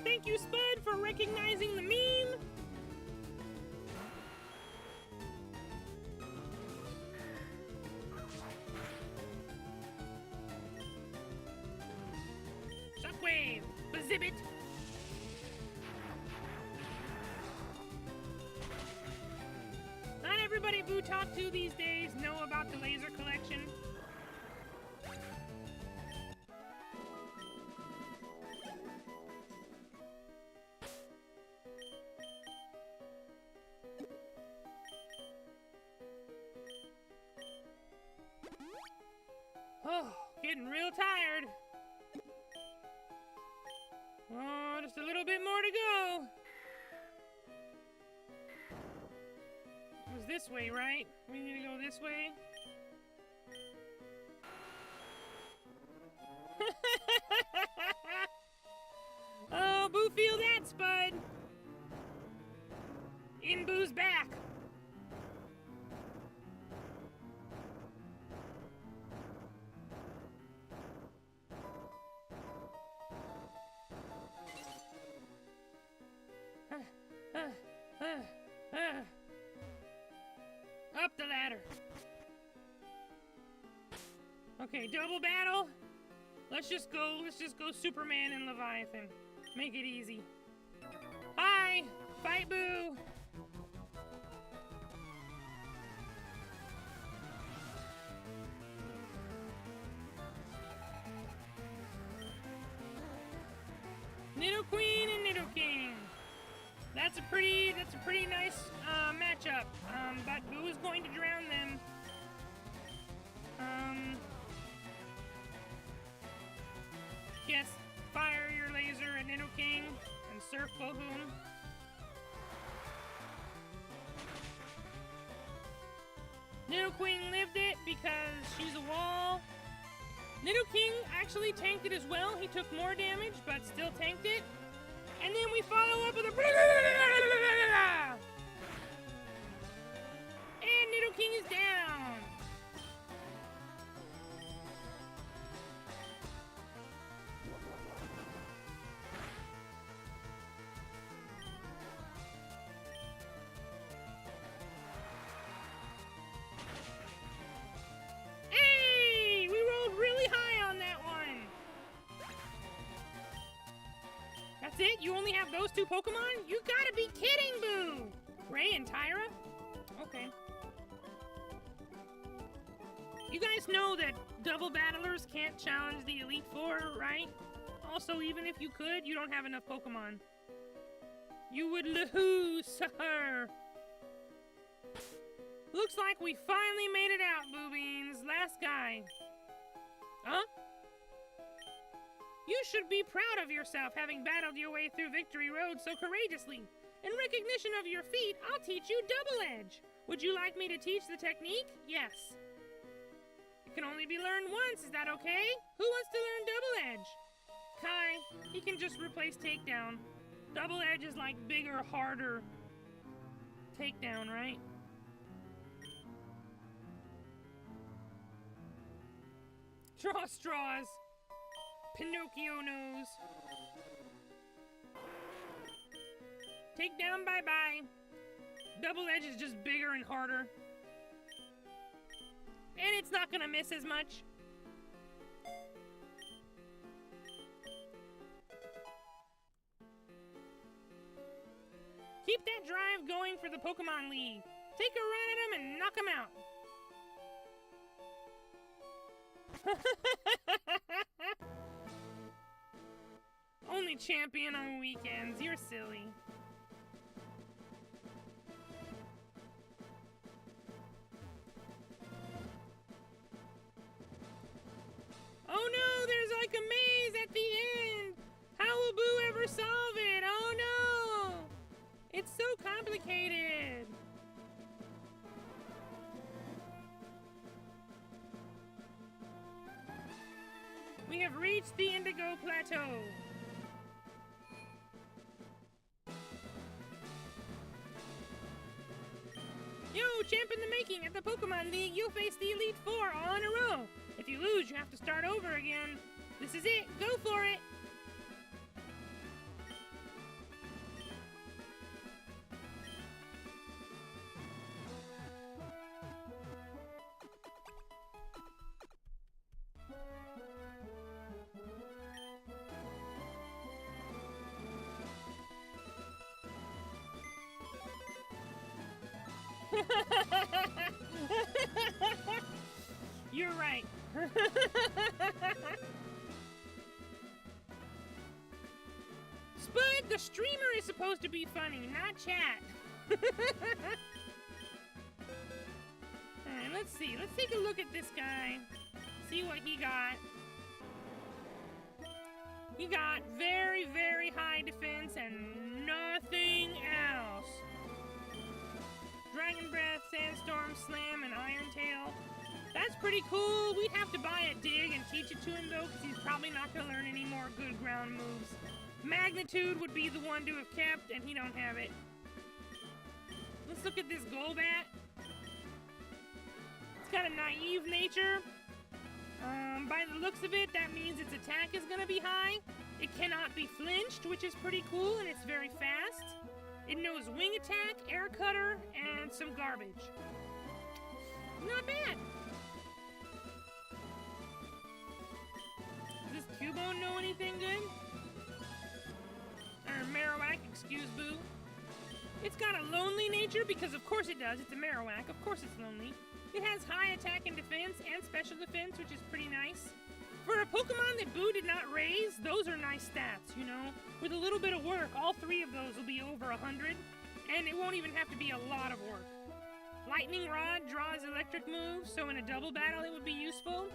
Thank you, Spud, for recognizing the meme. Shockwave, Bazibit. Not everybody Buu talk to these days know about the laser collection. Oh, getting real tired. Oh, just a little bit more to go. It was this way, right? We need to go this way. Oh, Buu feel that, Spud. In Buu's back. Up the ladder. Okay, double battle. Let's just go Superman and Leviathan. Make it easy. Hi! Fight Buu! Nido Queen and Nido King. That's a pretty nice matchup. But Buu is going to drown them. Yes, fire your laser at Nido King and surf Bohoon. Nidoqueen lived it because she's a wall. Nidoking actually tanked it as well. He took more damage, but still tanked it. And then we follow up with a... And Nidoking is down. Hey! We rolled really high on that one. That's it? You only have those two Pokemon? You gotta be kidding, Boo! Ray and Tyra? Okay. You guys know that double battlers can't challenge the Elite Four, right? Also, even if you could, you don't have enough Pokemon. You would lose, sir! Looks like we finally made it out, Buu Beans. Last guy. Huh? You should be proud of yourself having battled your way through Victory Road so courageously. In recognition of your feat, I'll teach you Double Edge. Would you like me to teach the technique? Yes. It can only be learned once, is that okay? Who wants to learn Double Edge? Kai, he can just replace Takedown. Double Edge is like bigger, harder Takedown, right? Draw straws. Pinocchio knows. Takedown, bye-bye. Double Edge is just bigger and harder. And it's not gonna miss as much. Keep that drive going for the Pokemon League. Take a run at him and knock him out. Only champion on weekends. You're silly. Oh no, there's like a maze at the end. How will Buu ever solve it? Oh no! It's so complicated. We have reached the Indigo Plateau. Yo, champ in the making! At the Pokemon League, you'll face the Elite Four all in a row. If you lose, you have to start over again. This is it. Go for it! You're right. Spud, the streamer is supposed to be funny, not chat. Alright, let's see. Let's take a look at this guy. See what he got. He got very, very high defense and nothing else. Dragon Breath, Sandstorm, Slam, and Iron Tail. That's pretty cool. We'd have to buy a dig and teach it to him, though, because he's probably not going to learn any more good ground moves. Magnitude would be the one to have kept, and he don't have it. Let's look at this Golbat. It's got a naive nature. By the looks of it, that means its attack is going to be high. It cannot be flinched, which is pretty cool, and it's very fast. It knows Wing Attack, Air Cutter, and some garbage. Not bad. Does this Cubone know anything good? Or Marowak, excuse Boo. It's got a lonely nature because of course it does. It's a Marowak. Of course it's lonely. It has high attack and defense and special defense, which is pretty nice. For a Pokemon that Buu did not raise, those are nice stats, you know? With a little bit of work, all three of those will be over 100, and it won't even have to be a lot of work. Lightning Rod draws electric moves, so in a double battle it would be useful.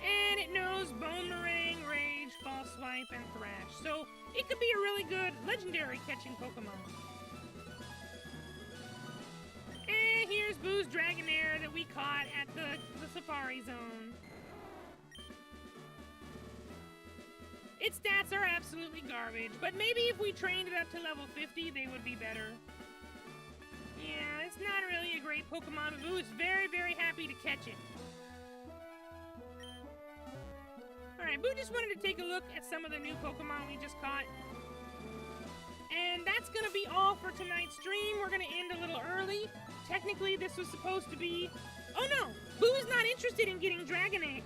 And it knows Boomerang, Rage, False Swipe, and Thrash, so it could be a really good legendary catching Pokemon. And here's Boo's Dragonair that we caught Safari Zone. Its stats are absolutely garbage, but maybe if we trained it up to level 50, they would be better. Yeah, it's not really a great Pokemon, but Buu is very, very happy to catch it. Alright, Buu just wanted to take a look at some of the new Pokemon we just caught. And that's going to be all for tonight's stream. We're going to end a little early. Technically, this was supposed to be... Oh no! Buu is not interested in getting Dragonite.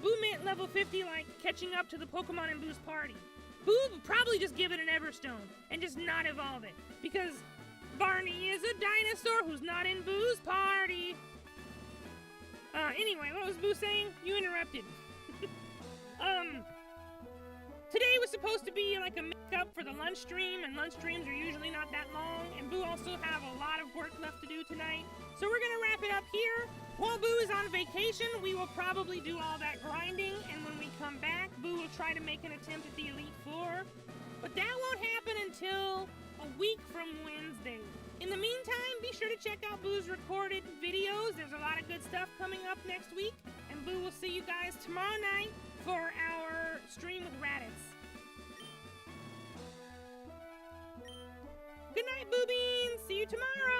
Buu meant level 50, like catching up to the Pokemon in Buu's party. Buu would probably just give it an Everstone and just not evolve it. Because Barney is a dinosaur who's not in Buu's party. Anyway, what was Buu saying? You interrupted. Today was supposed to be like a make-up for the lunch stream, and lunch streams are usually not that long, and Buu also have a lot of work left to do tonight. So we're gonna wrap it up here. While Buu is on vacation, we will probably do all that grinding, and when we come back, Buu will try to make an attempt at the Elite Four. But that won't happen until a week from Wednesday. In the meantime, be sure to check out Buu's recorded videos. There's a lot of good stuff coming up next week, and Buu will see you guys tomorrow night for our stream with Raditz. Good night, Buu Beans! See you tomorrow!